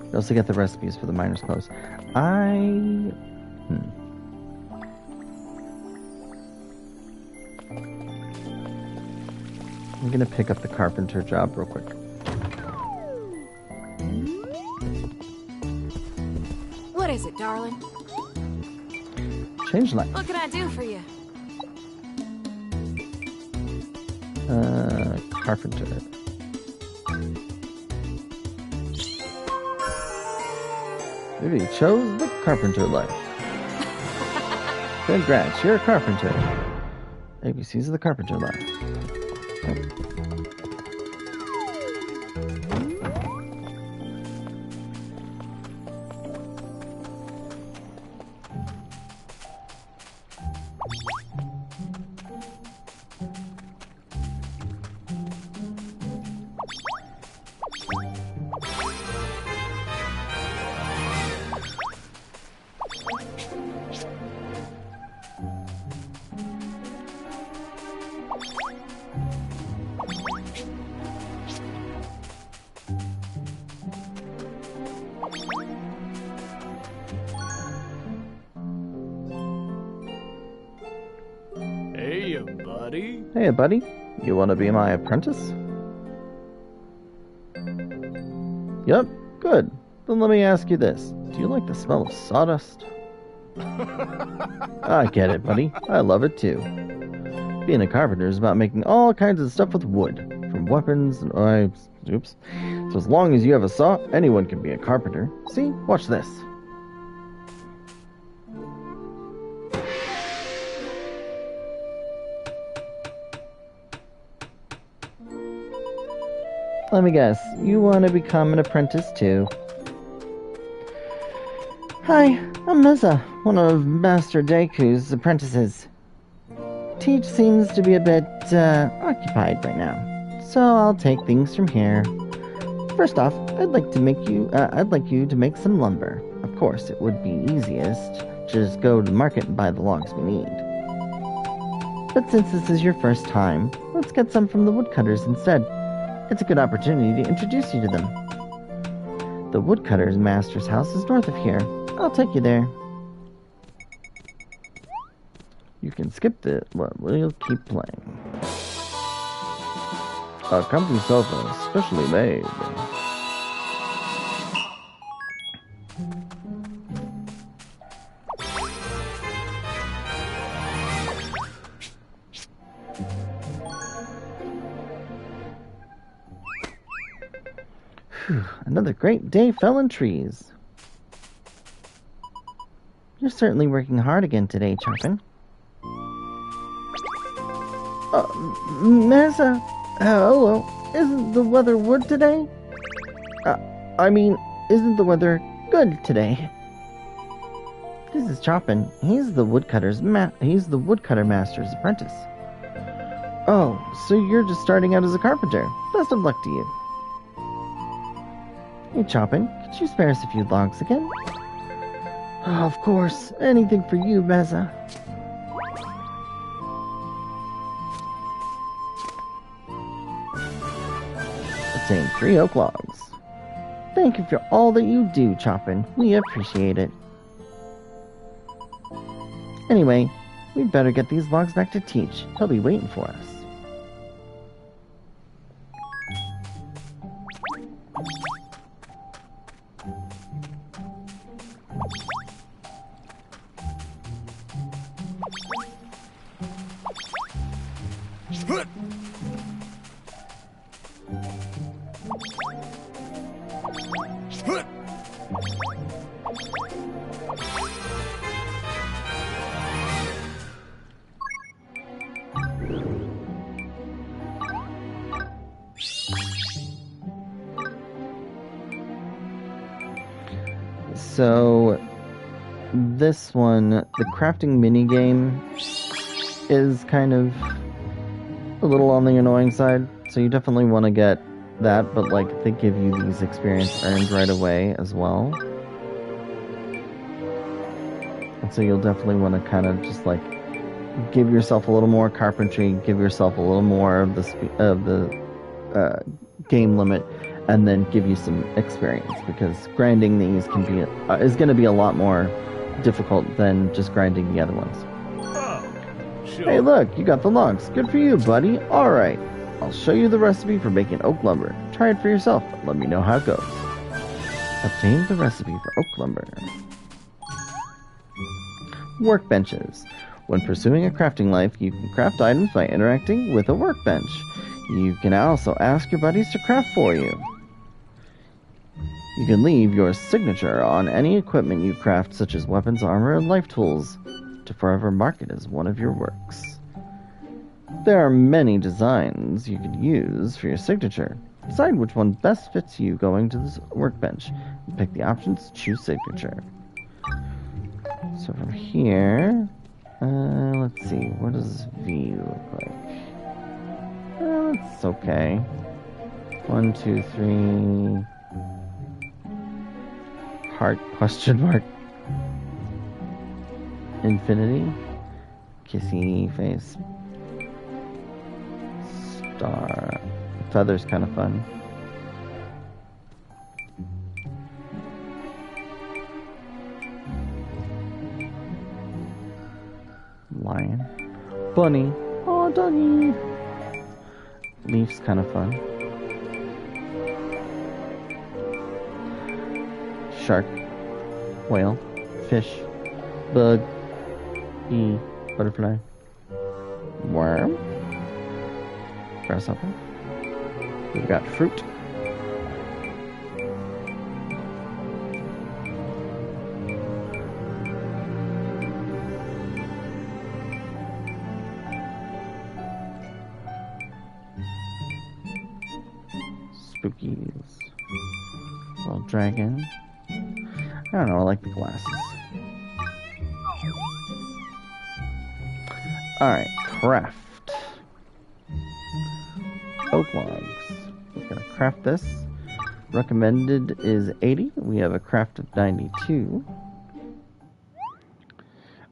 C: You also get the recipes for the miner's clothes. I'm gonna pick up the carpenter job real quick.
E: What is it, darling?
C: Change light.
E: What can I do for you?
C: Carpenter. Maybe you chose the carpenter life. Congrats, you're a carpenter. ABC's of the carpenter life.
B: Hey, buddy.
C: Hey, buddy. You want to be my apprentice? Yep, good. Then let me ask you this. Do you like the smell of sawdust? I get it, buddy. I love it too. Being a carpenter is about making all kinds of stuff with wood, from weapons and oops. So as long as you have a saw, anyone can be a carpenter. See? Watch this. Let me guess, you want to become an apprentice too? Hi, I'm Meza, one of Master Deku's apprentices. Teach seems to be a bit occupied right now, so I'll take things from here. First off, I'd like you to make some lumber. Of course, it would be easiest to just go to the market and buy the logs we need. But since this is your first time, let's get some from the woodcutters instead. It's a good opportunity to introduce you to them. The woodcutter's master's house is north of here. I'll take you there. You can skip it, but we'll keep playing. A comfy sofa, specially made. Whew, another great day felling trees. You're certainly working hard again today, Charpin. Mesa, hello. Isn't the weather good today? Isn't the weather good today? This is Charpin. He's the woodcutter master's apprentice. Oh, so you're just starting out as a carpenter. Best of luck to you. Hey, Charpin, could you spare us a few logs again? Oh, of course. Anything for you, Meza. Obtain 3 oak logs. Thank you for all that you do, Charpin. We appreciate it. Anyway, we'd better get these logs back to Teach. He'll be waiting for us. So, this one, the crafting minigame is kind of a little on the annoying side, so you definitely want to get that, but like, they give you these experience earned right away as well. And so you'll definitely want to kind of just like, give yourself a little more carpentry, give yourself a little more of the game limit, and then give you some experience, because grinding these can be is going to be a lot more difficult than just grinding the other ones.
B: Oh, sure.
C: Hey, look, you got the logs. Good for you, buddy. All right, I'll show you the recipe for making oak lumber. Try it for yourself. Let me know how it goes. Obtain the recipe for oak lumber. Workbenches. When pursuing a crafting life, you can craft items by interacting with a workbench. You can also ask your buddies to craft for you. You can leave your signature on any equipment you craft, such as weapons, armor, and life tools, to forever mark it as one of your works. There are many designs you can use for your signature. Decide which one best fits you going to this workbench. And pick the options, choose signature. So from here, let's see, what does V look like? It's okay. 1, 2, 3. Heart, question mark. Infinity. Kissy face. Star. Feather's kind of fun. Lion. Bunny. Oh, doggy. Leaf's kind of fun. Shark. Whale. Fish. Bug. Bee. Butterfly.
A: worm. Grasshopper. We've got fruit. Spookies. Little dragon. I don't know, I like the glasses. Alright, craft. Oak logs. We're gonna craft this. Recommended is 80. We have a craft of 92.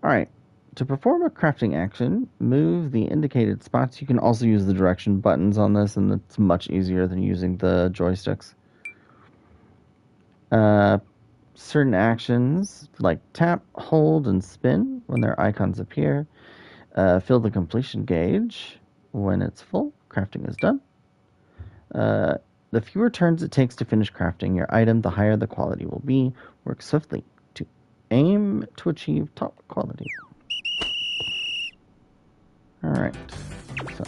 A: Alright, to perform a crafting action, move the indicated spots. You can also use the direction buttons on this, and it's much easier than using the joysticks. Certain actions like tap, hold, and spin when their icons appear. Fill the completion gauge when it's full. Crafting is done. The fewer turns it takes to finish crafting your item, the higher the quality will be. Work swiftly to aim to achieve top quality. Alright. So.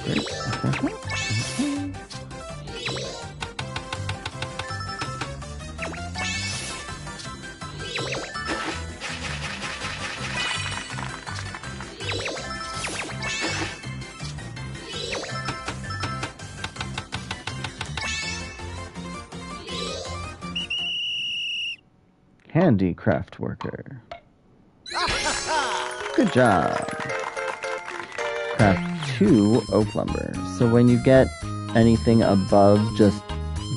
A: Great. Okay. Handicraft worker. Good job. Craft 2 oak lumber. So when you get anything above just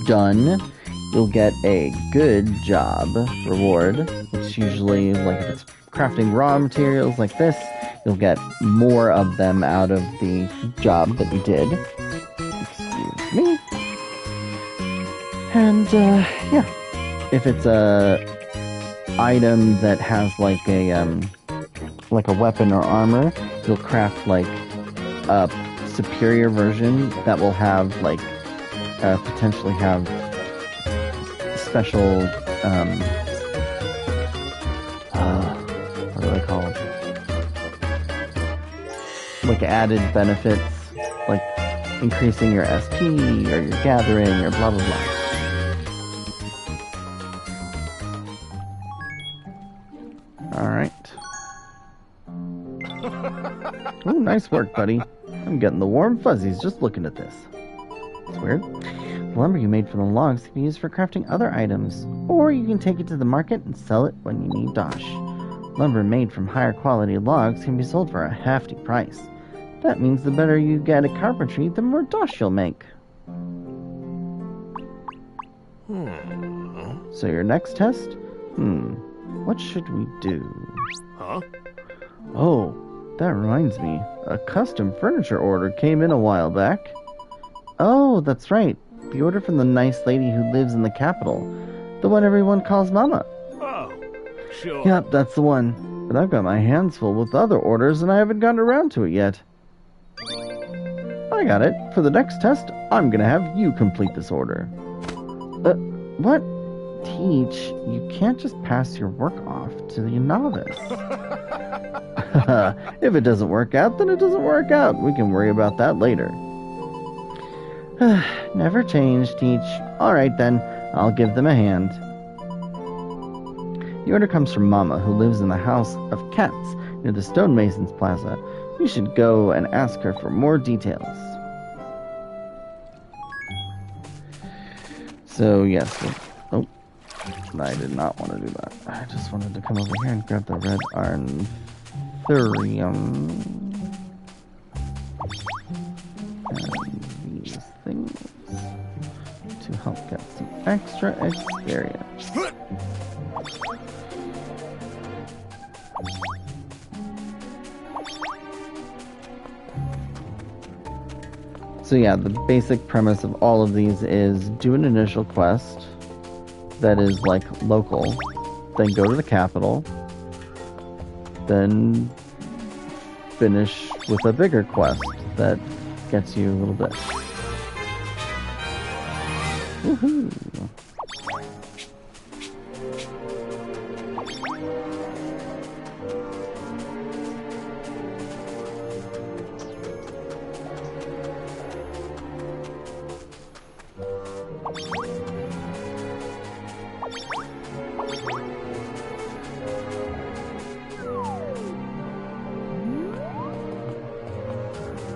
A: done, you'll get a good job reward. It's usually like if it's crafting raw materials like this, you'll get more of them out of the job that you did. Excuse me. And yeah, if it's a item that has like a weapon or armor, you'll craft like a superior version that will have like potentially have special what are they called? Like added benefits, like increasing your SP or your gathering or blah blah blah. Alright. Oh, nice work, buddy. I'm getting the warm fuzzies just looking at this. It's weird. The lumber you made from the logs can be used for crafting other items, or you can take it to the market and sell it when you need dosh. Lumber made from higher quality logs can be sold for a hefty price. That means the better you get at carpentry, the more dosh you'll make. So your next test? What should we do?
B: Huh?
A: Oh, that reminds me. A custom furniture order came in a while back. Oh, that's right. The order from the nice lady who lives in the capital. The one everyone calls Mama.
B: Oh, sure.
A: Yep, that's the one. But I've got my hands full with other orders and I haven't gotten around to it yet. I got it. For the next test, I'm gonna have you complete this order. What? Teach, you can't just pass your work off to the novice. If it doesn't work out, then it doesn't work out. We can worry about that later. Never change, Teach. Alright then, I'll give them a hand. The order comes from Mama, who lives in the House of Cats near the Stonemasons Plaza. You should go and ask her for more details. So, yes. Oh, I did not want to do that. I just wanted to come over here and grab the red Arnthurium. And these things to help get some extra experience. So yeah, the basic premise of all of these is do an initial quest that is like local, then go to the capital, then finish with a bigger quest that gets you a little bit. Woohoo!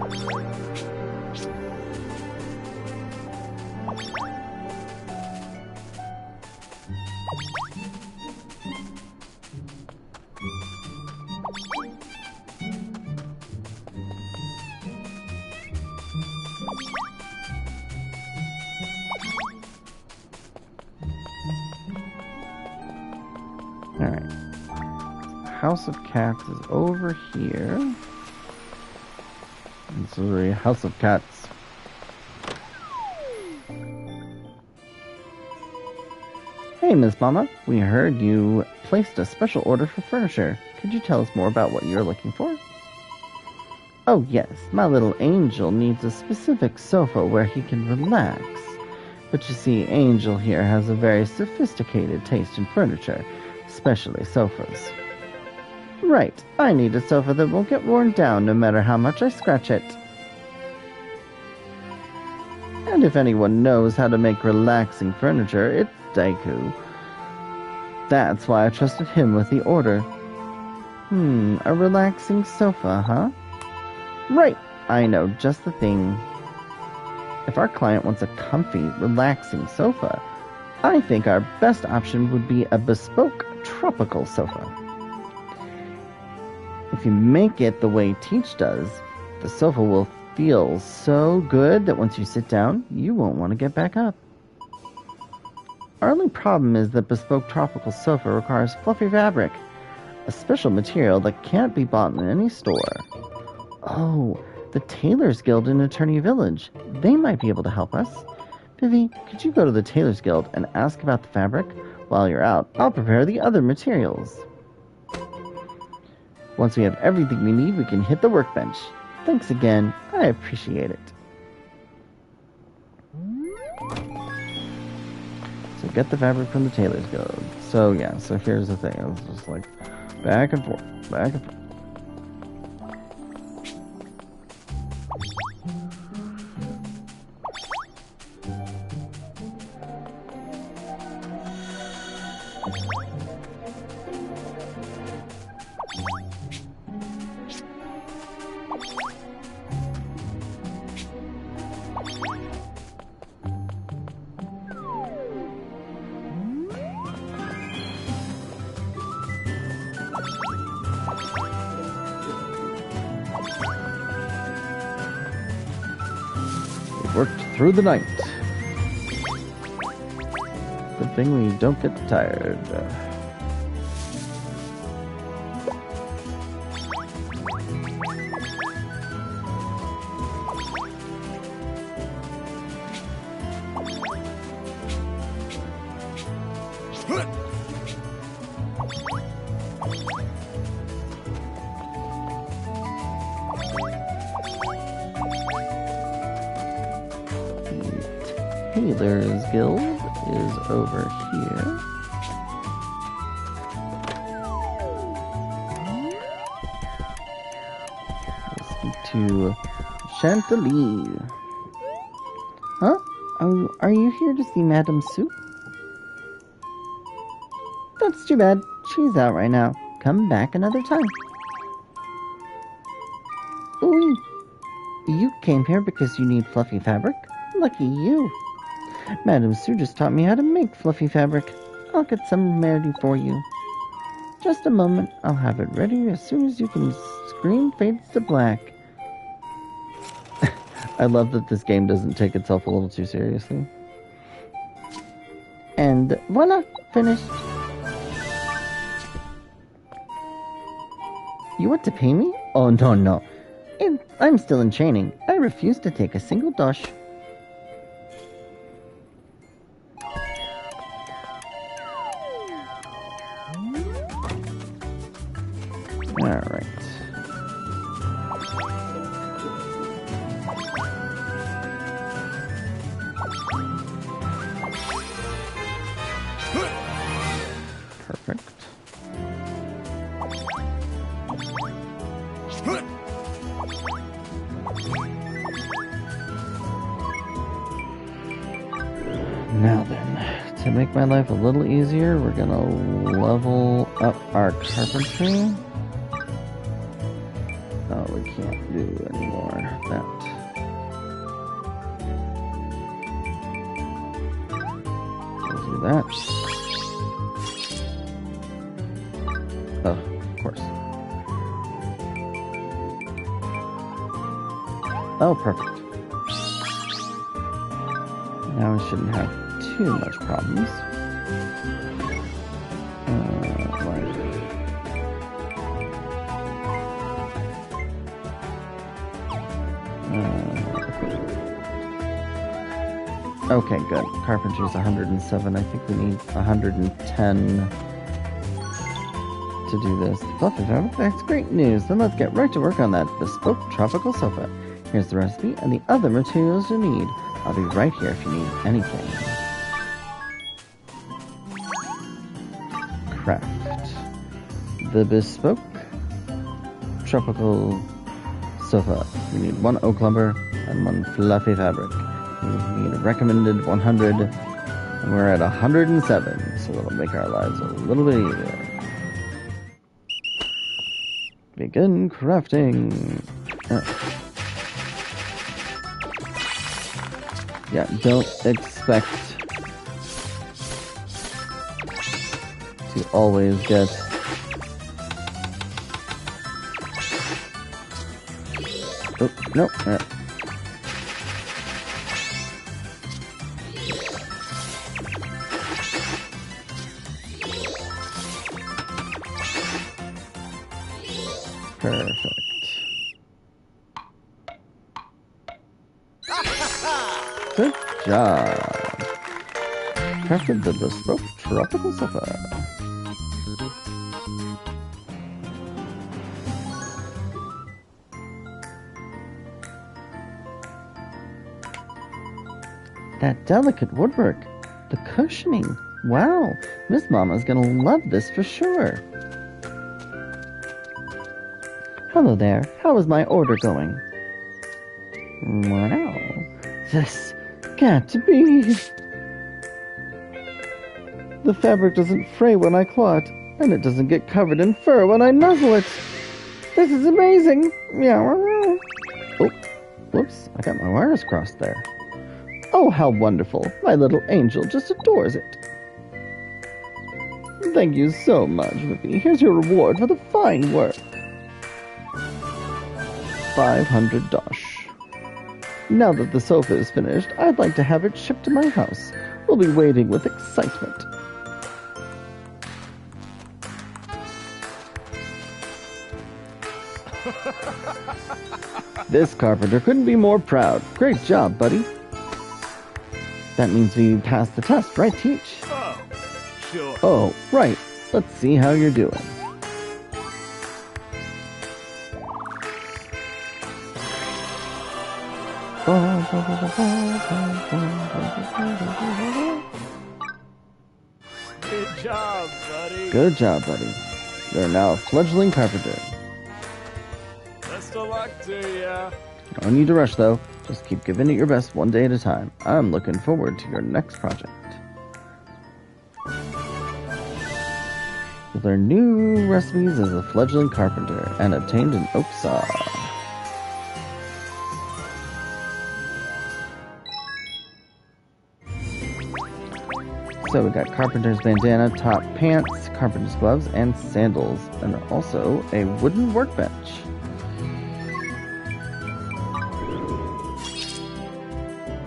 A: Alright. House of Cats is over here. This is a House of Cats. Hey, Miss Mama. We heard you placed a special order for furniture. Could you tell us more about what you're looking for? Oh, yes. My little Angel needs a specific sofa where he can relax. But you see, Angel here has a very sophisticated taste in furniture, especially sofas. Right, I need a sofa that won't get worn down no matter how much I scratch it. And if anyone knows how to make relaxing furniture, it's Daiku. That's why I trusted him with the order. A relaxing sofa, huh? Right, I know just the thing. If our client wants a comfy, relaxing sofa, I think our best option would be a bespoke tropical sofa. If you make it the way Teach does, the sofa will feel so good that once you sit down, you won't want to get back up. Our only problem is that bespoke tropical sofa requires fluffy fabric, a special material that can't be bought in any store. Oh, the Tailors Guild in Attorney Village. They might be able to help us. Vivi, could you go to the Tailors Guild and ask about the fabric? While you're out, I'll prepare the other materials. Once we have everything we need, we can hit the workbench. Thanks again. I appreciate it. So get the fabric from the Tailors Guild. So yeah, so here's the thing. It's just like back and forth, back and forth. Worked through the night. Good thing we don't get tired. Tailors Guild is over here. Let's speak to Chantilly. Huh? Oh, are you here to see Madame Soup? That's too bad. She's out right now. Come back another time. Ooh, you came here because you need fluffy fabric? Lucky you. Madame Sue just taught me how to make fluffy fabric. I'll get some ready for you. Just a moment. I'll have it ready as soon as you can screen fades to black. I love that this game doesn't take itself a little too seriously. And voila, finished. You want to pay me? Oh, no. I'm still in training. I refuse to take a single dosh. Alright. Perfect. Now then, to make my life a little easier, we're gonna level up our carpentry. Oh, we can't do anymore that that. Oh, of course. Oh, perfect. Now we shouldn't have too much problems. Okay, good. Carpenter's 107. I think we need 110 to do this. Fluffy fabric, that's great news. Then let's get right to work on that bespoke tropical sofa. Here's the recipe and the other materials you need. I'll be right here if you need anything. Craft the bespoke tropical sofa. We need 1 oak lumber and 1 fluffy fabric. We need a recommended 100, and we're at 107, so that'll make our lives a little bit easier. Begin crafting. Yeah, don't expect to always get oh, no. Perfect. Good job. Crafted the bespoke tropical sofa. That delicate woodwork. The cushioning. Wow. Miss Mama's gonna love this for sure. Hello there. How is my order going? Wow. This can't be. The fabric doesn't fray when I claw it, and it doesn't get covered in fur when I nuzzle it. This is amazing. Meow. Oh, whoops. I got my wires crossed there. Oh, how wonderful. My little angel just adores it. Thank you so much, Vivi. Here's your reward for the fine work. 500 dosh. Now that the sofa is finished, I'd like to have it shipped to my house. We'll be waiting with excitement. This carpenter couldn't be more proud. Great job, buddy. That means we passed the test, right, Teach?
B: Oh, sure.
A: Oh, right. Let's see how you're doing.
B: Good job, buddy.
A: Good job, buddy. You're now a fledgling carpenter.
B: Best of luck to ya.
A: No need to rush, though. Just keep giving it your best one day at a time. I'm looking forward to your next project. You'll learn new recipes as a fledgling carpenter and obtained an oak saw. So we got carpenter's bandana, top pants, carpenter's gloves, and sandals, and also a wooden workbench.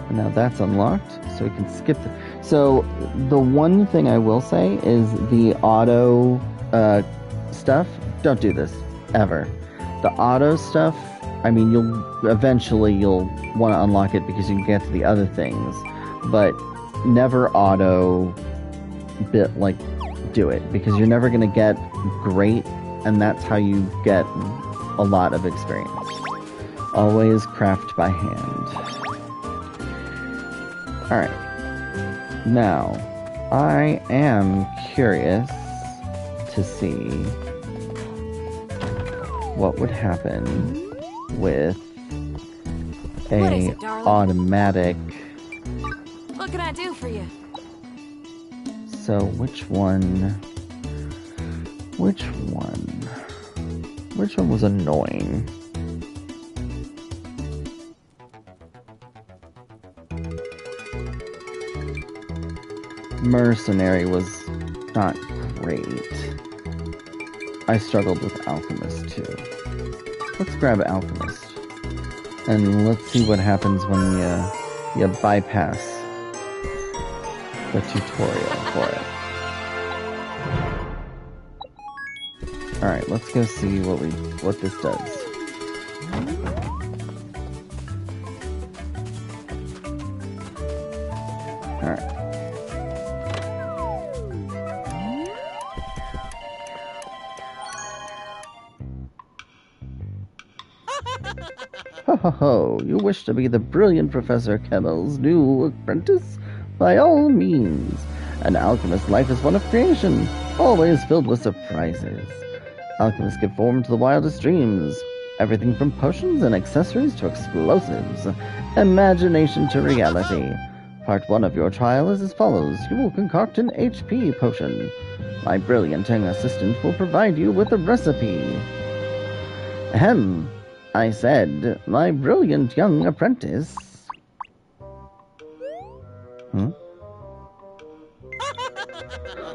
A: And now that's unlocked, so we can skip the... So the one thing I will say is the auto stuff, don't do this, ever. The auto stuff, I mean, you'll want to unlock it because you can get to the other things, but never auto do it, because you're never going to get great, and that's how you get a lot of experience. Always craft by hand. Alright. Now, I am curious to see what would happen with
E: What is
A: a
E: it, darling?
A: automatic...
E: What can I do for you?
A: So, which one was annoying? Mercenary was not great. I struggled with Alchemist too. Let's grab Alchemist. And let's see what happens when you bypass the tutorial for it. Alright, let's go see what this does. Alright. Ho ho ho, you wish to be the brilliant Professor Kemmel's new apprentice? By all means. An alchemist's life is one of creation, always filled with surprises. Alchemists give form to the wildest dreams. Everything from potions and accessories to explosives. Imagination to reality. Part 1 of your trial is as follows. You will concoct an HP potion. My brilliant young assistant will provide you with a recipe. Ahem. I said, my brilliant young apprentice.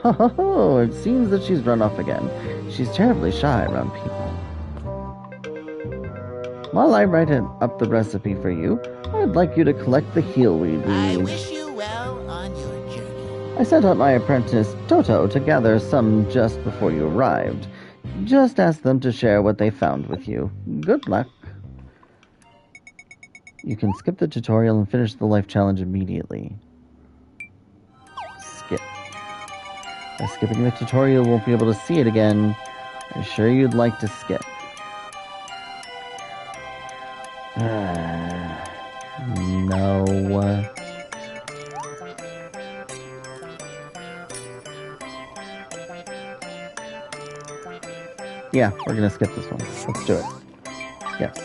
A: Oh, it seems that she's run off again. She's terribly shy around people. While I write up the recipe for you, I'd like you to collect the heal weed.
F: I wish you well on your journey.
A: I sent out my apprentice, Toto, to gather some just before you arrived. Just ask them to share what they found with you. Good luck. You can skip the tutorial and finish the life challenge immediately. Skip. By skipping the tutorial, you won't be able to see it again. Are you sure you'd like to skip? No. Yeah, we're gonna skip this one. Let's do it. Yes.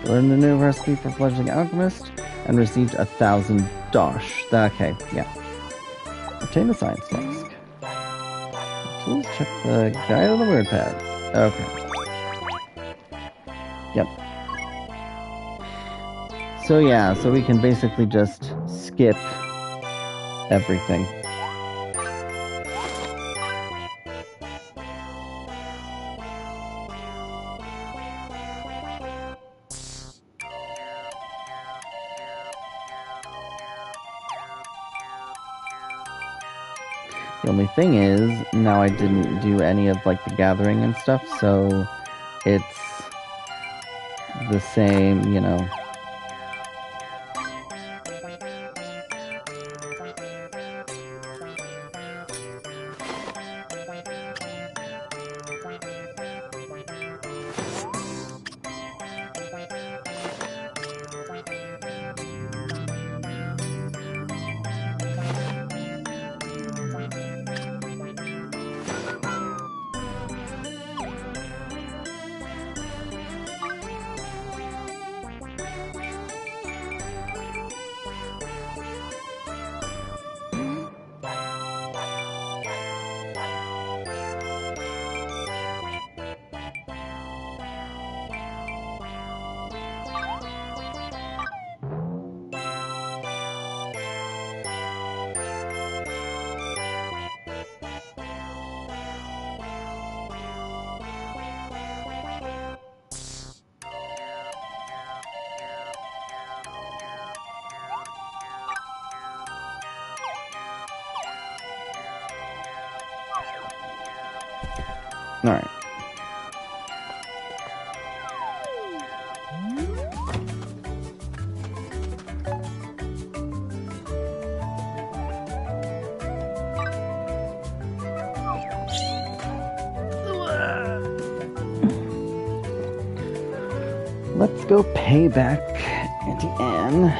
A: Learned a new recipe for fledgling alchemist and received 1,000 dosh. Okay, yeah. Obtain the science flask. Tools, check the guide on the word pad. Okay. Yep. So yeah, so we can basically just skip everything. The only thing is, now I didn't do any of like the gathering and stuff, so it's the same, you know. Alright. Let's go pay back Auntie Anne.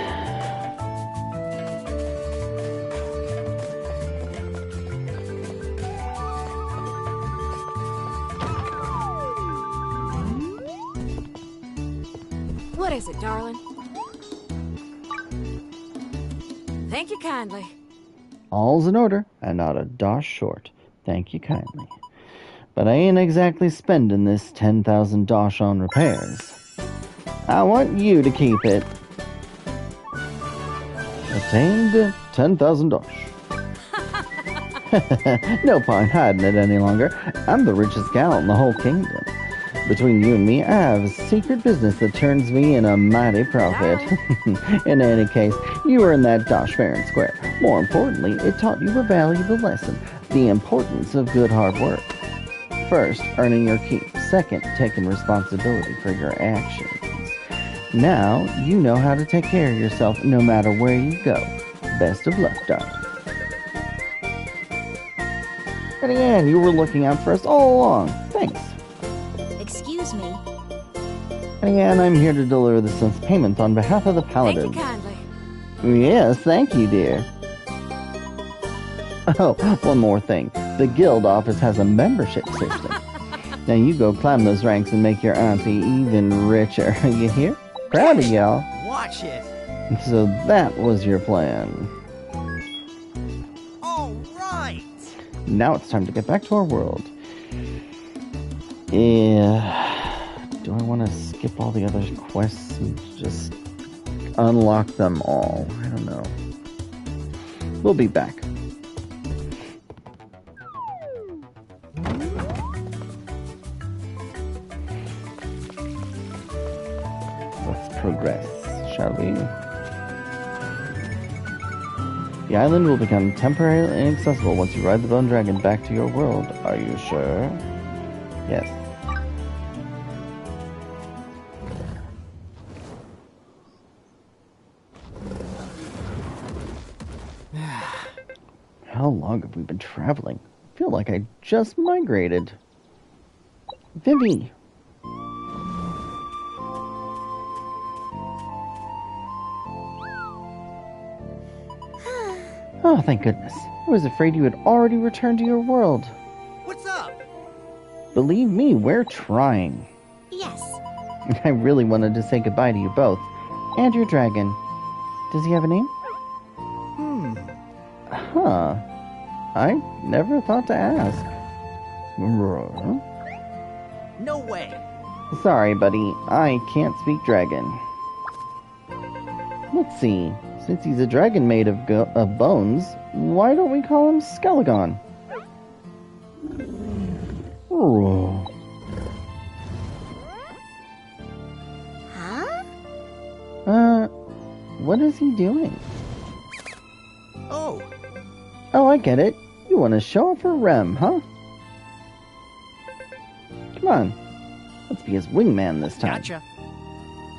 E: What is it, darling? Thank you kindly.
A: All's in order, and not a dosh short. Thank you kindly. But I ain't exactly spending this 10,000 dosh on repairs. I want you to keep it. Attained 10,000 dosh. No point hiding it any longer. I'm the richest gal in the whole kingdom. Between you and me, I have a secret business that turns me in a mighty profit. In any case, you earned that dosh fair and square. More importantly, it taught you a valuable lesson, the importance of good hard work. First, earning your keep. Second, taking responsibility for your actions. Now, you know how to take care of yourself no matter where you go. Best of luck, darling. And again, you were looking out for us all along. Thanks.
D: Excuse me.
A: And again, I'm here to deliver this month's payment on behalf of the
E: Thank
A: paladins.
E: you kindly.
A: Yes, thank you, dear. Oh, one more thing. The guild office has a membership system. Now you go climb those ranks and make your auntie even richer. You hear? Proud of y'all.
F: Watch it.
A: So that was your plan.
F: All right.
A: Now it's time to get back to our world. Yeah. Do I want to skip all the other quests and just unlock them all? I don't know. We'll be back. Let's progress, shall we? The island will become temporarily inaccessible once you ride the Bone Dragon back to your world. Are you sure? Yes. How long have we been traveling? I feel like I just migrated. Vivi! Oh, thank goodness. I was afraid you had already returned to your world.
F: What's up?
A: Believe me, we're trying.
D: Yes.
A: I really wanted to say goodbye to you both. And your dragon. Does he have a name? Huh. I never thought to ask.
F: No way.
A: Sorry, buddy. I can't speak dragon. Let's see. Since he's a dragon made of bones, why don't we call him Skelegon? Oh.
D: Huh?
A: What is he doing?
F: Oh.
A: Oh, I get it. You want to show off for Rem, huh? Come on. Let's be his wingman this time.
F: Gotcha.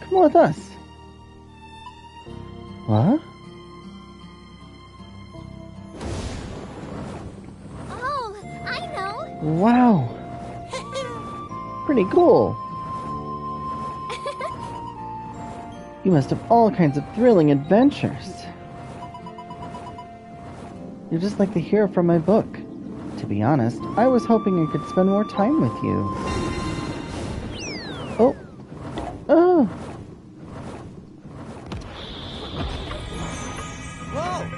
A: Come with us. What?
D: Oh, I know.
A: Wow. Pretty cool. You must have all kinds of thrilling adventures. You're just like the hero from my book. To be honest, I was hoping I could spend more time with you. Oh. Oh.
F: Whoa.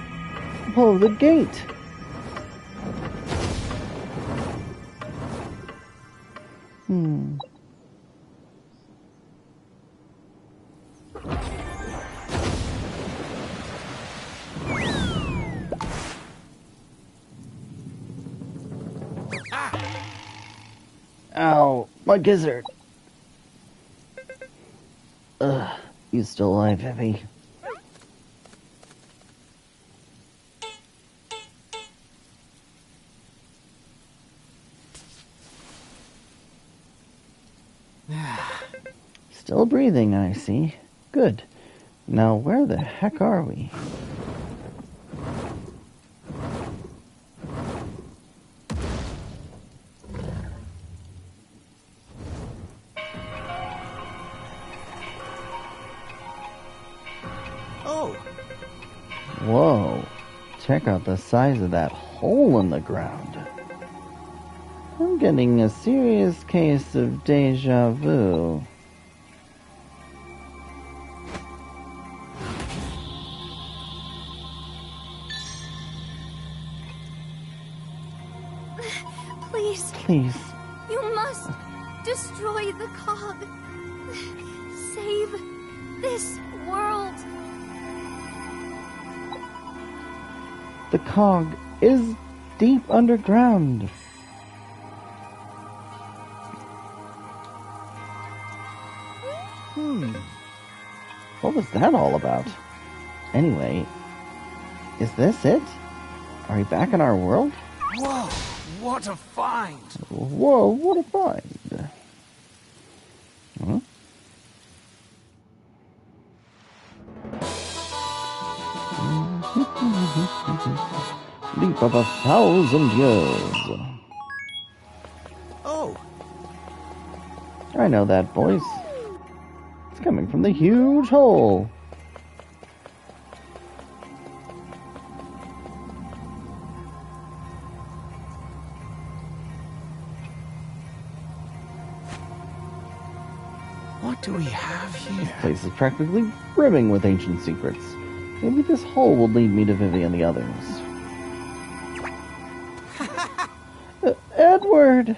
A: Oh, the gate. Ow, my gizzard. Ugh, you still alive, Vivi? Still breathing, I see. Good. Now, where the heck are we?
F: Oh.
A: Whoa. Check out the size of that hole in the ground. I'm getting a serious case of deja vu.
D: Please,
A: Please.
D: you must destroy the cog. Save this world.
A: The cog is deep underground. What was that all about? Anyway, is this it? Are we back in our world?
B: Whoa, what a find!
A: Whoa, what a find. Huh? Leap of 1,000 years.
F: Oh,
A: I know that voice. It's coming from the huge hole.
B: What do we have here?
A: This place is practically brimming with ancient secrets. Maybe this hole will lead me to Vivi and the others. Edward!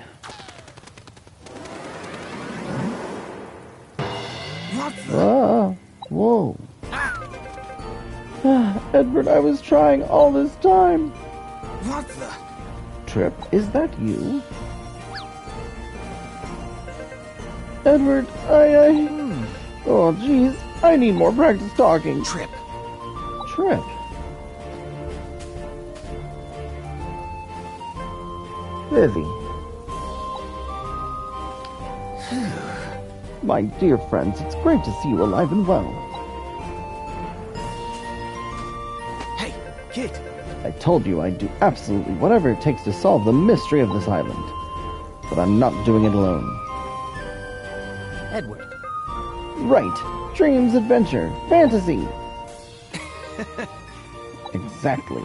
B: What the?
A: Whoa. Edward, I was trying all this time.
B: What the?
A: Trip, is that you? Edward, Oh, jeez. I need more practice talking.
B: Trip.
A: Trip. Vivi. My dear friends, it's great to see you alive and well.
F: hey, kid.
A: I told you I'd do absolutely whatever it takes to solve the mystery of this island. But I'm not doing it alone.
F: Edward.
A: Right. Dreams, adventure, fantasy. Exactly.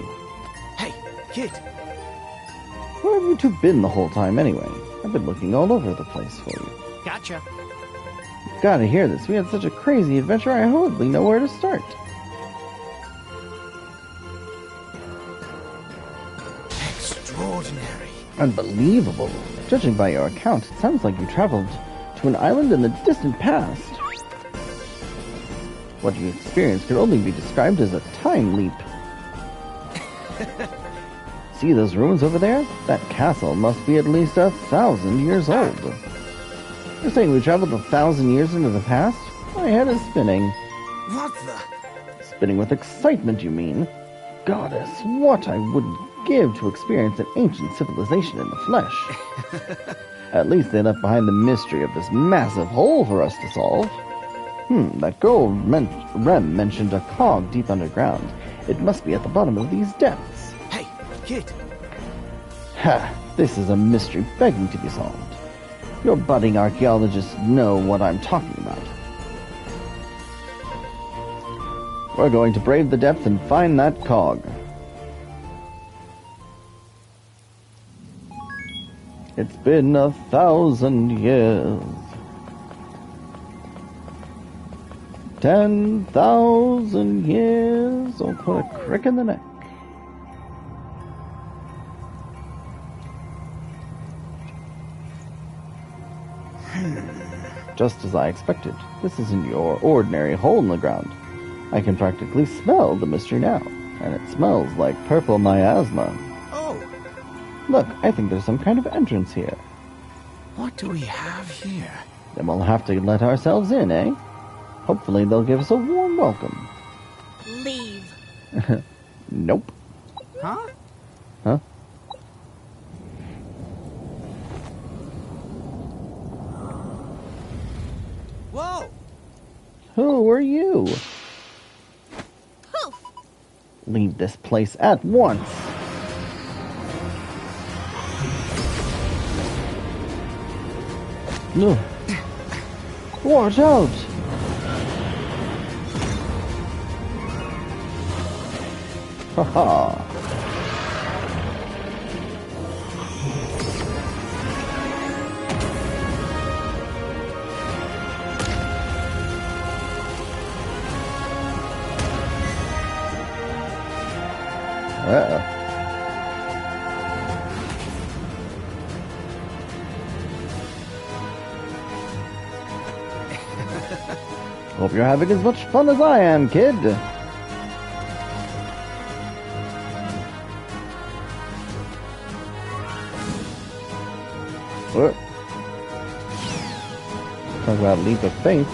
F: Hey, kid.
A: Where have you two been the whole time anyway? I've been looking all over the place for you.
F: Gotcha.
A: You've got to hear this. We had such a crazy adventure, I hardly know where to start.
B: Extraordinary.
A: Unbelievable. Judging by your account, it sounds like you traveled to an island in the distant past. What you experienced could only be described as a time leap. See those ruins over there? That castle must be at least 1,000 years old. You're saying we traveled 1,000 years into the past? My head is spinning.
B: What the?
A: Spinning with excitement, you mean? Goddess, what I wouldn't give to experience an ancient civilization in the flesh. At least they left behind the mystery of this massive hole for us to solve. That girl Rem mentioned a cog deep underground. It must be at the bottom of these depths.
F: Hey, kid.
A: Ha! This is a mystery begging to be solved. Your budding archaeologists know what I'm talking about. We're going to brave the depths and find that cog. It's been 1,000 years. 10,000 years. I'll put a crick in the neck. Just as I expected. This isn't your ordinary hole in the ground. I can practically smell the mystery now, and it smells like purple miasma.
F: Oh,
A: Look, I think there's some kind of entrance here.
B: What do we have here?
A: Then we'll have to let ourselves in, eh? Hopefully they'll give us a warm welcome.
E: Leave.
A: Nope.
F: huh?
A: Huh?
F: Whoa!
A: Who are you?
E: Poof.
A: Leave this place at once. No. Watch out! Haha. Uh-oh.
C: Hope you're having as much fun as I am, kid. What? Talk about leap of faith.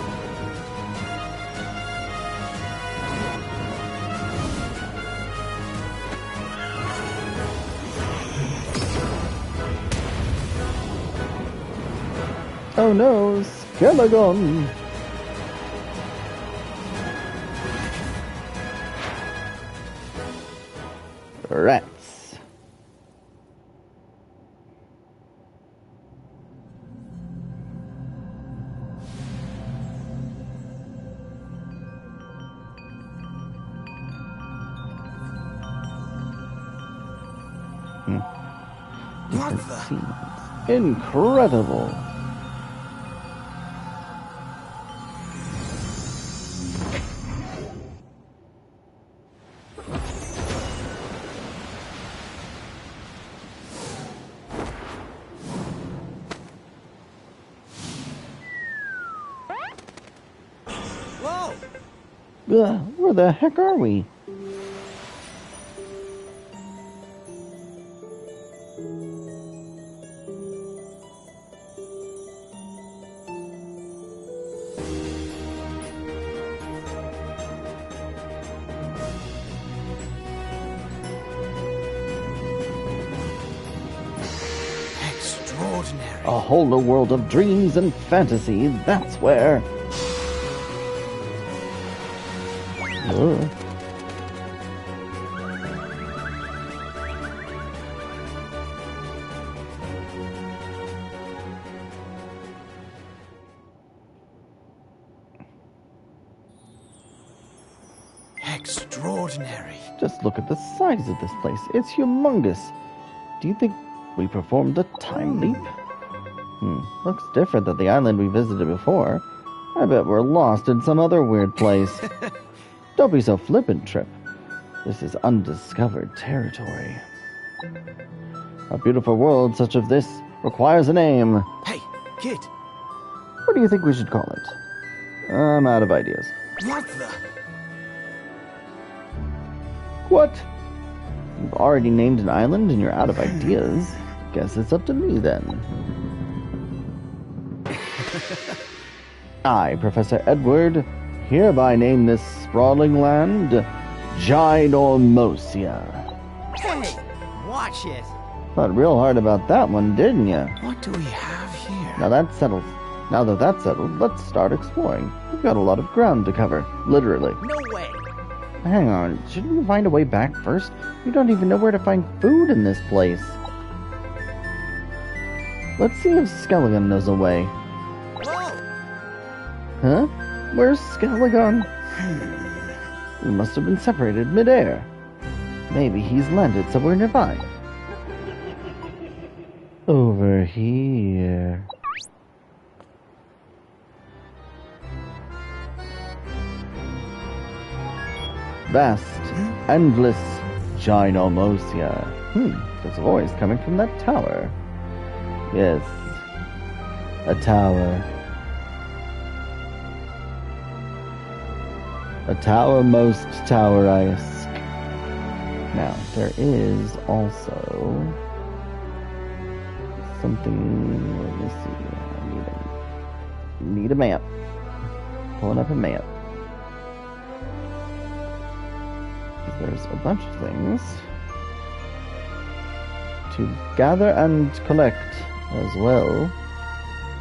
C: Oh no, Skeleton! Rats.
F: What
C: Different
F: the?
C: scenes. Incredible.
F: Whoa!
C: Where the heck are we?
F: Extraordinary.
C: A whole new world of dreams and fantasy, that's where. Ugh.
F: Extraordinary.
C: Just look at the size of this place. It's humongous. Do you think we performed a time leap? Looks different than the island we visited before. I bet we're lost in some other weird place. Don't be so flippant, Trip. This is undiscovered territory. A beautiful world such as this requires a name.
F: Hey, kid.
C: What do you think we should call it? I'm out of ideas.
F: What the?
C: What? You've already named an island and you're out of ideas. Guess it's up to me then. I, Professor Edward, hereby name this sprawling land Ginormosia.
F: Hey, watch it.
C: Thought real hard about that one, didn't you?
F: What do we have here?
C: Now that that's settled, let's start exploring. We've got a lot of ground to cover, literally.
F: No way.
C: Hang on, shouldn't we find a way back first? We don't even know where to find food in this place. Let's see if Skeleton knows a way.
F: Whoa!
C: Huh? Where's Skeleton? We must have been separated midair. Maybe he's landed somewhere nearby. Over here. Vast, endless Ginormosia. There's a voice coming from that tower. Yes, a tower. A tower most tower-esque. Now, there is also something. Let me see. I need a map. Pulling up a map. There's a bunch of things to gather and collect as well.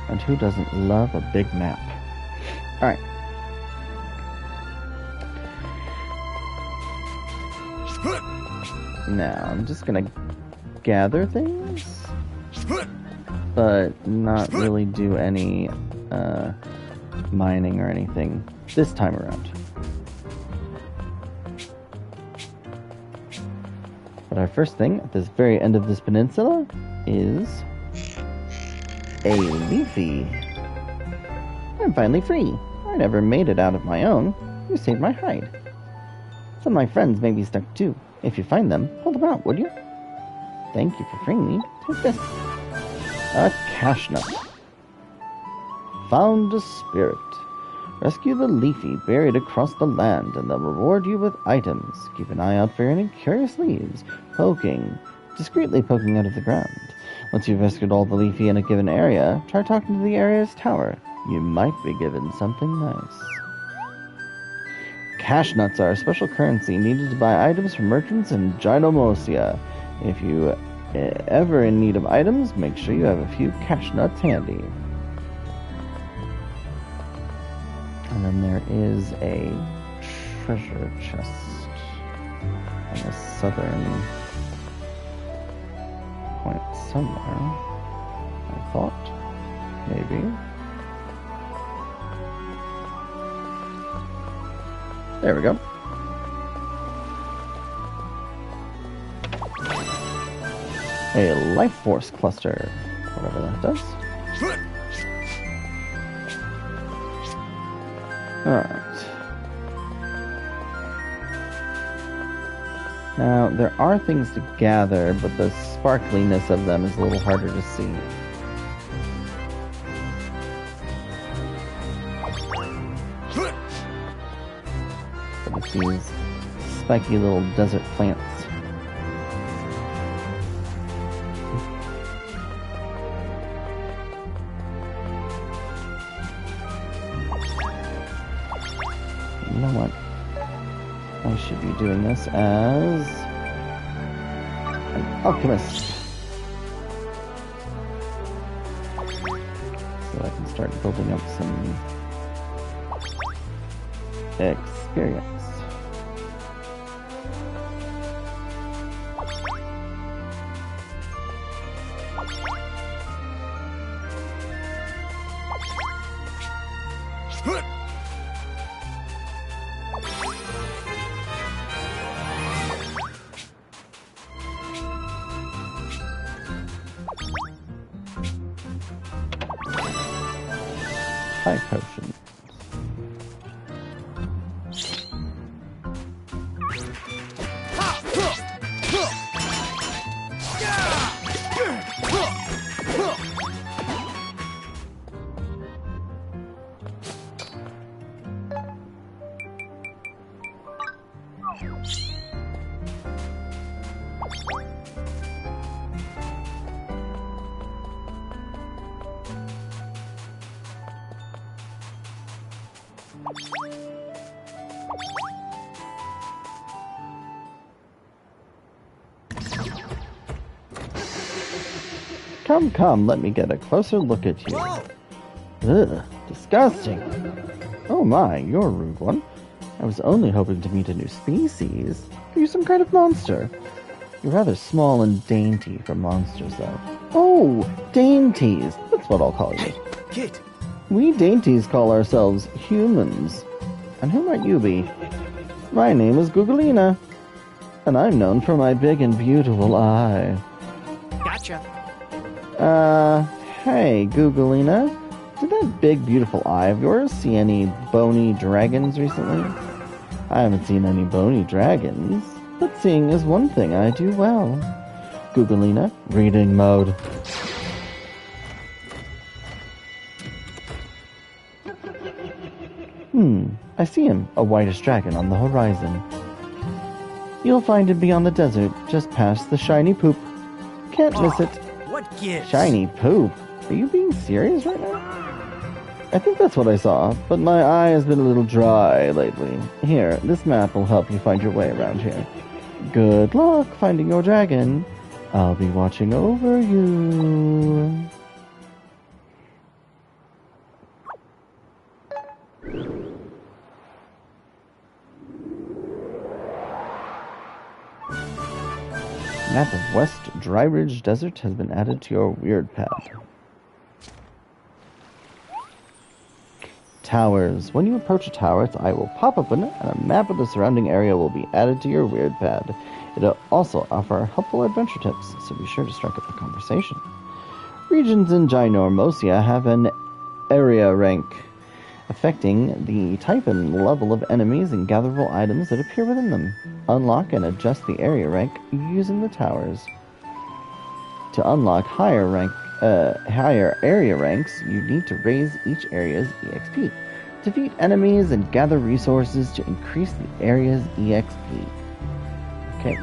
C: And who doesn't love a big map? Alright. Now, I'm just gonna gather things, but not really do any mining or anything this time around. But our first thing at this very end of this peninsula is a Leafy. I'm finally free. I never made it out of my own. You saved my hide. Some of my friends may be stuck too. If you find them, pull them out, would you? Thank you for freeing me. Take this. A cash nut. Found a spirit. Rescue the Leafy buried across the land, and they'll reward you with items. Keep an eye out for any curious leaves discreetly poking out of the ground. Once you've rescued all the Leafy in a given area, try talking to the area's tower. You might be given something nice. Cash nuts are a special currency needed to buy items from merchants in Gynomosia. If you ever in need of items, make sure you have a few cash nuts handy. And then there is a treasure chest on the southern point somewhere. I thought. Maybe. There we go. A life force cluster. Whatever that does. Alright. Now, there are things to gather, but the sparkliness of them is a little harder to see. But it's these spiky little desert plants. You know what? I should be doing this as an alchemist. So I can start building up some experience. High potion. Come, let me get a closer look at you. Ugh, disgusting. Oh my, you're a rude one. I was only hoping to meet a new species. Are you some kind of monster? You're rather small and dainty for monsters, though. Oh, dainties. That's what I'll call you.
F: Hey, kid.
C: We dainties call ourselves humans. And who might you be? My name is Googleina, and I'm known for my big and beautiful eye.
F: Gotcha.
C: Hey, Googleina. Did that big, beautiful eye of yours see any bony dragons recently? I haven't seen any bony dragons, but seeing is one thing I do well. Googleina, reading mode. I see him, a whitish dragon on the horizon. You'll find him beyond the desert, just past the shiny poop. Can't miss it.
F: What gives?
C: Shiny poop? Are you being serious right now? I think that's what I saw, but my eye has been a little dry lately. Here, this map will help you find your way around here. Good luck finding your dragon. I'll be watching over you. Map of West Dry Ridge Desert has been added to your weird pad. Towers. When you approach a tower, its eye will pop open, and a map of the surrounding area will be added to your weird pad. It'll also offer helpful adventure tips, so be sure to strike up the conversation. Regions in Gynormosia have an area rank, affecting the type and level of enemies and gatherable items that appear within them. Unlock and adjust the area rank using the towers. To unlock higher area ranks, you need to raise each area's EXP. Defeat enemies and gather resources to increase the area's EXP. Okay.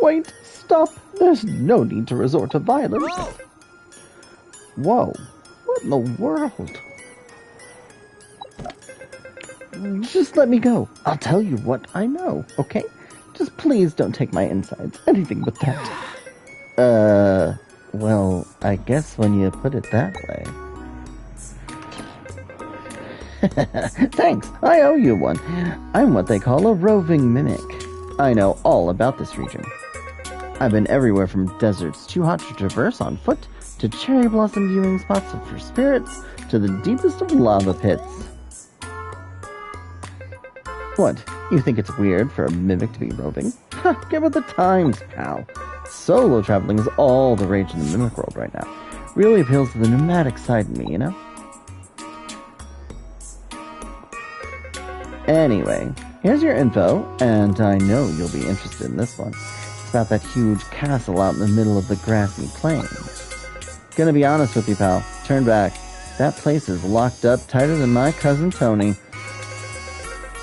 C: Wait, stop. There's no need to resort to violence. Whoa, what in the world? Just let me go. I'll tell you what I know, okay? Just please don't take my insides. Anything but that. Well, I guess when you put it that way. Thanks, I owe you one. I'm what they call a roving mimic. I know all about this region. I've been everywhere from deserts too hot to traverse on foot, to cherry blossom viewing spots for spirits, to the deepest of lava pits. What, you think it's weird for a mimic to be roving? Ha, give it the times, pal. Solo traveling is all the rage in the mimic world right now. Really appeals to the nomadic side in me, you know? Anyway, here's your info, and I know you'll be interested in this one. It's about that huge castle out in the middle of the grassy plain. Gonna be honest with you, pal. Turn back. That place is locked up tighter than my cousin Tony.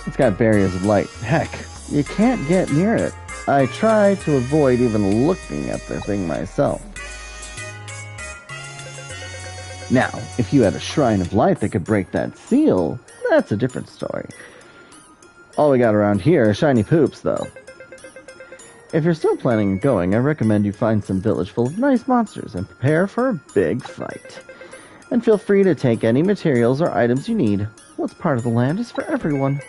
C: It's got barriers of light. Heck, you can't get near it. I try to avoid even looking at the thing myself. Now, if you had a shrine of light that could break that seal, that's a different story. All we got around here are shiny poops, though. If you're still planning on going, I recommend you find some village full of nice monsters and prepare for a big fight. And feel free to take any materials or items you need. What's part of the land is for everyone.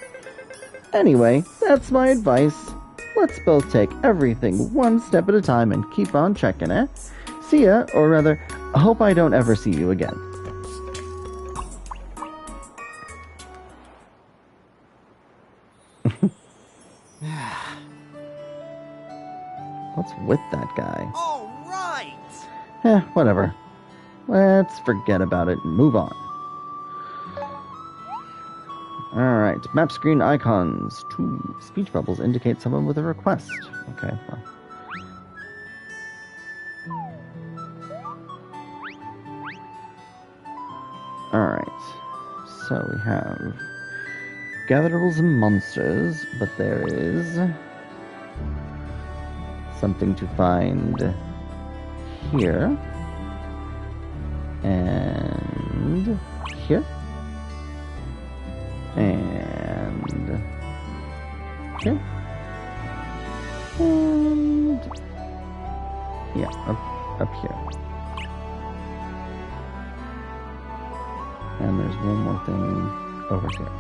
C: Anyway, that's my advice. Let's both take everything one step at a time and keep on checking, eh? See ya, or rather, I hope I don't ever see you again. What's with that guy?
F: All right.
C: Whatever. Let's forget about it and move on. Alright, map screen icons. 2 speech bubbles indicate someone with a request. Okay, well. Alright, so we have gatherables and monsters, but there is something to find here and here and here and yeah, up here. And there's one more thing over here.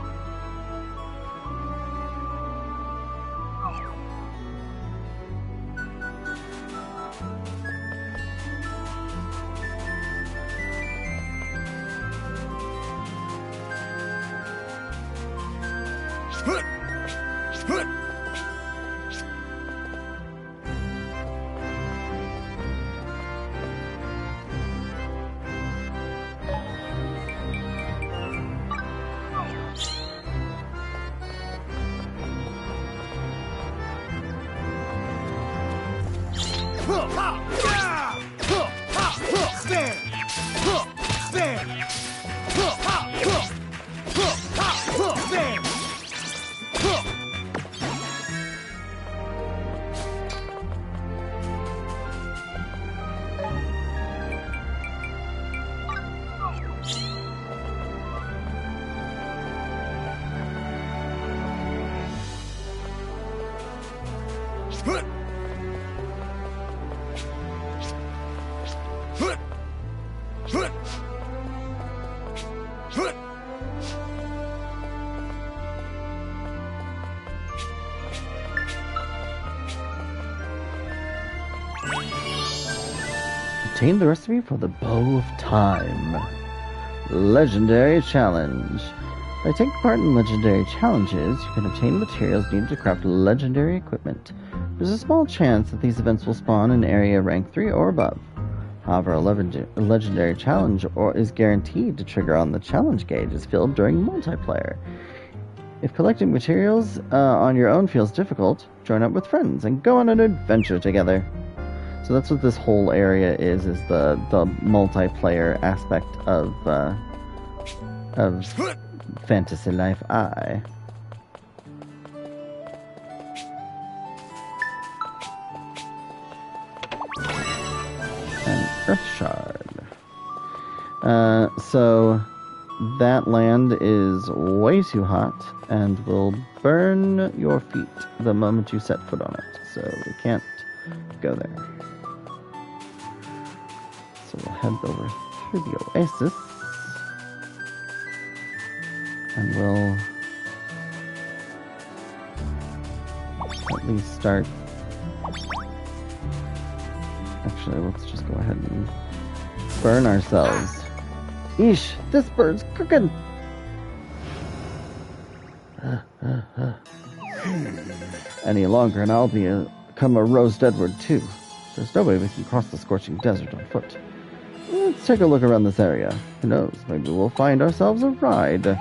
C: Obtain the recipe for the Bow of Time. Legendary Challenge. By taking part in legendary challenges, you can obtain materials needed to craft legendary equipment. There's a small chance that these events will spawn in area rank 3 or above. However, a legendary challenge is guaranteed to trigger on the challenge gauge is filled during multiplayer. If collecting materials on your own feels difficult, join up with friends and go on an adventure together. So that's what this whole area is the multiplayer aspect of Fantasy Life I. An Earth Shard. So that land is way too hot and will burn your feet the moment you set foot on it. So we can't go there. So we'll head over through the oasis. And we'll at least start. Actually, let's just go ahead and burn ourselves. Eesh, this bird's cooking! Any longer and I'll become a roast Edward too. There's no way we can cross the scorching desert on foot. Let's take a look around this area. Who knows, maybe we'll find ourselves a ride.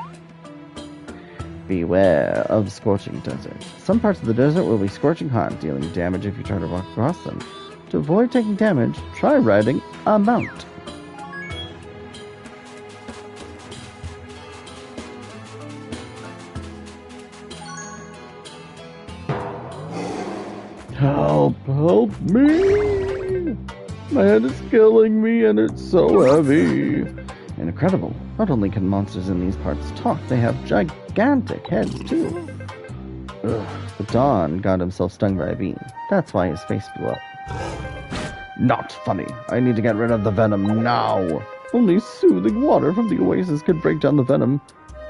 C: Beware of scorching desert. Some parts of the desert will be scorching hot, dealing damage if you try to walk across them. To avoid taking damage, try riding a mount. Help! Help me! My head is killing me and it's so heavy. Incredible. Not only can monsters in these parts talk, they have gigantic heads too. Ugh. The Dawn got himself stung by a bee. That's why his face blew up. Not funny. I need to get rid of the venom now. Only soothing water from the oasis could break down the venom.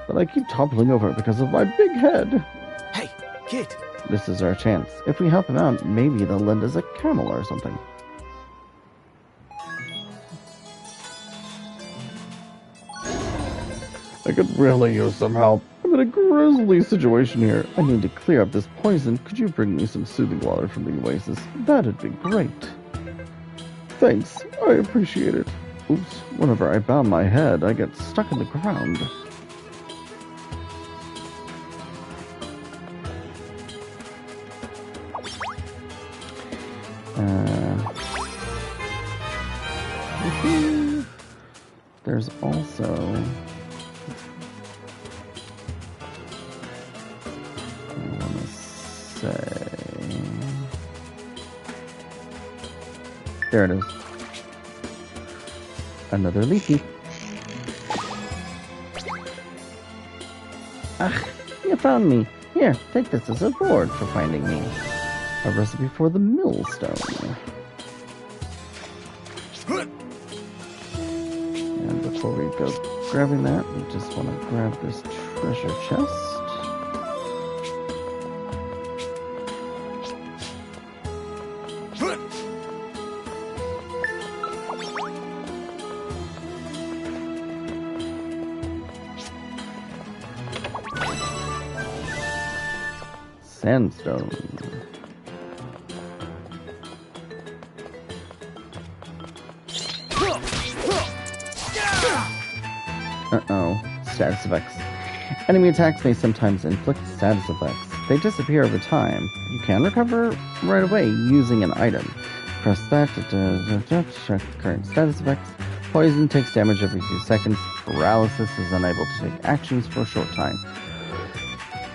C: But I keep toppling over because of my big head.
F: Hey, kid.
C: This is our chance. If we help him out, maybe they'll lend us a camel or something. I could really use some help. I'm in a grisly situation here. I need to clear up this poison. Could you bring me some soothing water from the oasis? That'd be great. Thanks. I appreciate it. Oops. Whenever I bow my head, I get stuck in the ground. There's also... I want to say... There it is. Another leafy. Ah, you found me. Here, take this as a reward for finding me. A recipe for the millstone. And before we go grabbing that, we just want to grab this treasure chest. Sandstone. Uh-oh. Status effects. Enemy attacks may sometimes inflict status effects. They disappear over time. You can recover right away using an item. Press that to check current status effects. Poison takes damage every few seconds. Paralysis is unable to take actions for a short time.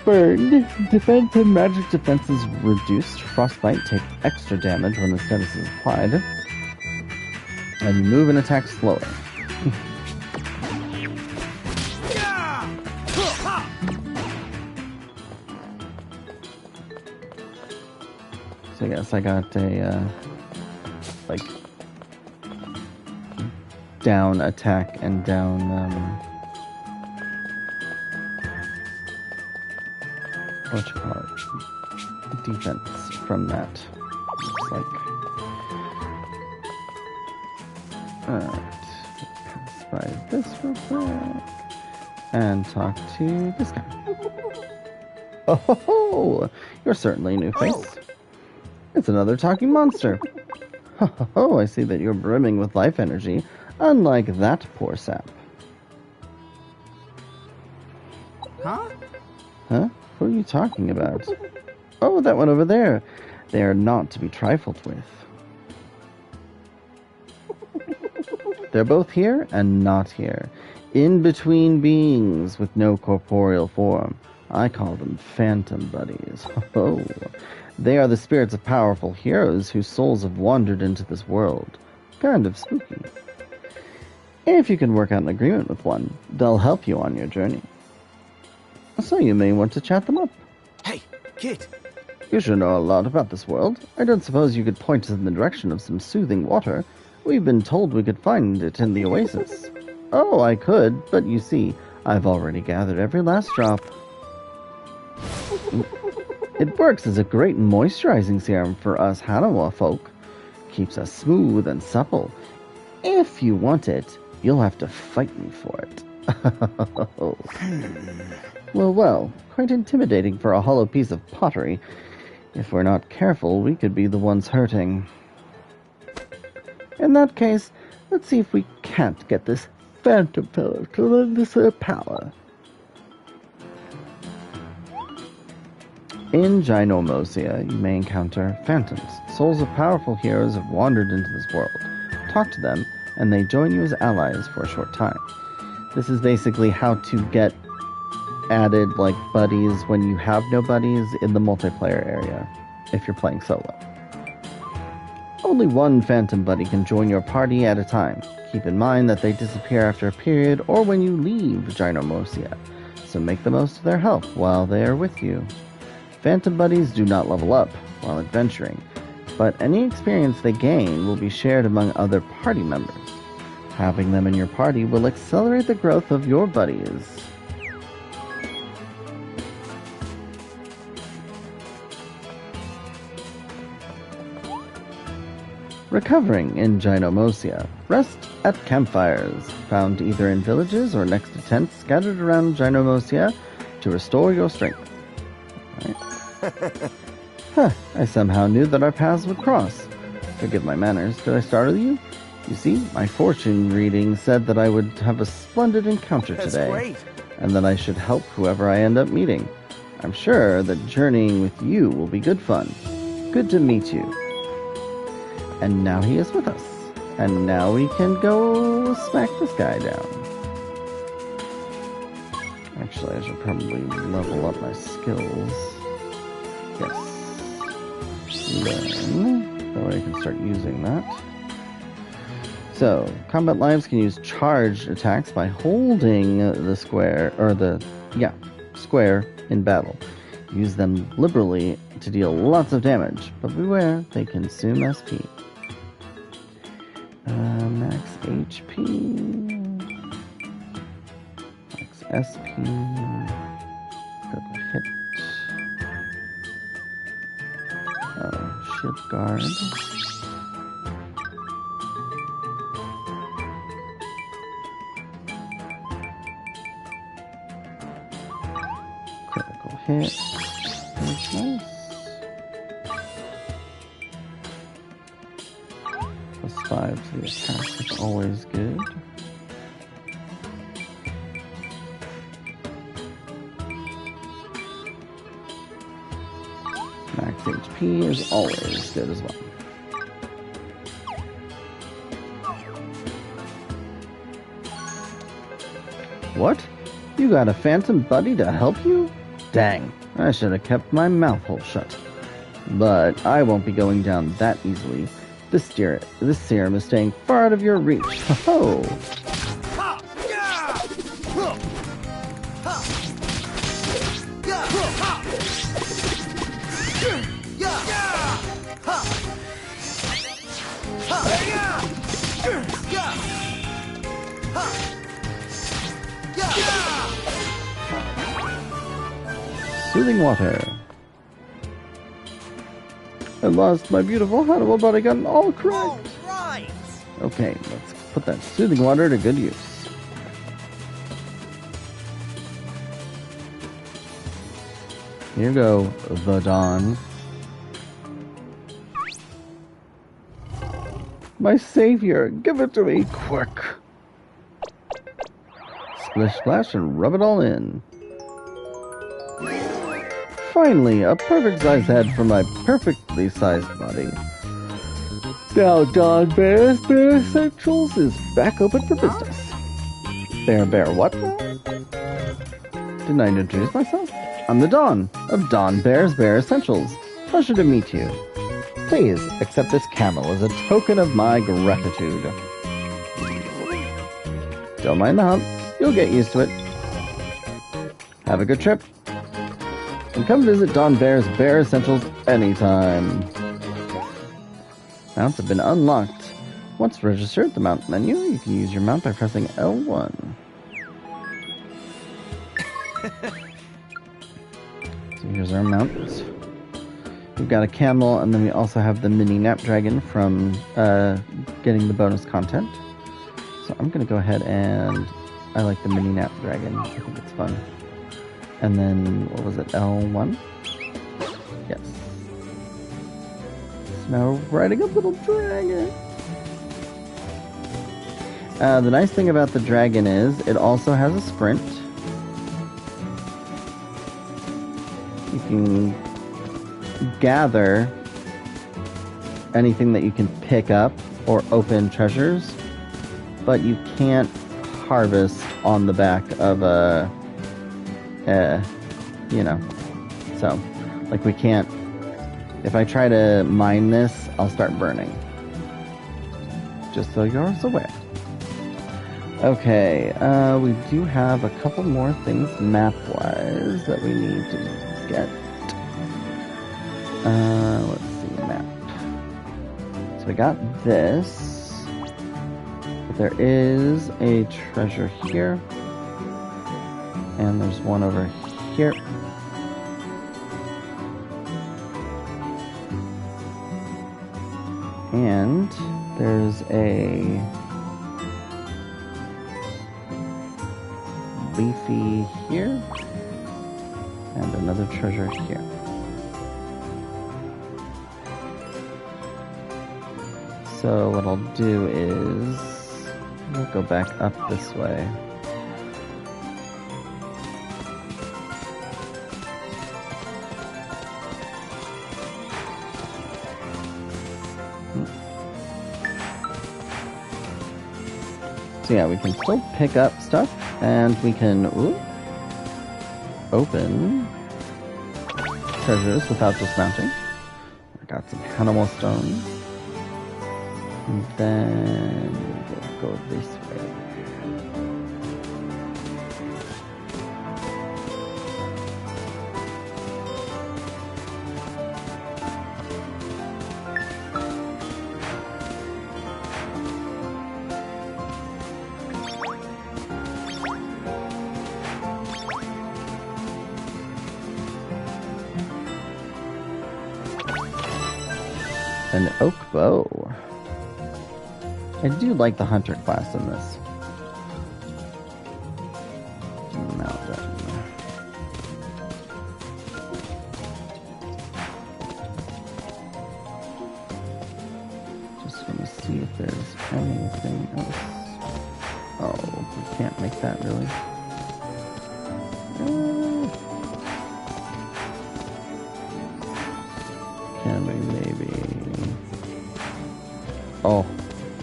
C: Burn. Defense and magic defense is reduced. Frostbite take extra damage when the status is applied. And you move and attack slower. So yes, I got a, like, down attack and down, what you call it? Defense from that. Looks like.
A: Alright. Pass by this real quick. And talk to this guy. Oh ho ho! You're certainly a new face. It's another talking monster. Ho ho ho! I see that you're brimming with life energy, unlike that poor sap.
F: Huh?
A: Huh? Who are you talking about? Oh, that one over there. They are not to be trifled with. They're both here and not here. In between beings with no corporeal form. I call them phantom buddies. Oh, they are the spirits of powerful heroes whose souls have wandered into this world. Kind of spooky. If you can work out an agreement with one, they'll help you on your journey. So you may want to chat them up.
F: Hey, kid.
A: You should know a lot about this world. I don't suppose you could point us in the direction of some soothing water. We've been told we could find it in the oasis. Oh, I could, but you see, I've already gathered every last drop. It works as a great moisturizing serum for us Hanawa folk. Keeps us smooth and supple. If you want it, you'll have to fight me for it. Well, quite intimidating for a hollow piece of pottery. If we're not careful, we could be the ones hurting. In that case, let's see if we can't get this phantom fellow to lend us her power. In Gynomosia, you may encounter phantoms. Souls of powerful heroes have wandered into this world. Talk to them, and they join you as allies for a short time. This is basically how to get added, like, buddies when you have no buddies in the multiplayer area, if you're playing solo. Only one phantom buddy can join your party at a time. Keep in mind that they disappear after a period or when you leave Gynomosia, so make the most of their help while they are with you. Phantom buddies do not level up while adventuring, but any experience they gain will be shared among other party members. Having them in your party will accelerate the growth of your buddies. Recovering in Gynomosia. Rest at campfires, found either in villages or next to tents scattered around Gynomosia to restore your strength. Right. I somehow knew that our paths would cross. Forgive my manners, did I startle you? You see, my fortune reading said that I would have a splendid encounter today,
F: Great.
A: and that I should help whoever I end up meeting. I'm sure that journeying with you will be good fun. Good to meet you. And now he is with us. And now we can go smack this guy down. Actually, I should probably level up my skills. Yes. Then, that way I can start using that. So, combat lives can use charged attacks by holding the square, square in battle. Use them liberally to deal lots of damage, but beware, they consume SP. Max HP, max SP, critical hit, shield guard, critical hit, that's nice. +5 to the attack is always good. Max HP is always good as well. What? You got a phantom buddy to help you? Dang, I should have kept my mouth hole shut. But I won't be going down that easily. This serum is staying far out of your reach. Ho ho! Soothing water. I lost my beautiful Hannibal, but I got it all correct.
F: All right.
A: Okay, let's put that soothing water to good use. Here you go, the Dawn. My savior, give it to me, quick! Splish splash and rub it all in. Finally, a perfect sized head for my perfectly sized body. Now Don Bear's Bear Essentials is back open for business. Bear what now? Didn't I introduce myself? I'm the Don of Don Bear's Bear Essentials. Pleasure to meet you. Please accept this camel as a token of my gratitude. Don't mind the hump. You'll get used to it. Have a good trip. And come visit Don Bear's Bear Essentials anytime. Mounts have been unlocked. Once registered, the mount menu, you can use your mount by pressing L1. So here's our mounts. We've got a camel, and then we also have the mini Snapdragon from getting the bonus content. So I'm going to go ahead and... I like the mini Snapdragon. I think it's fun. And then, what was it, L1? Yes. So now we're riding a little dragon. The nice thing about the dragon is, it also has a sprint. You can gather anything that you can pick up or open treasures, but you can't harvest on the back of a, you know, so, like, we can't, if I try to mine this, I'll start burning. Just so you're aware. Okay, we do have a couple more things map-wise that we need to get. Let's see, map. So we got this. But there is a treasure here. And there's one over here. And there's a leafy here. And another treasure here. So what I'll do is we'll go back up this way. So yeah, we can still pick up stuff, and we can open treasures without dismounting. I got some animal stones. And then we'll go this way. An oak bow. I do like the hunter class in this. Mountain. Just want to see if there's anything else. Oh, we can't make that really. Can we maybe... Oh,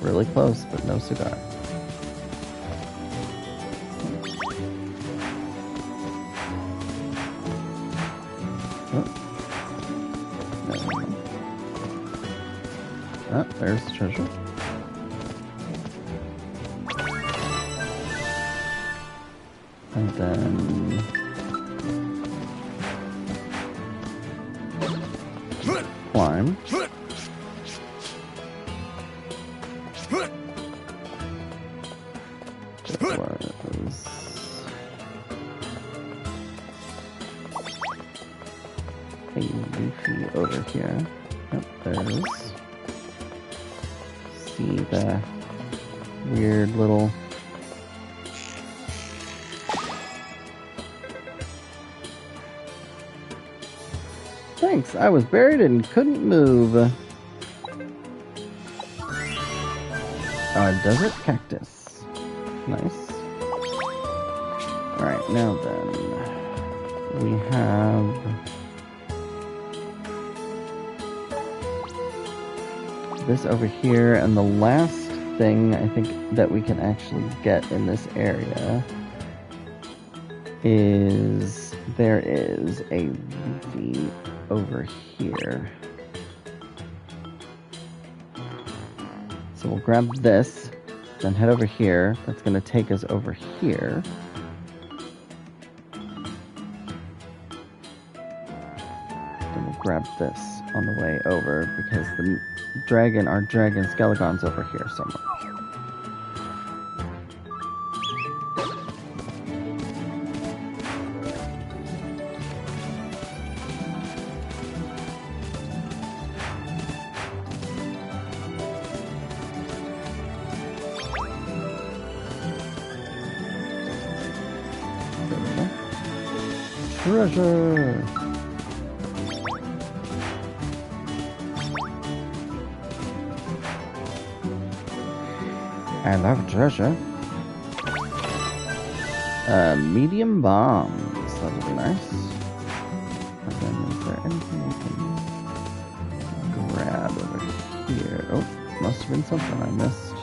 A: really close, but no cigar. Oh, there's the treasure. And then... climb. There was... a leafy over here. Yep, there it is. See the weird little... Thanks, I was buried and couldn't move. Desert cactus. Nice. Alright, now then. We have... this over here, and the last thing I think that we can actually get in this area is... there is a leafy over here. So we'll grab this, then head over here. That's going to take us over here. Then we'll grab this on the way over, because the dragon, our dragon Skelegon's over here somewhere. Treasure! I love treasure. Medium bombs. That'll be nice. And then is there anything we can grab over here? Oh, must have been something I missed.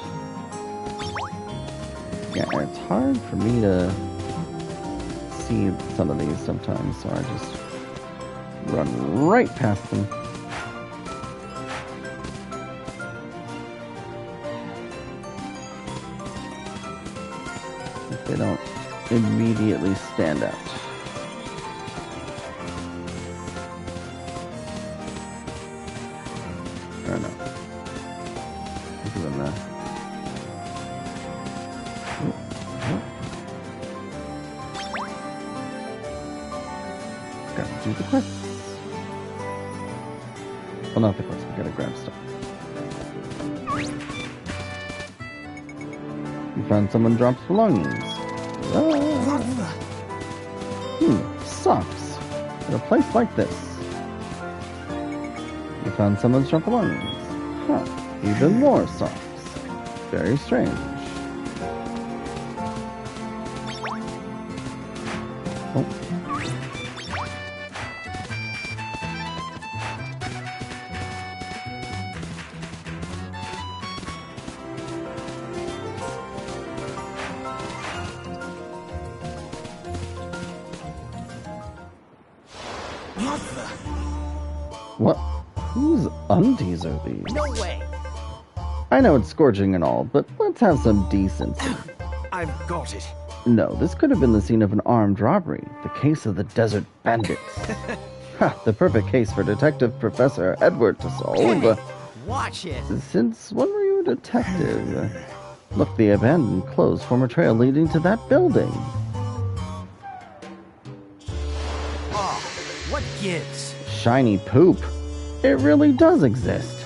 A: Yeah, it's hard for me to see some of these sometimes, so I just run right past them. If they don't immediately stand out. I don't know. I'm doing that. Gotta do the quests. Well, not the quests, we gotta grab stuff. You found someone drops belongings. Socks. At a place like this. You found someone's dropped belongings. Huh. Even more socks. Very strange. Oh. What? Whose undies are these?
F: No way!
A: I know it's scorching and all, but let's have some decency.
F: I've got it.
A: No, this could have been the scene of an armed robbery. The case of the desert bandits. Ha! The perfect case for Detective Professor Edward to solve.
F: Hey, watch it!
A: Since when were you a detective? Look, the abandoned clothes form a trail leading to that building.
F: Oh, what gives?
A: Shiny poop. It really does exist.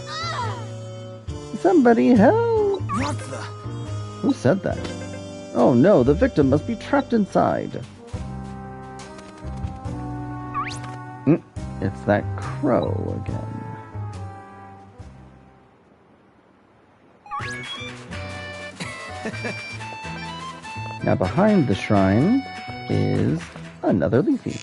A: Somebody help!
F: What the?
A: Who said that? Oh no, the victim must be trapped inside. It's that crow again. Now behind the shrine is another Leafy.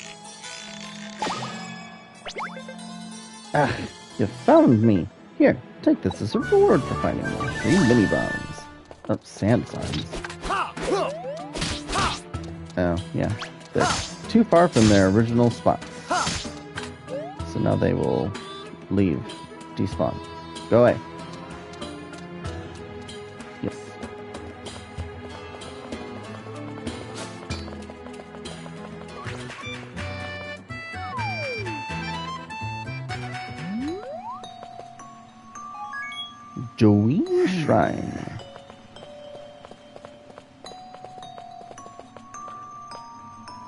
A: Ah, you found me. Here, take this as a reward for finding me. 3 mini bombs. Oh, sand signs. Oh, yeah. They're too far from their original spots. So now they will leave. Despawn. Go away. Yes. Joey Shrine.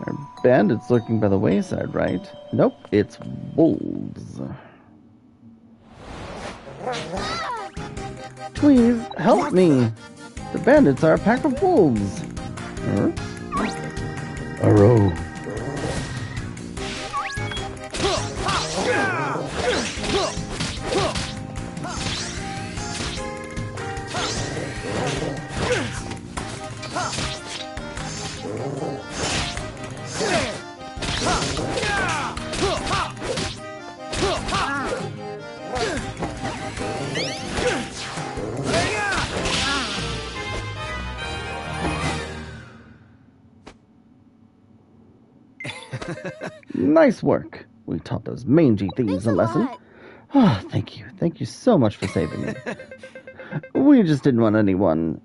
A: There are bandits lurking by the wayside, right? Nope, it's wolves. Please, help me! The bandits are a pack of wolves. Huh?
C: Arrow.
A: Nice work. We taught those mangy thieves
D: Thanks
A: a
D: a
A: lesson.
D: lot.
A: Ah, thank you. Thank you so much for saving me. We just didn't want anyone,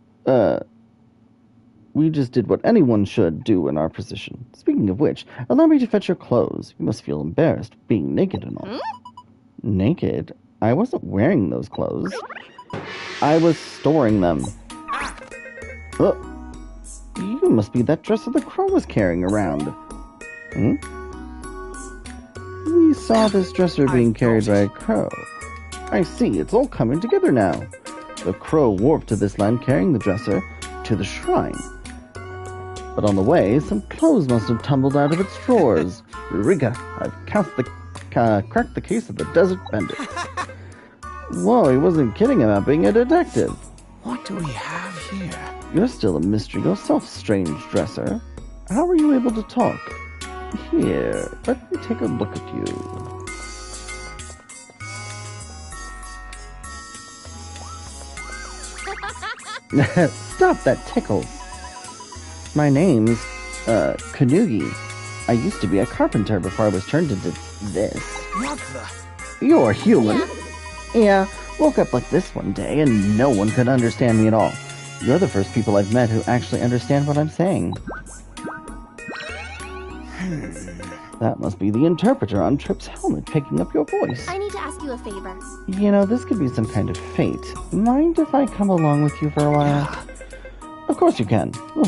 A: we just did what anyone should do in our position. Speaking of which, allow me to fetch your clothes. You must feel embarrassed being naked and all. Naked? I wasn't wearing those clothes. I was storing them. You must be that dresser the crow was carrying around. Hmm? We saw this dresser being carried by a crow. I see, it's all coming together now. The crow warped to this land carrying the dresser to the shrine. But on the way, some clothes must have tumbled out of its drawers. Eureka! I've cracked the case of the desert bandit. Whoa, he wasn't kidding about being a detective.
F: What do we have here?
A: You're still a mystery yourself, strange dresser. How were you able to talk? Here, let me take a look at you. Stop, that tickles. My name's, Kanugi. I used to be a carpenter before I was turned into this.
F: What the?
A: You're human. Yeah, woke up like this one day and no one could understand me at all. You're the first people I've met who actually understand what I'm saying. That must be the interpreter on Trip's helmet picking up your voice.
D: I need to ask you a favor.
A: You know, this could be some kind of fate. Mind if I come along with you for a while? Of course you can. We'll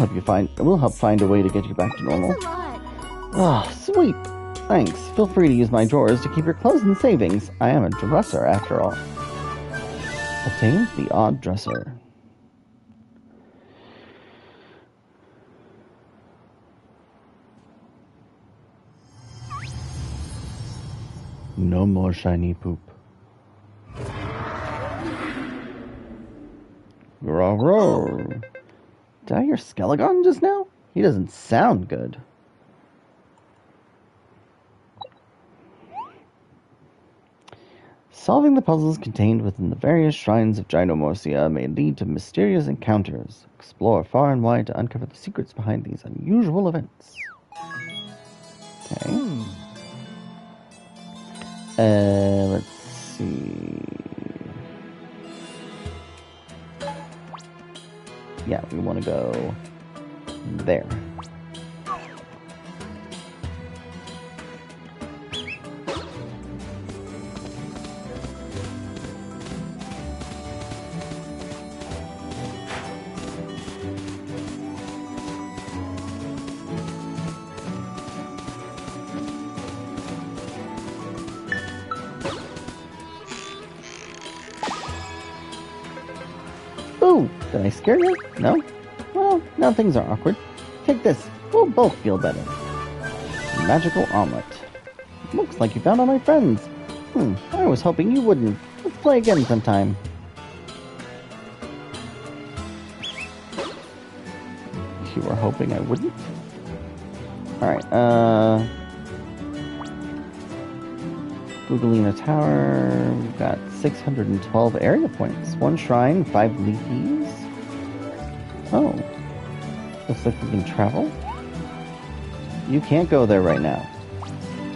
A: help find a way to get you back to normal.
D: Thanks a lot.
A: Oh, sweet. Thanks. Feel free to use my drawers to keep your clothes and savings. I am a dresser, after all. Obtained the odd dresser. No more shiny poop. Grow. Did I hear Skelegon just now? He doesn't sound good. Solving the puzzles contained within the various shrines of Gynomorcia may lead to mysterious encounters. Explore far and wide to uncover the secrets behind these unusual events. Okay. Let's see. Yeah, we want to go there. Ooh, did I scare you? No? Well, now things are awkward. Take this. We'll both feel better. Magical omelet. Looks like you found all my friends. I was hoping you wouldn't. Let's play again sometime. You were hoping I wouldn't? Alright, Googalina Tower, we've got 612 area points. 1 shrine, 5 leafies. Oh. Looks like we can travel. You can't go there right now.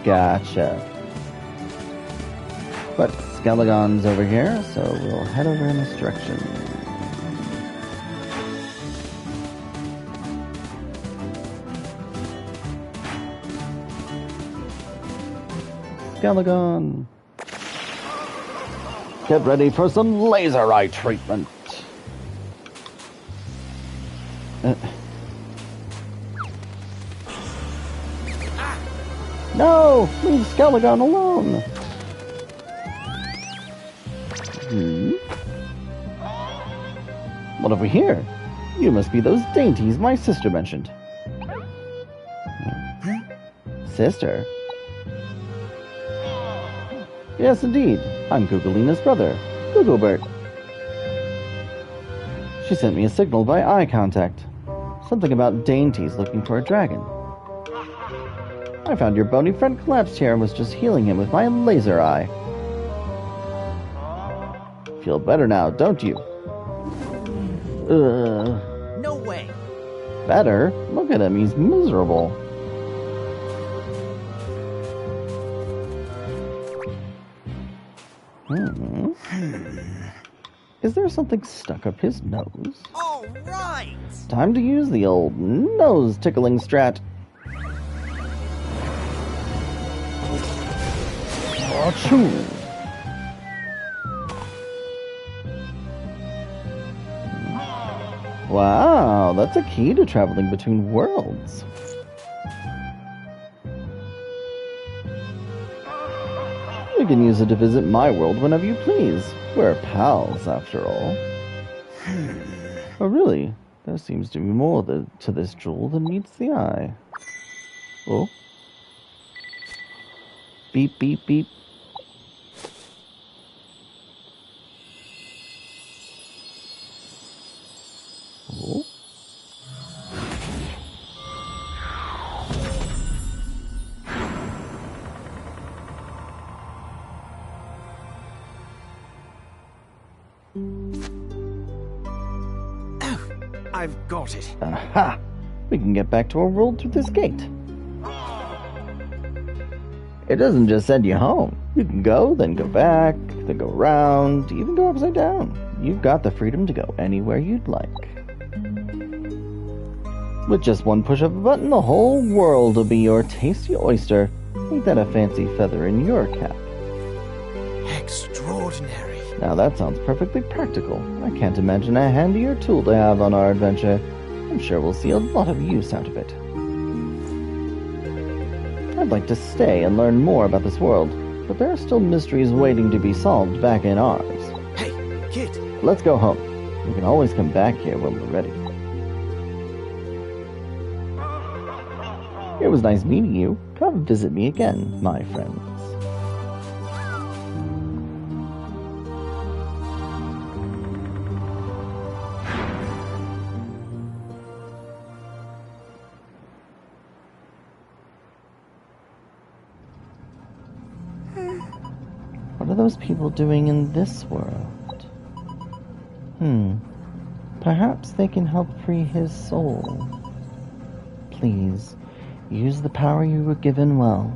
A: Gotcha. But Skelegon's over here, so we'll head over in this direction. Skelegon! Get ready for some laser eye treatment! No! Leave Skelegon alone! What have we here?
C: You must be those dainties my sister mentioned. Sister? Yes, indeed. I'm Googleina's brother, Googlebert. She sent me a signal by eye contact. Something about dainties looking for a dragon. I found your bony friend collapsed here and was just healing him with my laser eye. Feel better now, don't you?
F: No way.
C: Better? Look at him, he's miserable. Is there something stuck up his nose?
F: All right.
C: Time to use the old nose tickling strat. Achoo! Wow, that's a key to traveling between worlds. You can use it to visit my world whenever you please. We're pals, after all. Oh, really? There seems to be more to this jewel than meets the eye. Oh. Beep, beep, beep. Oh.
F: I've got it.
C: Aha! We can get back to our world through this gate. It doesn't just send you home. You can go, then go back, then go around, even go upside down. You've got the freedom to go anywhere you'd like. With just one push of a button, the whole world will be your tasty oyster. Ain't that a fancy feather in your cap?
F: Extraordinary.
C: Now that sounds perfectly practical. I can't imagine a handier tool to have on our adventure. I'm sure we'll see a lot of use out of it. I'd like to stay and learn more about this world, but there are still mysteries waiting to be solved back in ours.
F: Hey, kid.
C: Let's go home. We can always come back here when we're ready. It was nice meeting you. Come visit me again, my friends. What are those people doing in this world? Perhaps they can help free his soul. Please, use the power you were given well.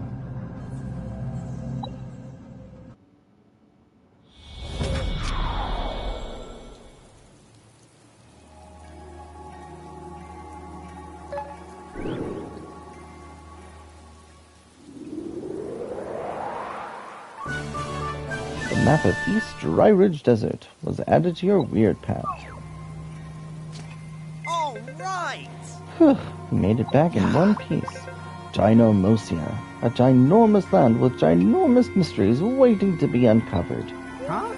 C: The map of East Dry Ridge Desert was added to your weird path.
F: All right.
C: Whew, you made it back in one piece. Gynomosia, a ginormous land with ginormous mysteries waiting to be uncovered.
F: Huh?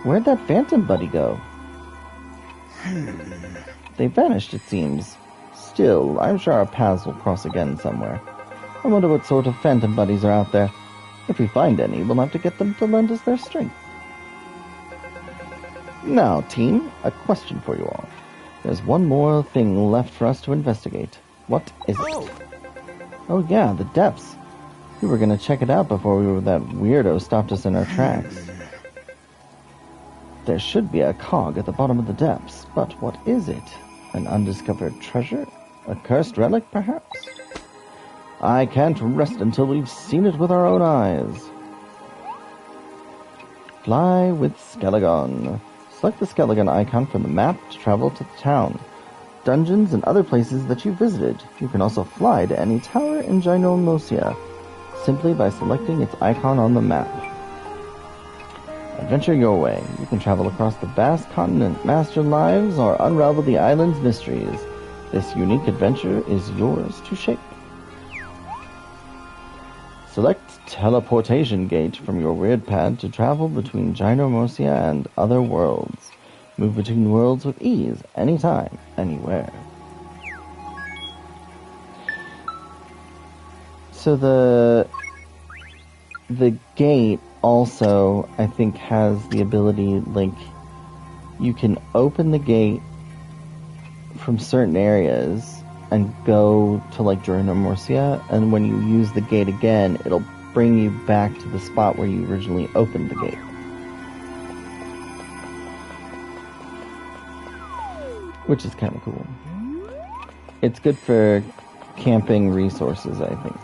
C: Where'd that phantom buddy go? They vanished, it seems. Still, I'm sure our paths will cross again somewhere. I wonder what sort of phantom buddies are out there. If we find any, we'll have to get them to lend us their strength. Now, team, a question for you all. There's one more thing left for us to investigate. What is it? Oh yeah, the depths. We were gonna check it out before that weirdo stopped us in our tracks. There should be a cog at the bottom of the depths, but what is it? An undiscovered treasure? A cursed relic, perhaps? I can't rest until we've seen it with our own eyes. Fly with Skelegon. Select the Skelegon icon from the map to travel to the town, dungeons, and other places that you visited. You can also fly to any tower in Gynomosia, simply by selecting its icon on the map. Adventure your way. You can travel across the vast continent, master lives, or unravel the island's mysteries. This unique adventure is yours to shape. Select Teleportation Gate from your weird pad to travel between Gynomosia and other worlds. Move between worlds with ease, anytime, anywhere. So the gate also, I think, has the ability, like, you can open the gate from certain areas and go to, like, Jordan or Murcia, and when you use the gate again, it'll bring you back to the spot where you originally opened the gate. Which is kind of cool. It's good for camping resources, I think.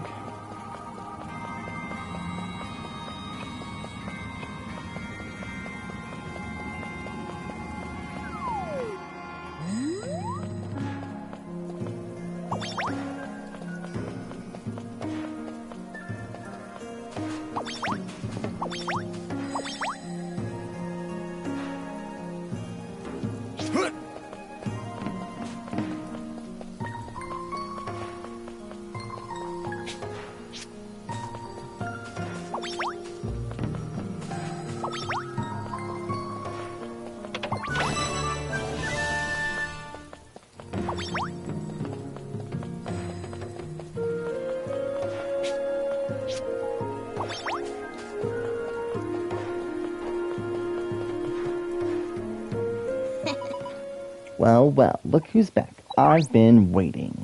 C: Well, well, look who's back. I've been waiting.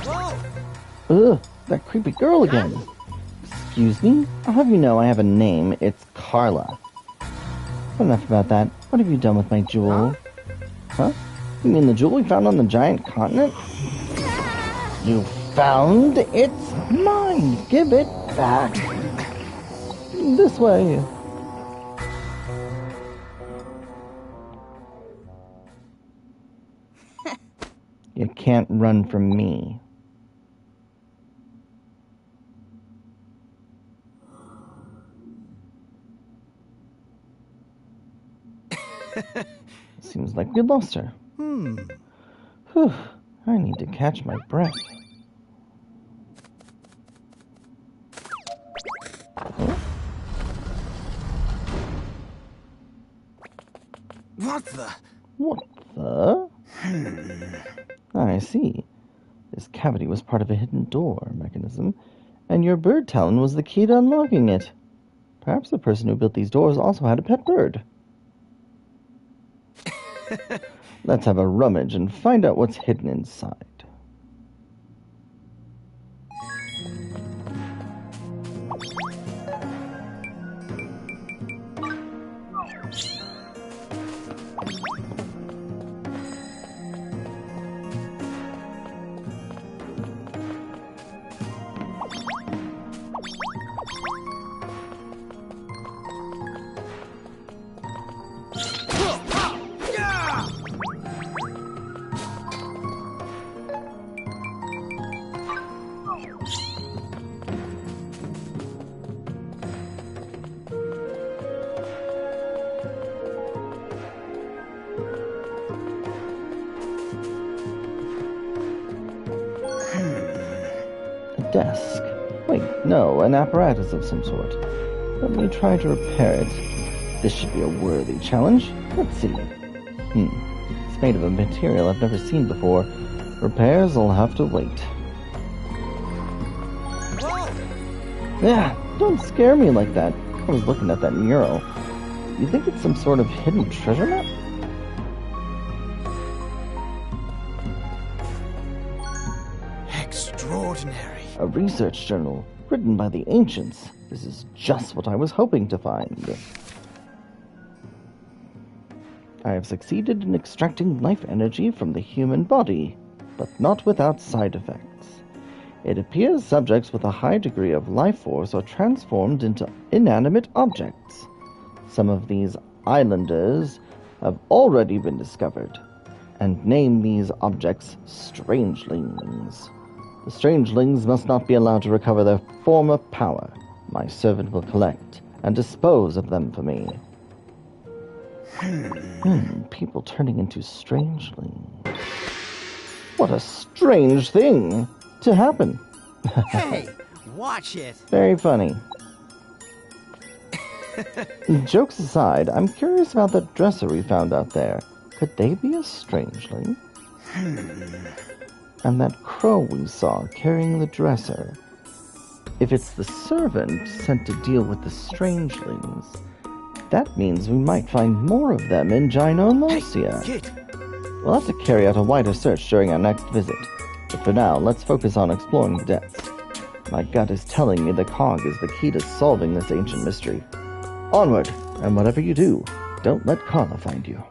F: Whoa!
C: Ugh, that creepy girl again. Excuse me? I'll have you know I have a name. It's Carla. But enough about that. What have you done with my jewel? Huh? You mean the jewel we found on the giant continent? You found? It's mine. Give it back. This way. You can't run from me. Seems like we lost her. Whew, I need to catch my breath. Huh?
F: What the?
C: What the? I see. This cavity was part of a hidden door mechanism, and your bird talon was the key to unlocking it. Perhaps the person who built these doors also had a pet bird. Let's have a rummage and find out what's hidden inside. Desk. Wait, no, an apparatus of some sort. Let me try to repair it. This should be a worthy challenge. Let's see. It's made of a material I've never seen before. Repairs will have to wait.
F: Whoa!
C: Yeah, don't scare me like that. I was looking at that mural. You think it's some sort of hidden treasure map?
F: Extraordinary.
C: A research journal written by the ancients. This is just what I was hoping to find. I have succeeded in extracting life energy from the human body, but not without side effects. It appears subjects with a high degree of life force are transformed into inanimate objects. Some of these islanders have already been discovered, and name these objects strangelings. The strangelings must not be allowed to recover their former power. My servant will collect and dispose of them for me. People turning into strangelings. What a strange thing to happen.
F: Hey, watch it.
C: Very funny. Jokes aside, I'm curious about that dresser we found out there. Could they be a strangeling? And that crow we saw carrying the dresser. If it's the servant sent to deal with the strangelings, that means we might find more of them in Gynomosia.
F: Hey, kid.
C: We'll have to carry out a wider search during our next visit. But for now, let's focus on exploring the depths. My gut is telling me the cog is the key to solving this ancient mystery. Onward, and whatever you do, don't let Karma find you.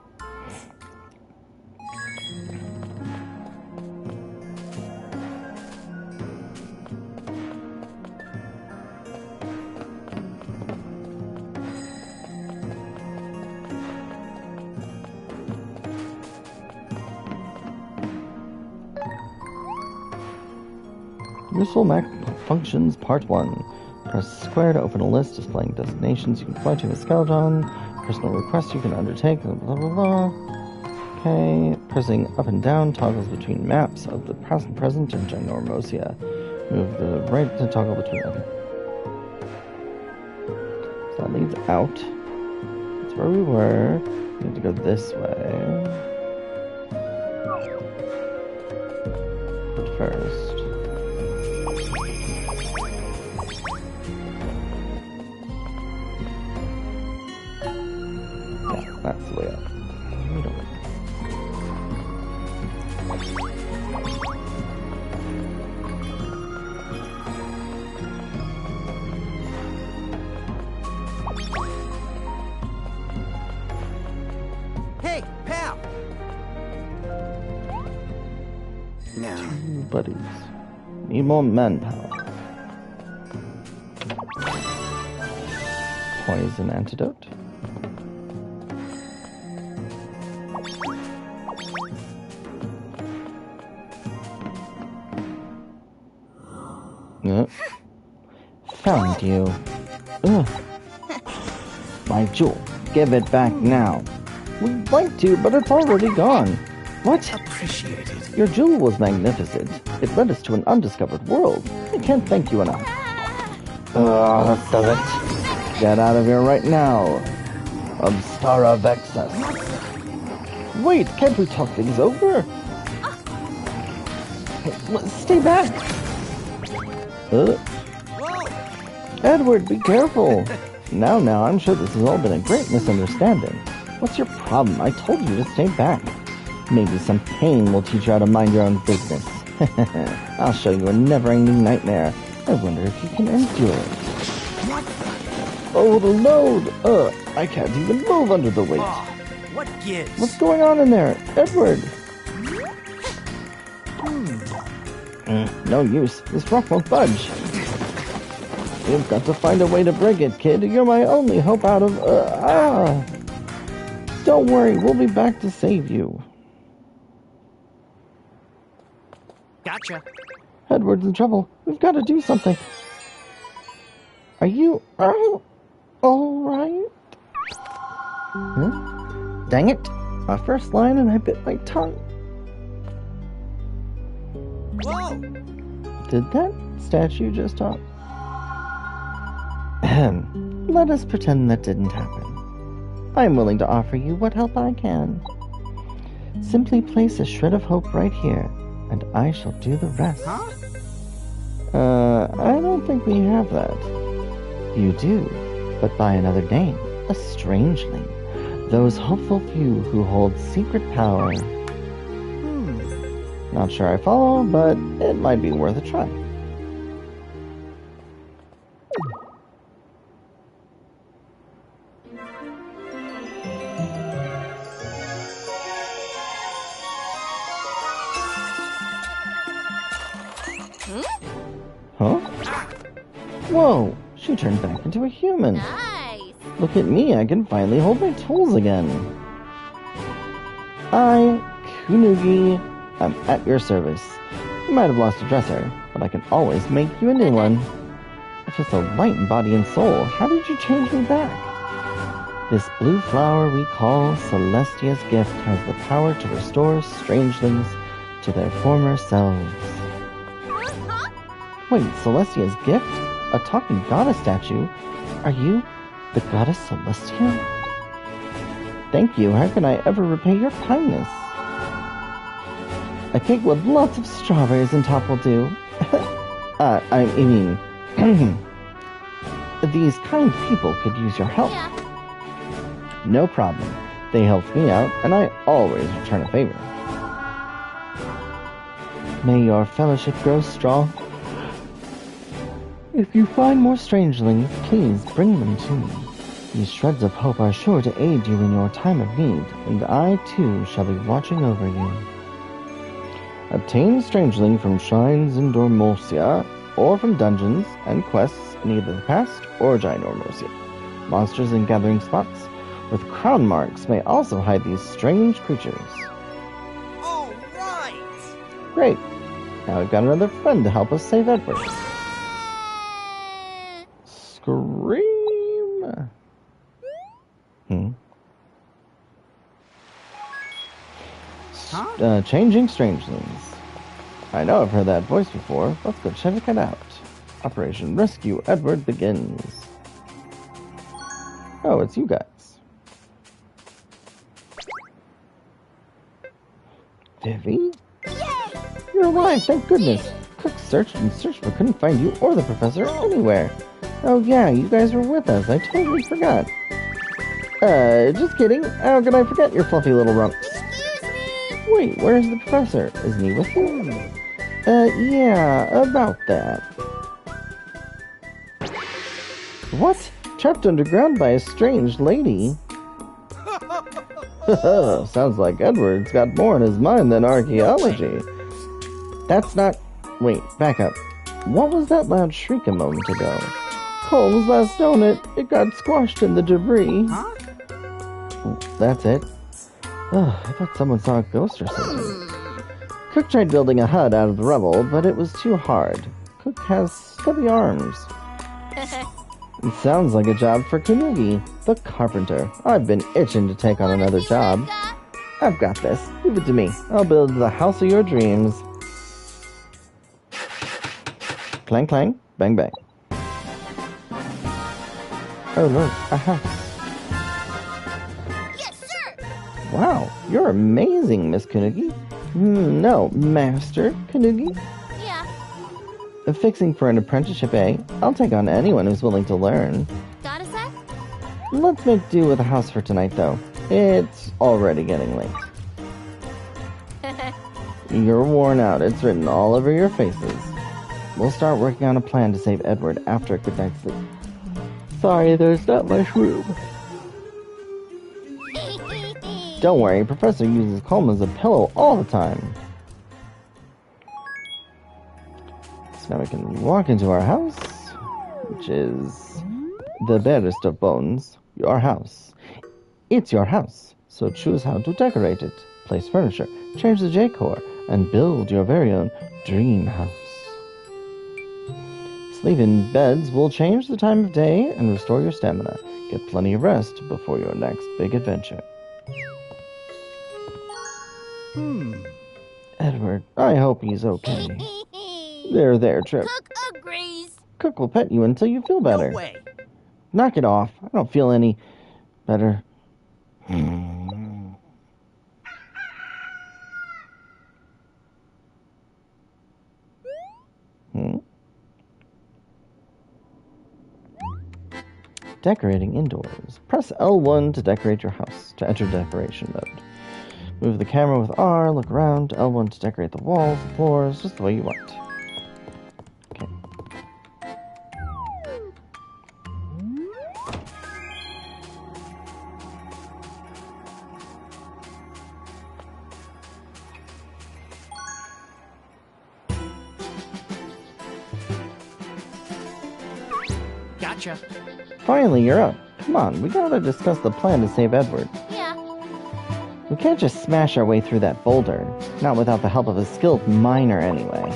C: Useful Mac Functions Part 1. Press square to open a list displaying destinations you can fly to with Skeleton, personal requests you can undertake, blah blah blah. Okay, pressing up and down toggles between maps of the past, present, and Gynomosia. Move the right to toggle between them. So that leads out. That's where we were. We need to go this way. But first... that's the way up.
F: Hey, pal. Now,
C: Buddies. Need more manpower. Poison antidote. Found you. Ugh. My jewel. Give it back now. We'd like to, but it's already gone. What?
F: appreciated.
C: Your jewel was magnificent. It led us to an undiscovered world. I can't thank you enough. That does it. Get out of here right now. Obstara Vexus. Wait, can't we talk things over? Hey, stay back.
F: Whoa!
C: Edward, be careful. Now, I'm sure this has all been a great misunderstanding. What's your problem? I told you to stay back. Maybe some pain will teach you how to mind your own business. I'll show you a never-ending nightmare. I wonder if you can endure it. Oh, the load! I can't even move under the weight.
F: Oh, what gives?
C: What's going on in there? Edward! No use. This rock won't budge. You've got to find a way to break it, kid. You're my only hope out of... Don't worry, we'll be back to save you.
F: Gotcha.
C: Edward's in trouble. We've got to do something. Are you... all right? Huh? Dang it. My first line and I bit my tongue.
F: Whoa!
C: Did that statue just talk? Let us pretend that didn't happen. I am willing to offer you what help I can. Simply place a shred of hope right here, and I shall do the rest.
F: Huh?
C: I don't think we have that. You do, but by another name, a strangeling. Those hopeful few who hold secret power. Not sure I follow, but it might be worth a try. Huh? Whoa, she turned back into a human.
D: Nice.
C: Look at me, I can finally hold my tools again. I, Kunugi, am at your service. You might have lost a dresser, but I can always make you a new one. If you're so light in body and soul, how did you change me back? This blue flower we call Celestia's gift has the power to restore strangelings to their former selves. Wait, Celestia's gift? A talking goddess statue? Are you the the goddess Celestia? Thank you. How can I ever repay your kindness? A cake with lots of strawberries on top will do. I mean, these kind people could use your help.
D: Yeah.
C: No problem. They helped me out, and I always return a favor. May your fellowship grow strong. If you find more strangelings, please bring them to me. These shreds of hope are sure to aid you in your time of need, and I too shall be watching over you. Obtain strangeling from shrines in Dormosia, or from dungeons and quests in either the past or Ginormosia. Monsters in gathering spots with crown marks may also hide these strange creatures.
F: All right.
C: Great. Now we've got another friend to help us save Edward. Scream! Changing strangelings. I know I've heard that voice before. Let's go check it out. Operation Rescue Edward begins. Oh, it's you guys. Vivi? You're alive, thank goodness. Cook searched and searched but couldn't find you or the professor anywhere. Oh yeah, you guys were with us. I totally forgot. Just kidding. How could I forget your fluffy little rump?
D: Excuse me.
C: Wait, where's the professor? Isn't he with you? Yeah, about that. What? Trapped underground by a strange lady? Sounds like Edward's got more in his mind than archaeology. That's not... Wait, back up. What was that loud shriek a moment ago? Cole's last donut. It got squashed in the debris.
F: Huh?
C: That's it. I thought someone saw a ghost or something. Cook tried building a hut out of the rubble, but it was too hard. Cook has stubby arms. It sounds like a job for Kanugi, the carpenter. I've been itching to take on another job. I've got this. Leave it to me. I'll build the house of your dreams. Clang clang, bang bang. Oh look, a house.
D: Yes, sir.
C: Wow, you're amazing, Miss Kanugi. No, Master Kanugi.
D: Yeah.
C: Fixing for an apprenticeship, eh? I'll take on anyone who's willing to learn.
D: Got a sec?
C: Let's make do with a house for tonight, though. It's already getting late. You're worn out. It's written all over your faces. We'll start working on a plan to save Edward after a good night's sleep. Sorry, there's not much room. Don't worry, Professor uses Colm as a pillow all the time. So now we can walk into our house, which is the barest of bones, your house. It's your house, so choose how to decorate it. Place furniture, change the decor, and build your very own dream house. Sleep-in beds will change the time of day and restore your stamina. Get plenty of rest before your next big adventure. Edward, I hope he's okay. There, Trip.
D: Cook agrees.
C: Cook will pet you until you feel better.
F: No way.
C: Knock it off. I don't feel any better. Decorating indoors. Press L1 to decorate your house, to enter decoration mode. Move the camera with R, look around, L1 to decorate the walls, the floors, just the way you want. Okay.
F: Gotcha.
C: Finally, you're up. Come on, we gotta discuss the plan to save Edward.
D: Yeah.
C: We can't just smash our way through that boulder. Not without the help of a skilled miner, anyway.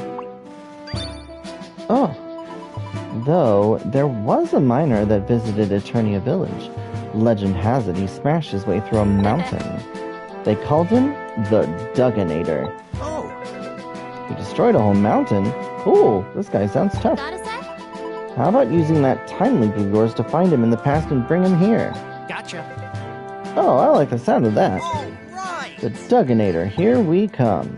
C: Oh. Though, there was a miner that visited Eternia Village. Legend has it he smashed his way through a mountain. They called him the Dugginator.
F: Oh,
C: He destroyed a whole mountain? Cool, this guy sounds tough.
D: Got a sec?
C: How about using that time leap of yours to find him in the past and bring him here?
F: Gotcha.
C: Oh, I like the sound of that.
F: All right.
C: The Dugginator, here we come.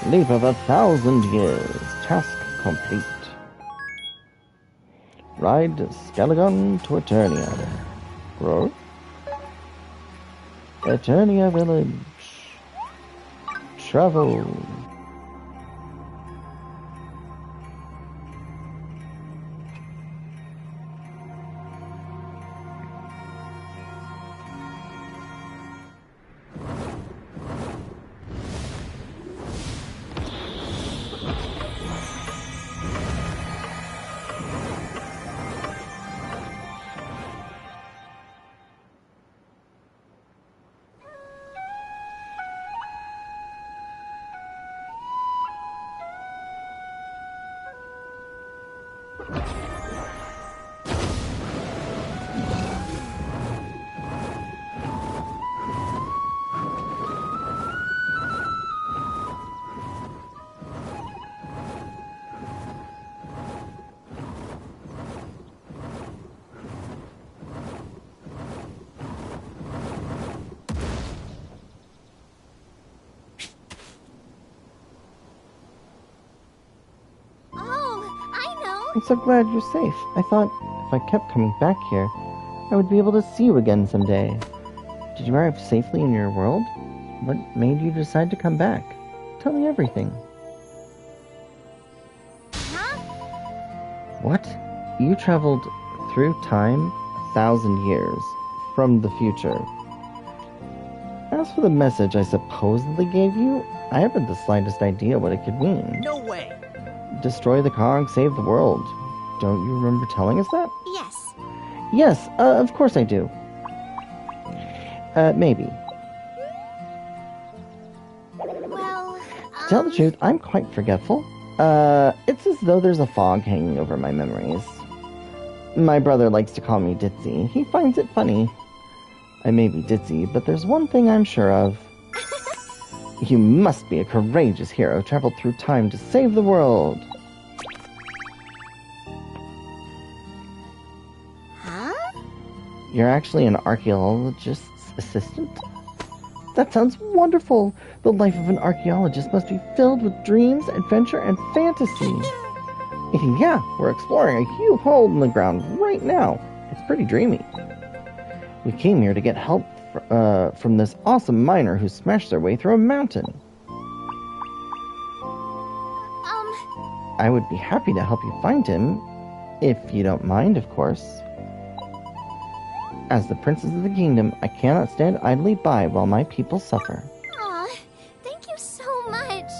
C: Leap of 1,000 years. Task complete. Ride Skelegon to Eternia. Growth. Eternia Village. Travel.
D: Oh, I know.
C: I'm so glad you're safe. I thought if I kept coming back here, I would be able to see you again someday. Did you arrive safely in your world? What made you decide to come back? Tell me everything.
D: Huh?
C: What? You traveled through time 1,000 years from the future. As for the message I supposedly gave you, I haven't the slightest idea what it could mean.
F: No way.
C: Destroy the Kong, save the world. Don't you remember telling us that?
D: Yes.
C: Yes, of course I do. Maybe.
D: Well,
C: To tell the truth, I'm quite forgetful. It's as though there's a fog hanging over my memories. My brother likes to call me Ditzy. He finds it funny. I may be ditzy, but there's one thing I'm sure of. You must be a courageous hero traveled through time to save the world.
D: Huh?
C: You're actually an archaeologist's assistant? That sounds wonderful! The life of an archaeologist must be filled with dreams, adventure, and fantasy. Yeah, we're exploring a huge hole in the ground right now. It's pretty dreamy. We came here to get help from this awesome miner who smashed their way through a mountain. I would be happy to help you find him, if you don't mind, of course. As the princess of the kingdom, I cannot stand idly by while my people suffer.
D: Aw, thank you so much.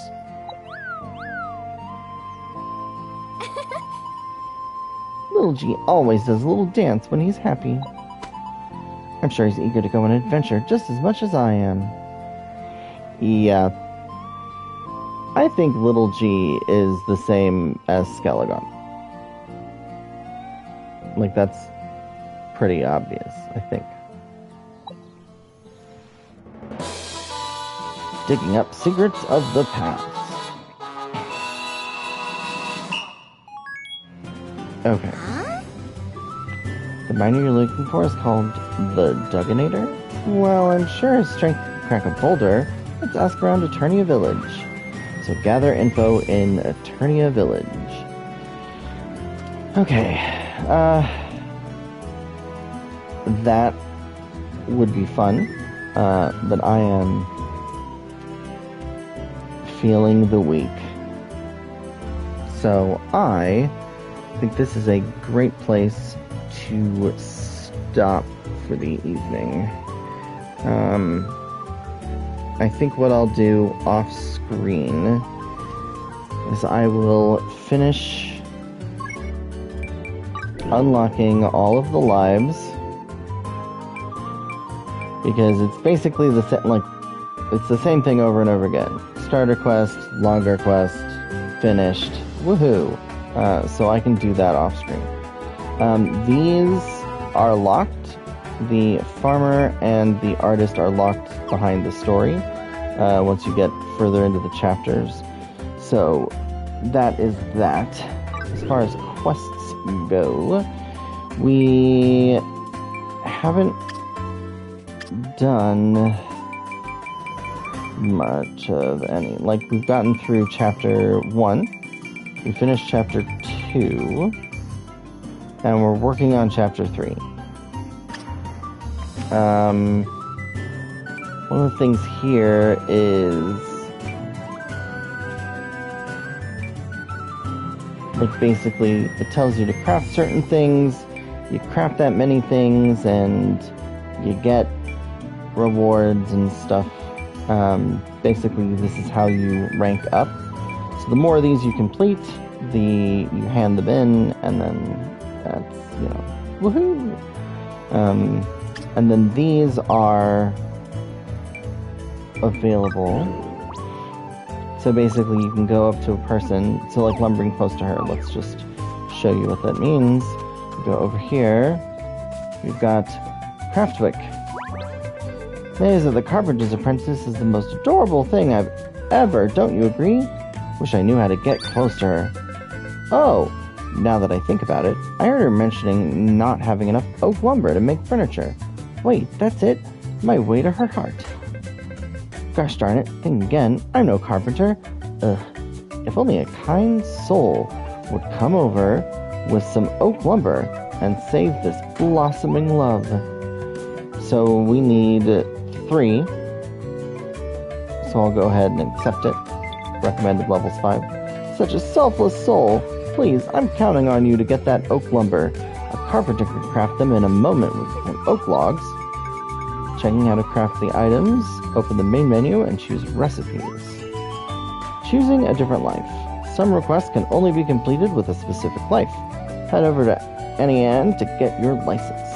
C: Little G always does a little dance when he's happy. I'm sure he's eager to go on an adventure just as much as I am. Yeah. I think Little G is the same as Skelegon. Like, that's pretty obvious, I think. Digging up secrets of the past. Okay.
D: Huh?
C: The miner you're looking for is called the Dugginator? Well, I'm sure his strength can crack a boulder. Let's ask around Eternia Village. So gather info in Eternia Village. Okay. That would be fun. But I am feeling the weak. So I think this is a great place to stop for the evening. I think what I'll do off screen is I will finish unlocking all of the lives, because it's basically it's the same thing over and over again. Starter quest, longer quest, finished, woohoo! So I can do that off screen. These are locked. The farmer and the artist are locked behind the story once you get further into the chapters. So that is that. As far as quests go, we haven't done much of any. Like, we've gotten through chapter 1, we finished chapter 2, and we're working on chapter 3. One of the things here is, like, basically it tells you to craft certain things. You craft that many things and you get rewards and stuff. Basically, this is how you rank up. So the more of these you complete, you hand them in, and then that's, woohoo! And then these are available. So basically, you can go up to a person, so like lumbering close to her. Let's just show you what that means. You go over here. We've got Craftwick. Maze of the Carpenter's Apprentice is the most adorable thing I've ever, don't you agree? Wish I knew how to get close to her. Oh, now that I think about it, I heard her mentioning not having enough oak lumber to make furniture. Wait, that's it? My way to her heart. Gosh darn it, think again, I'm no carpenter. Ugh, if only a kind soul would come over with some oak lumber and save this blossoming love. So we need 3. So I'll go ahead and accept it. Recommended levels 5. Such a selfless soul. Please, I'm counting on you to get that oak lumber. A carpenter could craft them in a moment with oak logs. Checking how to craft the items, open the main menu and choose recipes. Choosing a different life. Some requests can only be completed with a specific life. Head over to Annie to get your license.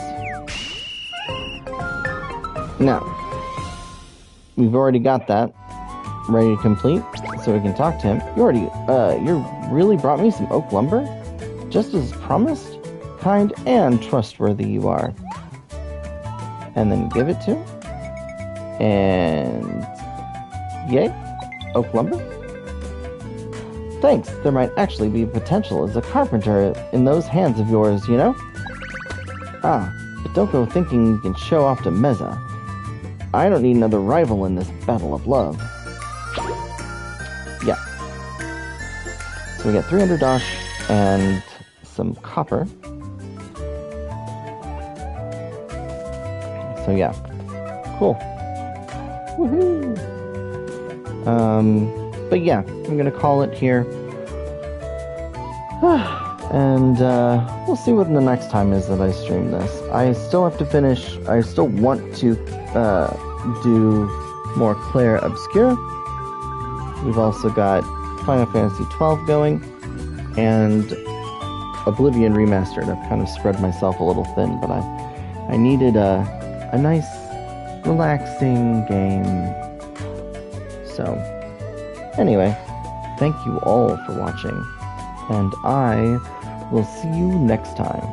C: Now, we've already got that ready to complete, so we can talk to him. You really brought me some oak lumber? Just as promised? Kind and trustworthy you are. And then give it to him. And yay, oak lumber. Thanks, there might actually be potential as a carpenter in those hands of yours, you know? Ah, but don't go thinking you can show off to Meza. I don't need another rival in this battle of love. Yeah. So we got 300 dosh and some copper. So yeah. Cool. Woohoo! But yeah, I'm gonna call it here. And we'll see what the next time is that I stream this. I still have to finish. I still want to do more Claire Obscure. We've also got Final Fantasy XII going, and Oblivion Remastered. I've kind of spread myself a little thin, but I needed a nice, relaxing game. So, anyway, thank you all for watching, and I will see you next time.